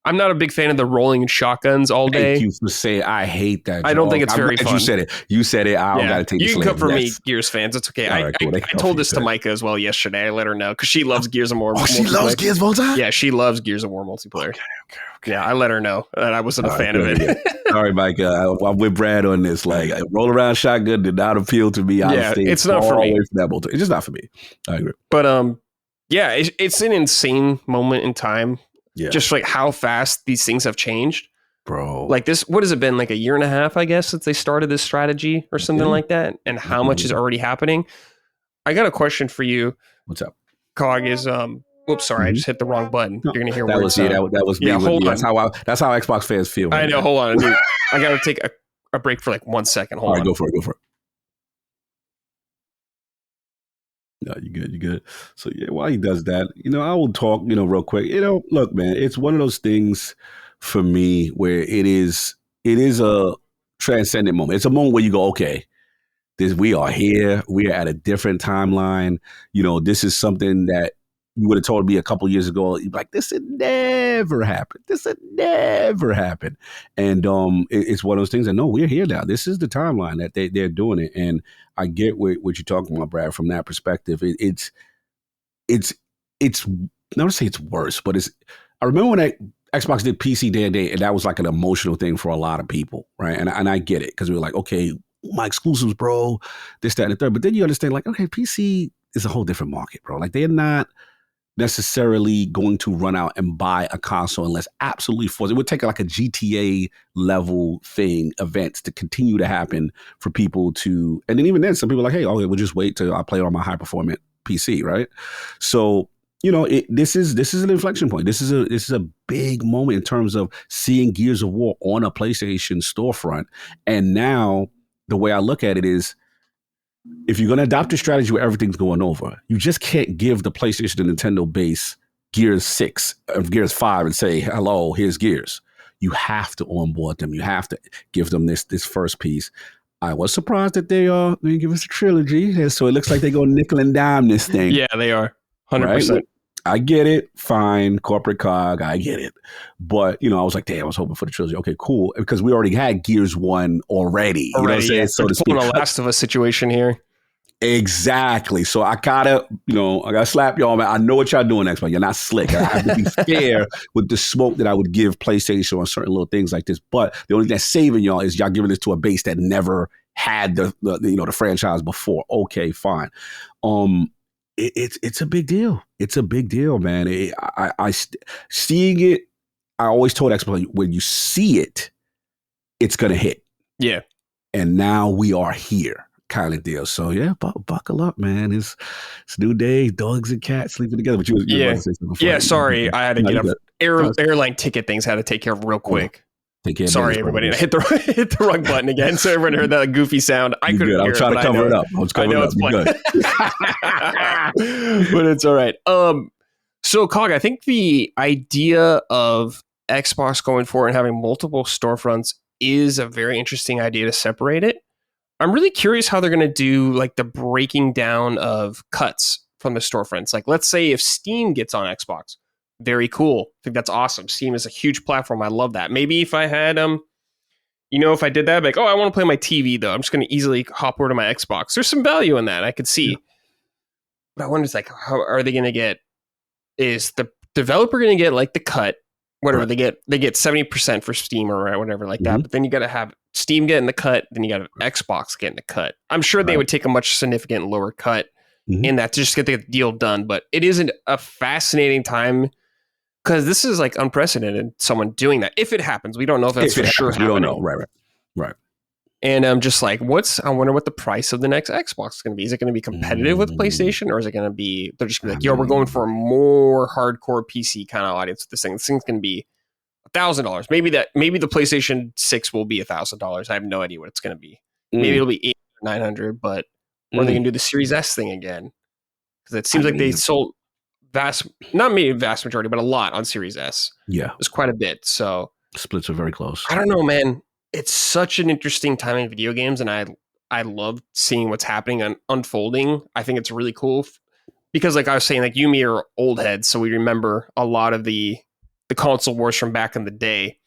C: I'm not a big fan of the rolling shotguns all day.
B: Thank you for saying I hate that.
C: I don't think it's very fun.
B: You said it. I don't got to take
C: You can come for me, Gears fans. It's okay. I told this to Micah as well yesterday. I let her know because she loves Gears of War.
B: Oh, she loves Gears of War?
C: Yeah, she loves Gears of War multiplayer. Okay. Yeah, I let her know that I wasn't a fan of it.
B: Sorry, Micah. I'm with Brad on this. Like, roll around shotgun did not appeal to me.
C: It's not for me.
B: It's just not for me. I agree.
C: But it's an insane moment in time. Yeah. Just like how fast these things have changed.
B: Bro.
C: Like this, what has it been? Like a year and a half, I guess, since they started this strategy or something like that. And how much is already happening? I got a question for you.
B: What's up?
C: Cog is whoops, sorry, I just hit the wrong button. You're gonna hear
B: that
C: words.
B: That was me.
C: Yeah, hold on.
B: That's how Xbox fans feel.
C: I know, hold on. Dude. I gotta take a break for like 1 second. Hold on.
B: All right, go for it. No, you good. So yeah, while he does that, I will talk, real quick. Look, man, it's one of those things for me where it is a transcendent moment. It's a moment where you go, okay, we are here. We are at a different timeline. This is something that you would have told me a couple of years ago. You'd be like, this would never happen. And it's one of those things that, no, we're here now. This is the timeline that they're doing it. And I get what you're talking about, Brad, from that perspective. It's not to say it's worse, but I remember when Xbox did PC Day and Day, and that was like an emotional thing for a lot of people, right? And I get it, because we were like, okay, my exclusives, bro, this, that, and the third. But then you understand, like, okay, PC is a whole different market, bro. Like, they're not necessarily going to run out and buy a console unless absolutely forced. It would take like a GTA level events to continue to happen for people to, and then even then, some people are like, hey, okay, we'll just wait till I play it on my high performance PC, right? So, this is an inflection point. This is a big moment in terms of seeing Gears of War on a PlayStation storefront. And now the way I look at it is, if you're going to adopt a strategy where everything's going over, you just can't give the PlayStation and Nintendo base Gears 6 or Gears 5 and say, hello, here's Gears. You have to onboard them. You have to give them this first piece. I was surprised that they give us a trilogy. So it looks like they're going to nickel and dime this thing.
C: Yeah, they are. 100%.
B: Right? I get it. Fine. Corporate cog. I get it. But, I was like, damn, I was hoping for the trilogy. Okay, cool. Because we already had Gears 1 already. You know what I'm saying?
C: Yeah.
B: So to speak.
C: A Last of Us situation here.
B: Exactly. So I gotta slap y'all, man. I know what y'all doing next month. You're not slick. I have to be fair with the smoke that I would give PlayStation on certain little things like this. But the only thing that's saving y'all is y'all giving this to a base that never had the franchise before. Okay, fine. It's a big deal. It's a big deal, man. Seeing it, I always told Xbox, when you see it, it's gonna hit.
C: Yeah.
B: And now we are here, kind of deal. So yeah, buckle up, man. It's new day, dogs and cats sleeping together. But you
C: yeah. Sorry, I had to get up. Airline ticket things had to take care of real quick.
B: Take care.
C: Sorry, everybody. I hit the wrong button again. So everyone heard that goofy sound. I couldn't hear
B: I'm trying to cover it up. I know it's
C: good. But it's all right. So, Cog, I think the idea of Xbox going forward and having multiple storefronts is a very interesting idea to separate it. I'm really curious how they're going to do like the breaking down of cuts from the storefronts. Like, let's say if Steam gets on Xbox, very cool. I think that's awesome. Steam is a huge platform. I love that. Maybe if I had, if I did that, I'd be like, oh, I want to play on my TV though. I'm just going to easily hop over to my Xbox. There's some value in that. I could see. Yeah. But I wonder, it's like, how are they going to get? Is the developer going to get like the cut? Whatever they get 70% for Steam or whatever like that. But then you got to have Steam getting the cut. Then you got Xbox getting the cut. I'm sure they would take a much significant lower cut in that to just get the deal done. But it isn't a fascinating time because this is like unprecedented. Someone doing that. If it happens, we don't know if that's for sure happening.
B: We don't know. Right.
C: And I'm just like, I wonder what the price of the next Xbox is going to be. Is it going to be competitive with PlayStation, or is it going to be, they're just going to be like, we're going for a more hardcore PC kind of audience with this thing. This thing's going to be $1,000. Maybe the PlayStation 6 will be $1,000. I have no idea what it's going to be. Maybe it'll be $800 or $900, but or they can do the Series S thing again. Because it seems like they sold vast majority, but a lot on Series S.
B: Yeah.
C: It's quite a bit. So
B: splits are very close.
C: I don't know, man. It's such an interesting time in video games, and I love seeing what's happening and unfolding. I think it's really cool because, like I was saying, like you and me are old heads, so we remember a lot of the console wars from back in the day.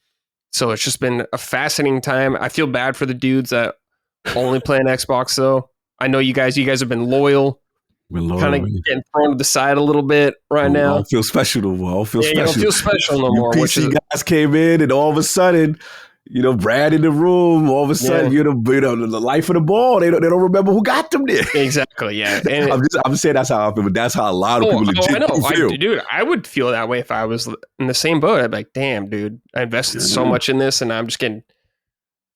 C: So it's just been a fascinating time. I feel bad for the dudes that only play an Xbox, though. I know you guys have been loyal. Kind of getting thrown to the side a little bit right now.
B: I don't feel special no more. I don't feel special.
C: You don't feel special no more.
B: PC guys came in, and all of a sudden, Brad in the room, all of a sudden, the life of the ball. They don't remember who got them there.
C: Exactly, yeah. And
B: I'm saying that's how I feel, but that's how a lot of people feel.
C: Dude, I would feel that way if I was in the same boat. I'd be like, damn, dude, I invested so much in this, and I'm just getting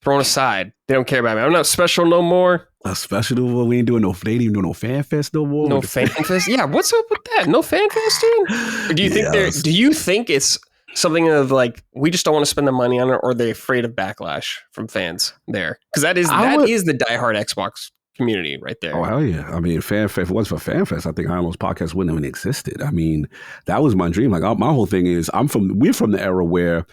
C: thrown aside. They don't care about me. I'm not special no more.
B: Not special no more. We ain't doing they ain't even doing no fan fest no more.
C: No fan fest? Yeah, what's up with that? No fan fest, dude? Or do you think it's something of like, we just don't want to spend the money on it, or are they afraid of backlash from fans there? Because that is the diehard Xbox community right there.
B: Oh, hell yeah. I mean, fan fest, if it wasn't for fan fest, I think Almost Podcast wouldn't have even existed. I mean, that was my dream. Like, my whole thing is, we're from the era where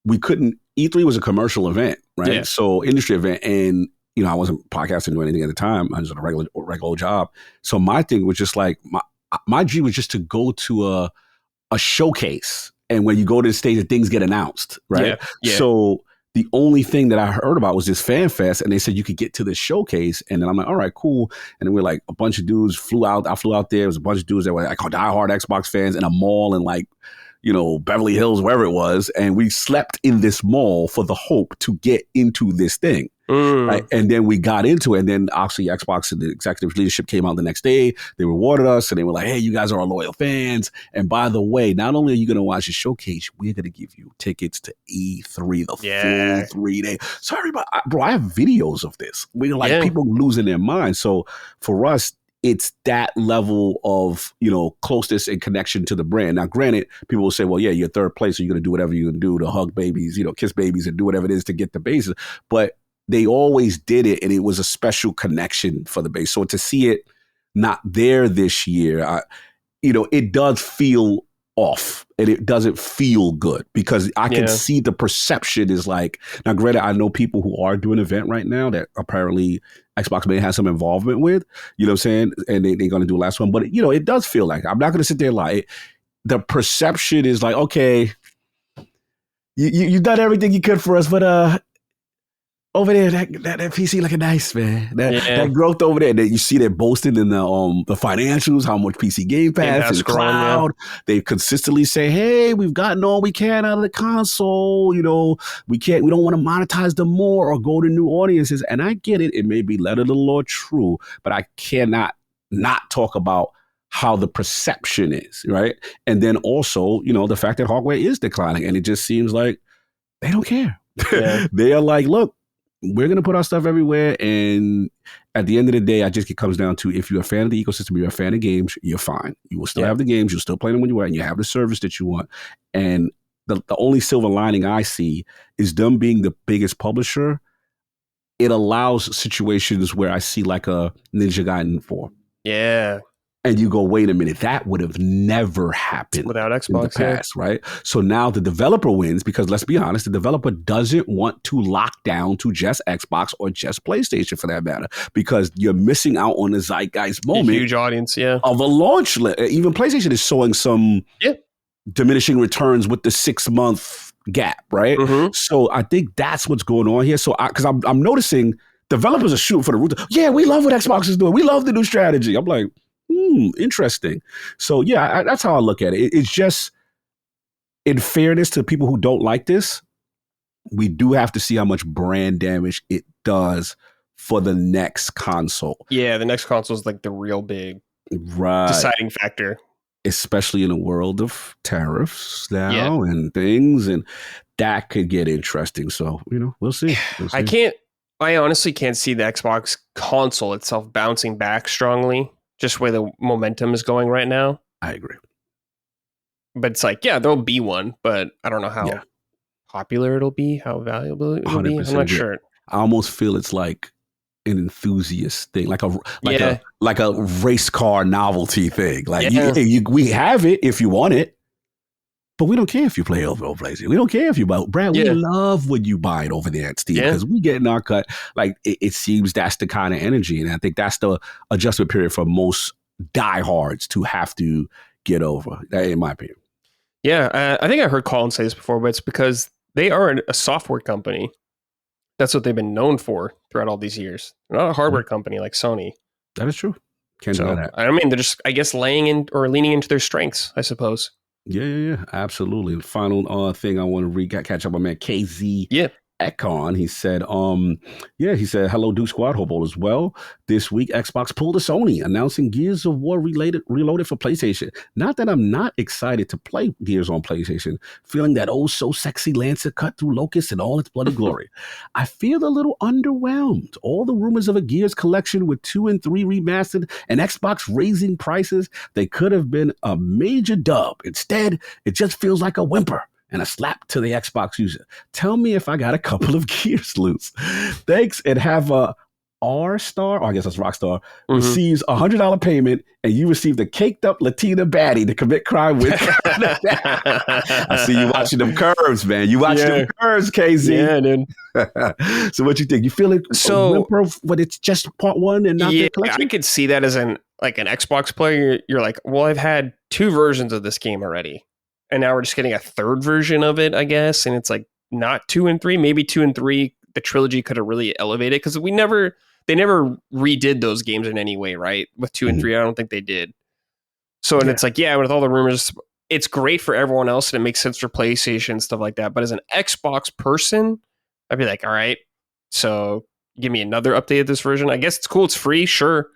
B: we couldn't, E3 was a commercial event, right?
C: Yeah.
B: So industry event, and I wasn't podcasting or anything at the time. I was on a regular job. So my thing was just like, my dream was just to go to a showcase. And when you go to the stage, things get announced, right? Yeah. So the only thing that I heard about was this fan fest, and they said you could get to the showcase. And then I'm like, all right, cool. And then we're like, a bunch of dudes flew out. I flew out there. It was a bunch of dudes that were like diehard Xbox fans in a mall in like, Beverly Hills, wherever it was. And we slept in this mall for the hope to get into this thing. Right? And then we got into it. And then obviously Xbox and the executive leadership came out the next day. They rewarded us and they were like, hey, you guys are our loyal fans. And by the way, not only are you going to watch the showcase, we're going to give you tickets to E3, the full 3 day. So everybody, bro, I have videos of this. We're like people losing their minds. So for us, it's that level of, closeness and connection to the brand. Now, granted, people will say, well, yeah, you're third place, so you're going to do whatever you can do to hug babies, kiss babies and do whatever it is to get the bases. But they always did it, and it was a special connection for the base. So to see it not there this year, it does feel off, and it doesn't feel good because I can see the perception is like, now granted, I know people who are doing an event right now that apparently Xbox may have some involvement with, you know what I'm saying? And they're going to do a last one. But, it does feel like, I'm not going to sit there and lie. The perception is like, okay, you've done everything you could for us, but over there, that PC looking nice, man. That growth over there, that you see that boasting in the financials, how much PC Game Pass is cloud. Yeah. They consistently say, hey, we've gotten all we can out of the console. We don't want to monetize them more or go to new audiences. And I get it. It may be letter of the law true, but I cannot not talk about how the perception is, right? And then also, the fact that hardware is declining, and it just seems like they don't care. Yeah. They are like, look, we're going to put our stuff everywhere. And at the end of the day, it comes down to, if you're a fan of the ecosystem, you're a fan of games, you're fine. You will still have the games. You'll still play them when you want, and you have the service that you want. And the only silver lining I see is them being the biggest publisher. It allows situations where I see like a Ninja Gaiden 4.
C: Yeah.
B: And you go, wait a minute, that would have never happened
C: Without Xbox,
B: in the past, right? So now the developer wins because, let's be honest, the developer doesn't want to lock down to just Xbox or just PlayStation for that matter, because you're missing out on the zeitgeist moment.
C: A huge audience, yeah.
B: Of a launch. Even PlayStation is showing some diminishing returns with the 6-month gap, right?
C: Mm-hmm.
B: So I think that's what's going on here. So because I'm noticing developers are shooting for the roof. Yeah, we love what Xbox is doing. We love the new strategy. I'm like, interesting. So yeah, that's how I look at it. It's just, in fairness to people who don't like this, we do have to see how much brand damage it does for the next console.
C: Yeah, the next console is like the real big deciding factor.
B: Especially in a world of tariffs now and things, and that could get interesting. So, we'll see.
C: I honestly can't see the Xbox console itself bouncing back strongly, just where the momentum is going right now.
B: I agree.
C: But it's like, there'll be one, but I don't know how popular it'll be, how valuable it'll be. I'm not sure.
B: I almost feel it's like an enthusiast thing, like a race car novelty thing. Like we have it if you want it, but we don't care if you play over PlayStation. We don't care if you buy. Brad, we love when you buy it over there at Steam because we get in our cut. Like it seems that's the kind of energy, and I think that's the adjustment period for most diehards to have to get over. In my opinion.
C: Yeah, I think I heard Colin say this before, but it's because they are a software company. That's what they've been known for throughout all these years. They're not a hardware company like Sony.
B: That is true. Can't deny that.
C: I mean, they're just, I guess, laying in or leaning into their strengths, I suppose.
B: Yeah. Absolutely. The final thing I want to catch up on, man, KZ Econ. He said, hello, Duke Squad. Hope all is well. This week, Xbox pulled a Sony, announcing Gears of War Reloaded for PlayStation. Not that I'm not excited to play Gears on PlayStation, feeling that so sexy Lancer cut through Locust in all its bloody glory. I feel a little underwhelmed. All the rumors of a Gears collection with 2 and 3 remastered and Xbox raising prices, they could have been a major dub. Instead, it just feels like a whimper and a slap to the Xbox user. Tell me if I got a couple of Gears loose. Thanks, and have a R-Star, or I guess that's Rockstar, receives a $100 payment, and you receive the caked up Latina baddie to commit crime with. I see you watching them curves, man. You watching them curves, KZ.
C: Yeah, dude.
B: So what you think? You feel it but it's just part 1 and not the collection?
C: I could see that as an Xbox player. You're like, well, I've had 2 versions of this game already. And now we're just getting a 3rd version of it, I guess. And it's like not 2 and 3, maybe 2 and 3. The trilogy could have really elevated because they never redid those games in any way, right? With 2 and 3, I don't think they did. So, and it's like, with all the rumors, it's great for everyone else and it makes sense for PlayStation and stuff like that. But as an Xbox person, I'd be like, all right, so give me another update of this version. I guess it's cool. It's free, sure.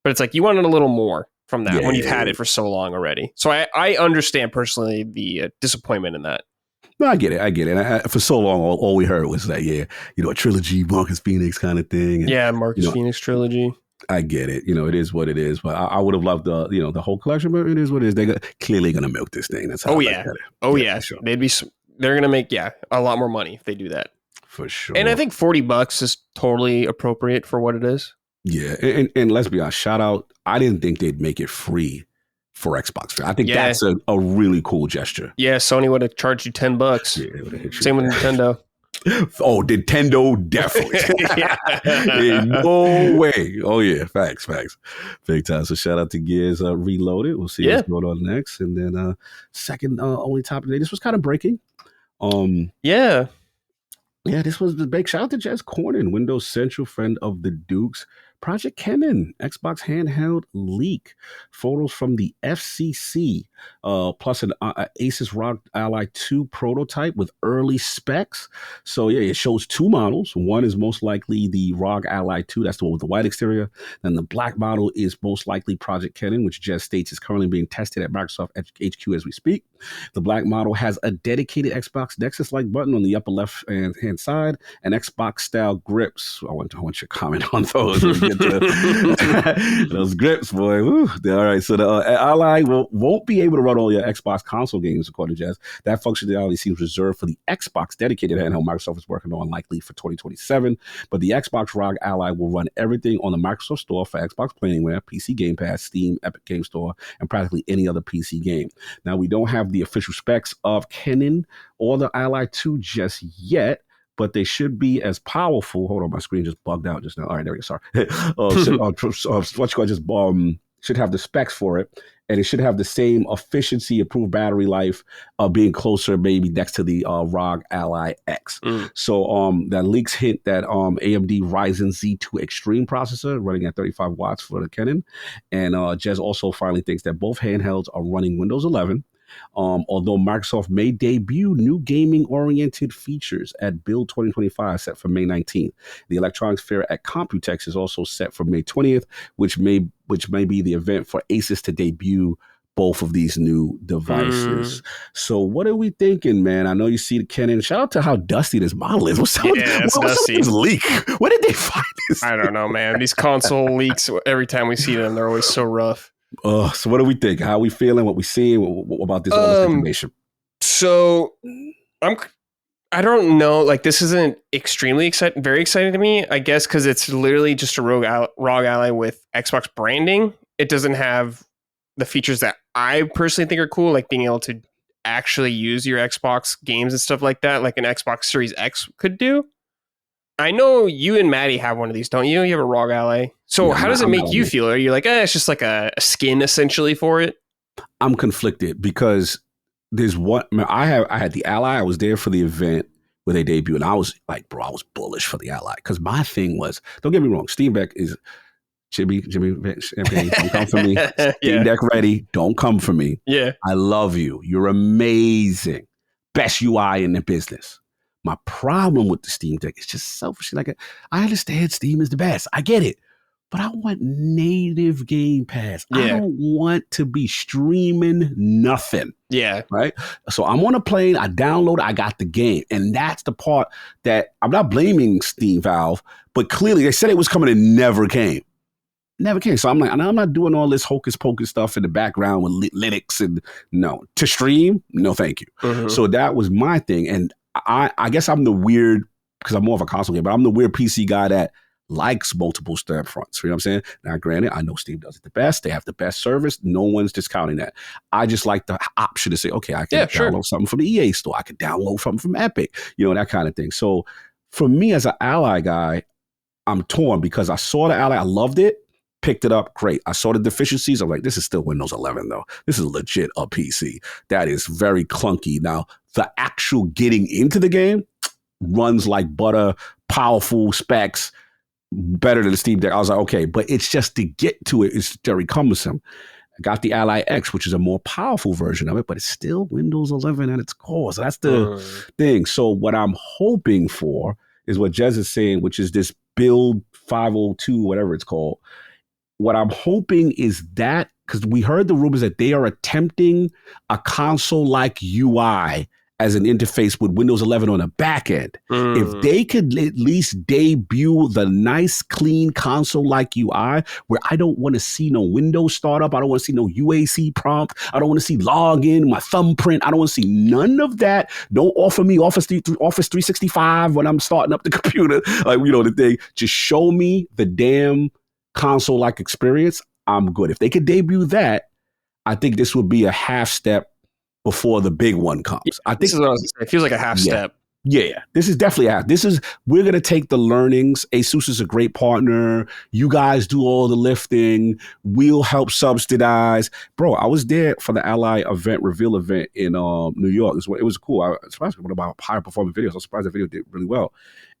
C: But it's like, you wanted a little more from that when you've had it for so long already. So I understand personally the disappointment in that.
B: No, I get it. And for so long, all we heard was that, a trilogy, Marcus Phoenix kind of thing. And,
C: Marcus Phoenix trilogy.
B: I get it. It is what it is. But I would have loved the whole collection, but it is what it is. They're clearly going to milk this thing. That's how I look at it.
C: Sure. They're going to make, a lot more money if they do that.
B: For sure.
C: And I think $40 is totally appropriate for what it is.
B: Yeah. And let's be honest, shout out. I didn't think they'd make it free for Xbox. I think that's a really cool gesture. Yeah,
C: Sony would have charged you $10. Same with Nintendo.
B: Oh, Nintendo definitely. No way. Oh yeah, facts. Big time. So shout out to Gears Reloaded. We'll see what's going on next. And then second only topic today. This was kind of breaking. Yeah, this was the big shout out to Jez Cornyn, Windows Central, friend of the Dukes. Project Kennen, Xbox Handheld leak. Photos from the FCC, plus an Asus ROG Ally 2 prototype with early specs. So yeah, it shows 2 models. One is most likely the ROG Ally 2. That's the one with the white exterior. Then the black model is most likely Project Kennen, which Jez states is currently being tested at Microsoft HQ as we speak. The black model has a dedicated Xbox Nexus-like button on the upper left-hand side and Xbox-style grips. I want your comment on those. get those grips, boy. Woo. All right, so the Ally won't be able to run all your Xbox console games, according to Jez. That functionality seems reserved for the Xbox dedicated handheld Microsoft is working on, likely for 2027. But the Xbox ROG Ally will run everything on the Microsoft Store for Xbox Play Anywhere, PC Game Pass, Steam, Epic Game Store, and practically any other PC game. Now, we don't have the official specs of Canon or the Ally 2 just yet, but they should be as powerful. Hold on, my screen just bugged out just now. All right, there we go. Sorry. Should have the specs for it, and it should have the same efficiency, improved battery life, being closer maybe next to the ROG Ally X. So that leaks hint that AMD Ryzen Z2 Extreme processor running at 35 watts for the Canon, and Jez also finally thinks that both handhelds are running Windows 11. Although Microsoft may debut new gaming-oriented features at Build 2025 set for May 19th. The Electronics Fair at Computex is also set for May 20th, which may be the event for Asus to debut both of these new devices. So what are we thinking, man? I know you see the Canon. Shout out to how dusty this model is. What's
C: dusty.
B: This leak? Where did they find this?
C: I don't know, man. These console leaks, every time we see them, they're always so rough.
B: So what do we think? How are we feeling? What we seeing? What about this information?
C: So I don't know. Like, this isn't extremely very exciting to me, I guess, because it's literally just a ROG Ally with Xbox branding. It doesn't have the features that I personally think are cool, like being able to actually use your Xbox games and stuff like that, like an Xbox Series X could do. I know you and Maddie have one of these, don't you? You have a ROG Ally. So how does it make you feel? Are you like, it's just like a skin essentially for it?
B: I'm conflicted because there's one. I had the Ally. I was there for the event where they debuted, and I was like, bro, I was bullish for the Ally because my thing was, don't get me wrong, Steam Deck is Jimmy, Champagne, don't come for me. Steam Deck ready, don't come for me.
C: Yeah,
B: I love you. You're amazing. Best UI in the business. My problem with the Steam Deck is just selfish. Like, I understand Steam is the best. I get it. But I want native Game Pass.
C: Yeah.
B: I don't want to be streaming nothing.
C: Yeah.
B: Right? So I'm on a plane. I download. I got the game. And that's the part that I'm not blaming Steam Valve, but clearly they said it was coming and never came. Never came. So I'm like, I'm not doing all this hocus pocus stuff in the background with Linux and no. To stream? No, thank you.
C: Mm-hmm.
B: So that was my thing. And I guess I'm the weird, because I'm more of a console gamer, but I'm the weird PC guy that likes multiple step fronts. You know what I'm saying? Now, granted, I know Steam does it the best. They have the best service. No one's discounting that. I just like the option to say, okay, I can download something from the EA store. I can download something from Epic, that kind of thing. So for me as an Ally guy, I'm torn because I saw the Ally. I loved it. Picked it up, great. I saw the deficiencies. I'm like, this is still Windows 11, though. This is legit a PC. That is very clunky. Now, the actual getting into the game runs like butter, powerful specs, better than the Steam Deck. I was like, okay, but it's just to get to it, it's very cumbersome. I got the Ally X, which is a more powerful version of it, but it's still Windows 11 at its core. So that's the thing. So what I'm hoping for is what Jez is saying, which is this build 502, whatever it's called. What I'm hoping is that, because we heard the rumors that they are attempting a console-like UI as an interface with Windows 11 on the back end. If they could at least debut the nice, clean console-like UI, where I don't want to see no Windows startup, I don't want to see no UAC prompt, I don't want to see login, my thumbprint, I don't want to see none of that. Don't offer me Office 365 when I'm starting up the computer. Like, the thing. Just show me the damn console-like experience. I'm good. If they could debut that, I think this would be a half step before the big one comes. I think
C: this is what I was gonna say. It feels like a half step.
B: Yeah, this is definitely we're going to take the learnings. Asus is a great partner. You guys do all the lifting. We'll help subsidize. Bro, I was there for the Ally reveal event in New York. It was cool. I was surprised one of my higher performing videos. I was surprised the video did really well.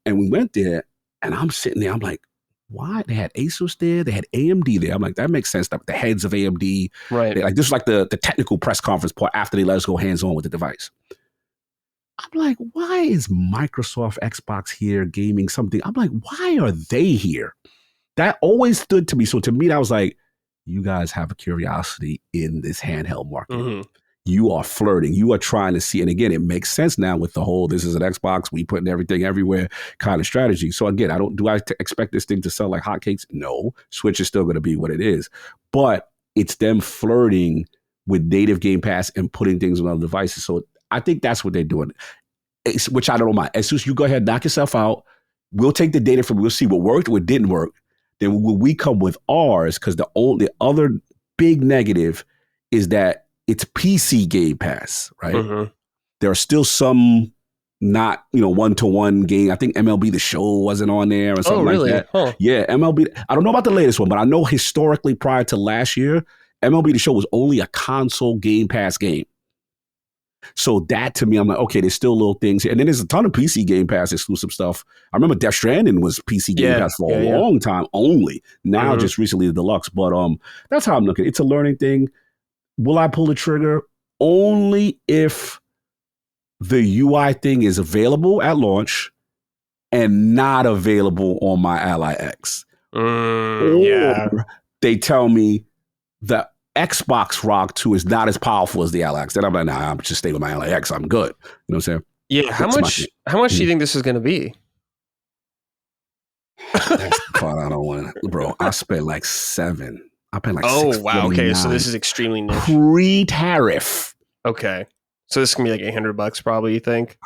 B: And we went there and I'm sitting there. I'm like, why? They had Asus there. They had AMD there. I'm like, that makes sense. The heads of AMD.
C: Right.
B: Like, this is like the technical press conference part after they let us go hands-on with the device. I'm like, why is Microsoft Xbox here gaming something? I'm like, why are they here? That always stood to me. So to me, I was like, you guys have a curiosity in this handheld market. you are flirting. You are trying to see. And again, it makes sense now with the whole, this is an Xbox, we putting everything everywhere kind of strategy. So again, expect this thing to sell like hotcakes? No. Switch is still going to be what it is. But it's them flirting with native Game Pass and putting things on other devices. So I think that's what they're doing, which I don't mind. As soon as you go ahead, knock yourself out, we'll take the data from, we'll see what worked, what didn't work. Then when we come with ours, because the only other big negative is that it's PC Game Pass, right?
C: Mm-hmm.
B: There are still some not, one-to-one game. I think MLB The Show wasn't on there or something like that.
C: Huh.
B: Yeah, MLB. I don't know about the latest one, but I know historically prior to last year, MLB The Show was only a console Game Pass game. So that to me, I'm like, okay, there's still little things. And then there's a ton of PC Game Pass exclusive stuff. I remember Death Stranding was PC Game Pass for a long time only. Now just recently the deluxe. But that's how I'm looking. It's a learning thing. Will I pull the trigger? Only if the UI thing is available at launch and not available on my Ally X. Or they tell me the Xbox ROG 2 is not as powerful as the Ally X. Then I'm like, nah, I'm just stay with my Ally X. I'm good. You know what I'm saying?
C: Yeah. How much do you think this is going to be?
B: That's the part I don't want to, bro. I spent like $7. I paid like
C: $6. Wow. Okay, so this is extremely niche.
B: Pre-tariff.
C: Okay, so this is gonna be like $800 probably. You think?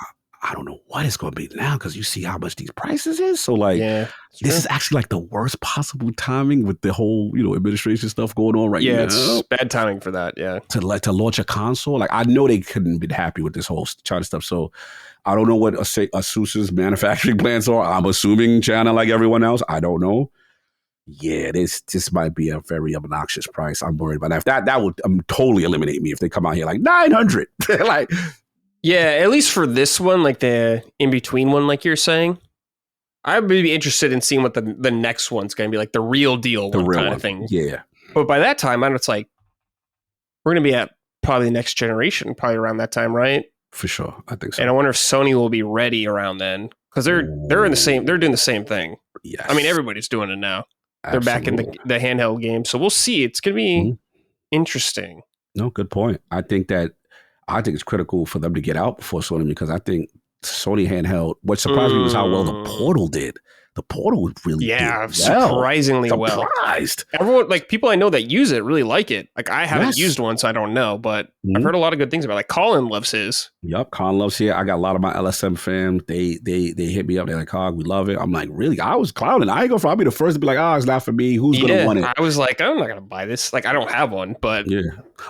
B: I don't know what it's going to be now because you see how much these prices is. So like,
C: this
B: is actually like the worst possible timing with the whole administration stuff going on right now.
C: Yeah, it's bad timing for that. Yeah,
B: to launch a console. Like I know they couldn't be happy with this whole China stuff. So I don't know what Asus's manufacturing plans are. I'm assuming China like everyone else. I don't know. Yeah, this might be a very obnoxious price. I'm worried about that. That would totally eliminate me if they come out here like 900. Like,
C: yeah, at least for this one, like the in between one, like you're saying, I would be interested in seeing what the next one's going to be like, the real deal, kind of thing.
B: Yeah,
C: but by that time, it's like we're going to be at probably the next generation, probably around that time, right?
B: For sure, I think so.
C: And I wonder if Sony will be ready around then because they're doing the same thing.
B: Yes.
C: I mean, everybody's doing it now.
B: Absolutely.
C: They're back in the handheld game. So we'll see. It's going to be interesting.
B: No, good point. I think it's critical for them to get out before Sony because I think Sony handheld, what surprised me was how well the Portal did. The Portal really did well.
C: Surprisingly well.
B: Surprised.
C: Everyone, like people I know that use it really like it. Like I haven't used one, so I don't know, but I've heard a lot of good things about it. Like Colin loves his.
B: Yep, Colin loves it. I got a lot of my LSM fam. They hit me up. They're like, "Cog, we love it." I'm like, really? I was clowning. I ain't gonna. I'll be the first to be like, it's not for me. Who's gonna want it?
C: I was like, I'm not gonna buy this. Like, I don't have one, but
B: yeah.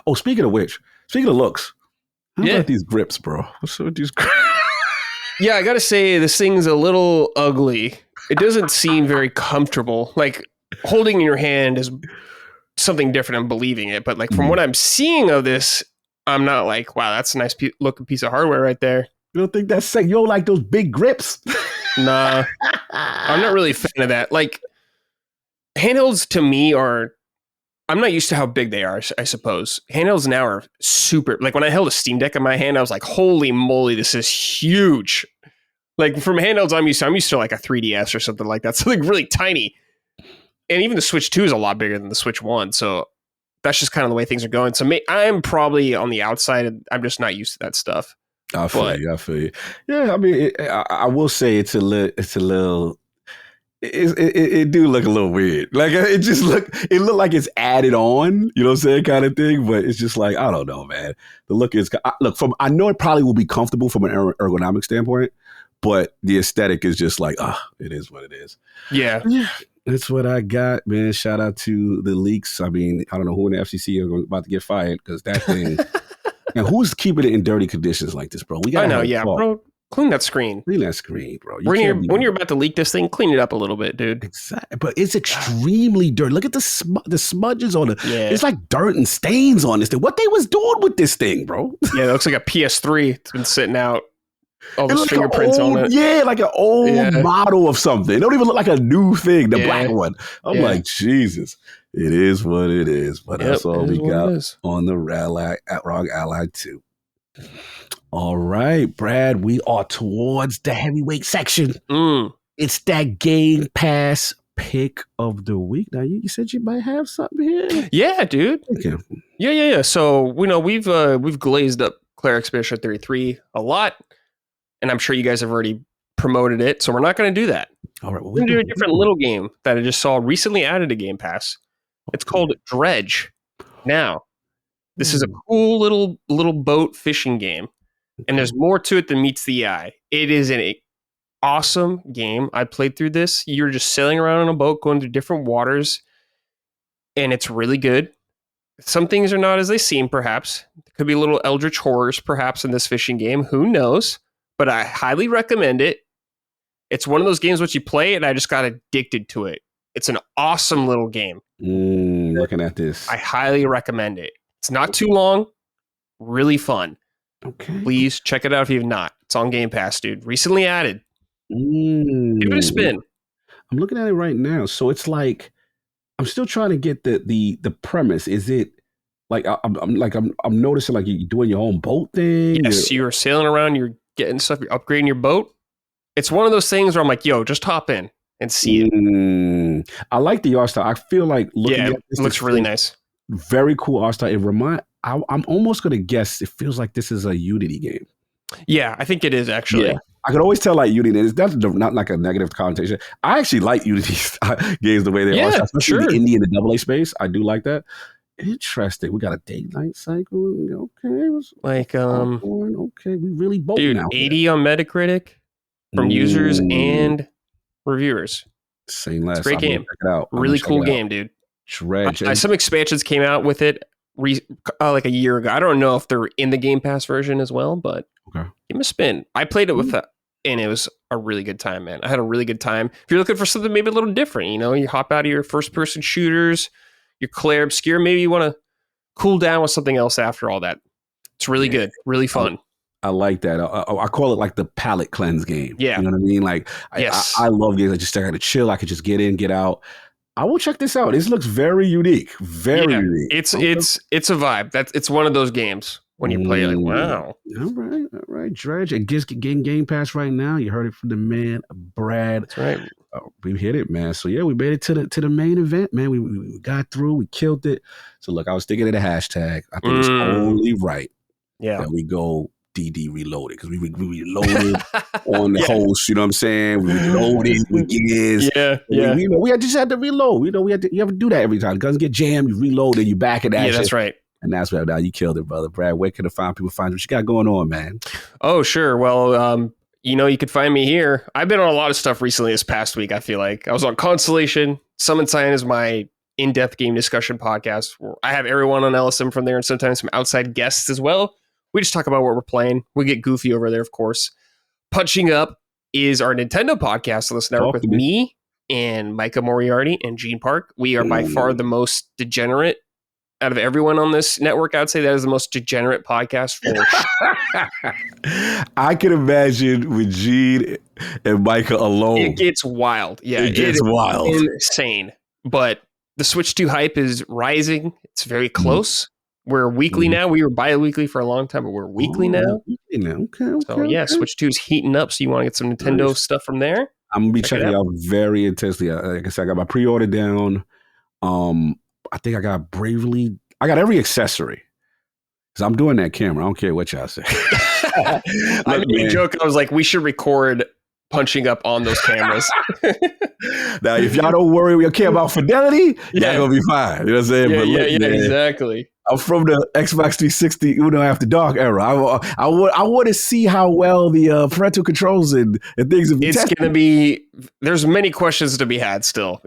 B: Oh, speaking of looks, how about these grips, bro? What's with these grips?
C: Yeah, I gotta say, this thing's a little ugly. It doesn't seem very comfortable. Like holding in your hand is something different. I'm believing it, but like from what I'm seeing of this, I'm not like, wow, that's a nice looking piece of hardware right there.
B: You don't think that's sick? You don't like those big grips?
C: Nah, I'm not really a fan of that. Like handhelds to me I'm not used to how big they are, I suppose. Handhelds now are super, like when I held a Steam Deck in my hand, I was like, holy moly, this is huge. Like from handhelds I'm used to like a 3DS or something like that. Something really tiny. And even the Switch 2 is a lot bigger than the Switch 1. So that's just kind of the way things are going. So I'm probably on the outside and I'm just not used to that stuff.
B: I feel you. Yeah, I mean, I will say it do look a little weird. Like it looked like it's added on, you know what I'm saying, kind of thing. But it's just like, I don't know, man. The look is, I know it probably will be comfortable from an ergonomic standpoint, but the aesthetic is just like, it is what it is.
C: Yeah.
B: That's what I got, man. Shout out to the leaks. I mean, I don't know who in the FCC are about to get fired because that thing. And who's keeping it in dirty conditions like this, bro?
C: I know, yeah, bro. Clean that screen.
B: Clean that screen, bro.
C: When you're about to leak this thing, clean it up a little bit, dude.
B: Exactly. But it's extremely dirty. Look at the smudges on it.
C: Yeah.
B: It's like dirt and stains on this thing. What they was doing with this thing, bro?
C: Yeah, it looks like a PS3. It's been sitting out. All those fingerprints on it.
B: Yeah, like an old model of something. It don't even look like a new thing, the black one. I'm like, Jesus. It is what it is. But that's all we got on the ROG Ally 2. All right, Brad, we are towards the heavyweight section. It's that Game Pass pick of the week. Now you said you might have something here.
C: Yeah, dude.
B: Okay.
C: Yeah. So we've glazed up Claire Expedition 33 a lot, and I'm sure you guys have already promoted it. So we're not going to do that.
B: All right. Well,
C: We're going to do a different little game that I just saw recently added to Game Pass. It's called Dredge. Now, this is a cool little boat fishing game, and there's more to it than meets the eye. It is an awesome game. I played through this. You're just sailing around on a boat, going through different waters, and it's really good. Some things are not as they seem, perhaps. There could be a little eldritch horrors, perhaps, in this fishing game. Who knows? But I highly recommend it. It's one of those games which you play, and I just got addicted to it. It's an awesome little game.
B: Looking at this.
C: I highly recommend it. It's not too long. Really fun.
B: Okay.
C: Please check it out if you've not. It's on Game Pass, dude. Recently added. Give it a spin.
B: I'm looking at it right now. So it's like I'm still trying to get the premise. Is it like I'm noticing like you're doing your own boat thing?
C: Yes, you're sailing around, you're getting stuff, you're upgrading your boat. It's one of those things where I'm like, yo, just hop in and see it.
B: I like the art style. I feel like looking at this,
C: it looks really nice.
B: Very cool art style. I'm almost gonna guess it feels like this is a Unity game.
C: Yeah, I think it is actually. Yeah.
B: I could always tell like Unity. It's not like a negative connotation. I actually like Unity games the way they are, especially the indie and the AA space. I do like that. Interesting. We got a daylight cycle. Okay,
C: like
B: okay, we really both
C: dude.
B: Now
C: 80 on Metacritic from users and reviewers.
B: Same last.
C: Great game.
B: Check it out.
C: Really cool game, dude.
B: Dredge.
C: Some expansions came out with it like a year ago. I don't know if they're in the Game Pass version as well, but give them a spin. I played it with that, and it was a really good time, man. I had a really good time. If you're looking for something maybe a little different, you hop out of your first-person shooters, your Claire Obscure, maybe you want to cool down with something else after all that. It's really good, really fun.
B: I like that. I call it like the palate cleanse game.
C: Yeah.
B: You know what I mean? Like, I love games. I got to chill. I could just get in, get out. I will check this out. This looks very unique. Very unique.
C: It's a vibe. It's one of those games when you play, like, wow.
B: All right. Dredge. It gets getting Game Pass right now. You heard it from the man, Brad.
C: That's right.
B: We hit it, man. So yeah, we made it to the main event, man. We got through. We killed it. So look, I was thinking of the hashtag. I think it's only right that we go DD reloaded, because we reloaded on the host. You know what I'm saying? We reloaded with gears. We just had to reload. You have to do that every time. Guns get jammed, you reload, and you back it.
C: Yeah, that's right.
B: And that's what now you killed it, brother. Brad, where can people find what you got going on, man?
C: Oh, sure. Well, you could find me here. I've been on a lot of stuff recently this past week, I feel like. I was on Constellation. Summon Sign is my in-depth game discussion podcast. I have everyone on LSM from there, and sometimes some outside guests as well. We just talk about what we're playing. We get goofy over there, of course. Punching Up is our Nintendo podcast on this network with me and Micah Moriarty and Gene Park. We are by far the most degenerate out of everyone on this network. I'd say that is the most degenerate podcast for
B: I can imagine with Gene and Micah alone.
C: It gets wild. Yeah,
B: it gets wild.
C: Insane. But the Switch 2 hype is rising. It's very close. We're weekly now. We were bi-weekly for a long time, but we're weekly now.
B: Okay.
C: So yeah, Switch 2 is heating up. So you want to get some Nintendo stuff from there?
B: I'm gonna be checking it out very intensely. Like I said, I got my pre-order down. I think I got every accessory. Because I'm doing that camera. I don't care what y'all say.
C: I made a joke. I was like, we should record punching up on those cameras.
B: Now, if y'all don't worry, we don't care about fidelity, y'all gonna be fine. You know what I'm saying?
C: Yeah, exactly.
B: I'm from the Xbox 360 Uno After Dark era. I want to see how well the parental controls and things have been tested.
C: It's going to be, there's many questions to be had still.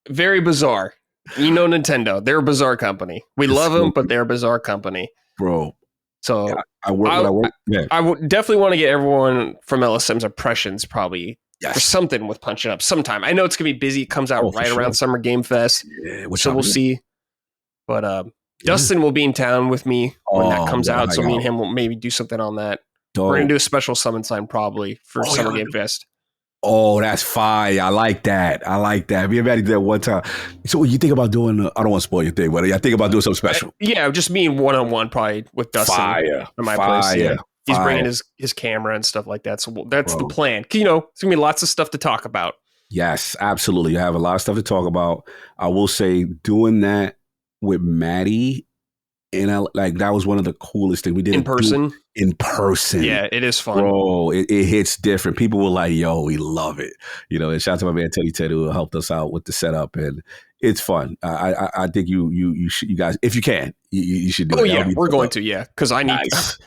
C: Very bizarre. Nintendo, they're a bizarre company. We love them, but they're a bizarre company.
B: Bro.
C: So I would definitely want to get everyone from LSM's impressions probably for something with Punching Up sometime. I know it's going to be busy. It comes out around Summer Game Fest. So we'll see. But Dustin will be in town with me when that comes out. So me and him will maybe do something on that. We're going to do a special Summon Sign probably for Summer Game Fest.
B: Oh, that's fire. I like that. Me and Maddie did that one time. So when you think about doing, I don't want to spoil your thing, but I think about doing something special.
C: Just me one-on-one probably with Dustin at my place. Yeah. He's bringing his camera and stuff like that. So that's the plan. It's going to be lots of stuff to talk about.
B: Yes, absolutely. You have a lot of stuff to talk about. I will say doing that with Maddie, and like that was one of the coolest things we did
C: In person?
B: in person.
C: Yeah, it is fun.
B: Bro, it hits different. People were like, yo, we love it. And shout out to my man Teddy Ted who helped us out with the setup, and it's fun. I think you guys, if you can, you should do it.
C: Oh yeah, we're going to, because I need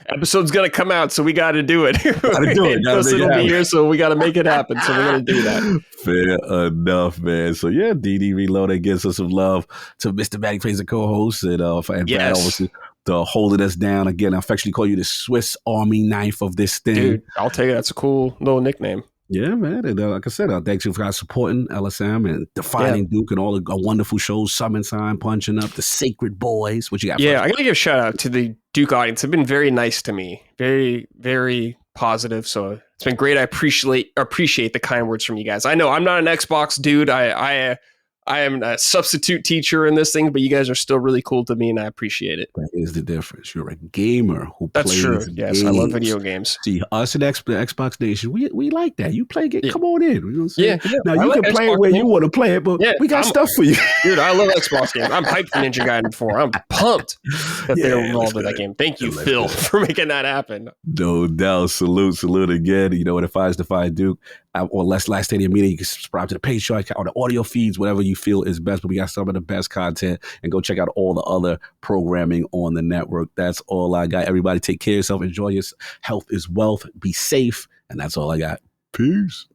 C: episode's gonna come out, so we got to do it.
B: Gotta do it.
C: It'll be here, so we got to make it happen. So we're gonna do that.
B: Fair enough, man. So yeah, DD Reloaded gives us some love to Mr. Matty Plays, the co-host, and Brad obviously the holding us down again. I affectionately call you the Swiss Army knife of this thing.
C: Dude, I'll take it. That's a cool little nickname.
B: Yeah, man. And like I said, thanks you for supporting LSM and Defining Duke and all the wonderful shows, Summon Sign, Punching Up, The Sacred Boys. What you got?
C: Yeah, I got to give a shout out to the Duke audience. They've been very nice to me. Very, very positive. So it's been great. I appreciate the kind words from you guys. I know I'm not an Xbox dude. I am a substitute teacher in this thing, but you guys are still really cool to me, and I appreciate it.
B: That is the difference. You're a gamer who
C: That's
B: plays
C: true.
B: games.
C: Yes, I love video games.
B: See, us in Xbox Nation, we like that. You play game, come on in. You know what I'm saying?
C: Yeah.
B: Now, you can play it where you want to play it, but we got stuff for you.
C: Dude, I love Xbox games. I'm hyped for Ninja Gaiden 4. I'm pumped that they're involved in that game. Thank you, Phil, for making that happen.
B: No doubt. Salute again. It defines Define Duke. Or Last Stadium Media. You can subscribe to the Patreon or the audio feeds, whatever you feel is best. But we got some of the best content, and go check out all the other programming on the network. That's all I got. Everybody take care of yourself. Enjoy your health is wealth. Be safe. And that's all I got. Peace.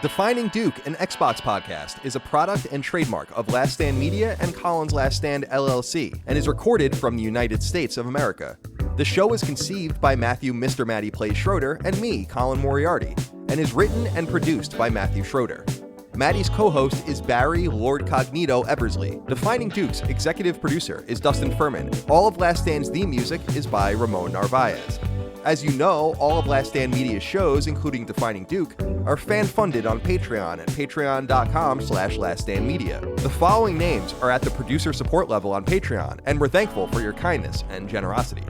A: Defining Duke, an Xbox podcast, is a product and trademark of Last Stand Media and Collins Last Stand LLC, and is recorded from the United States of America. The show is conceived by Matthew Mr. Matty Plays Schroeder and me, Colin Moriarty, and is written and produced by Matthew Schroeder. Matty's co-host is Barry Lord Cognito Eversley. Defining Duke's executive producer is Dustin Furman. All of Last Stand's theme music is by Ramon Narvaez. As you know, all of Last Stand Media's shows, including Defining Duke, are fan-funded on Patreon at patreon.com/laststandmedia. The following names are at the producer support level on Patreon, and we're thankful for your kindness and generosity.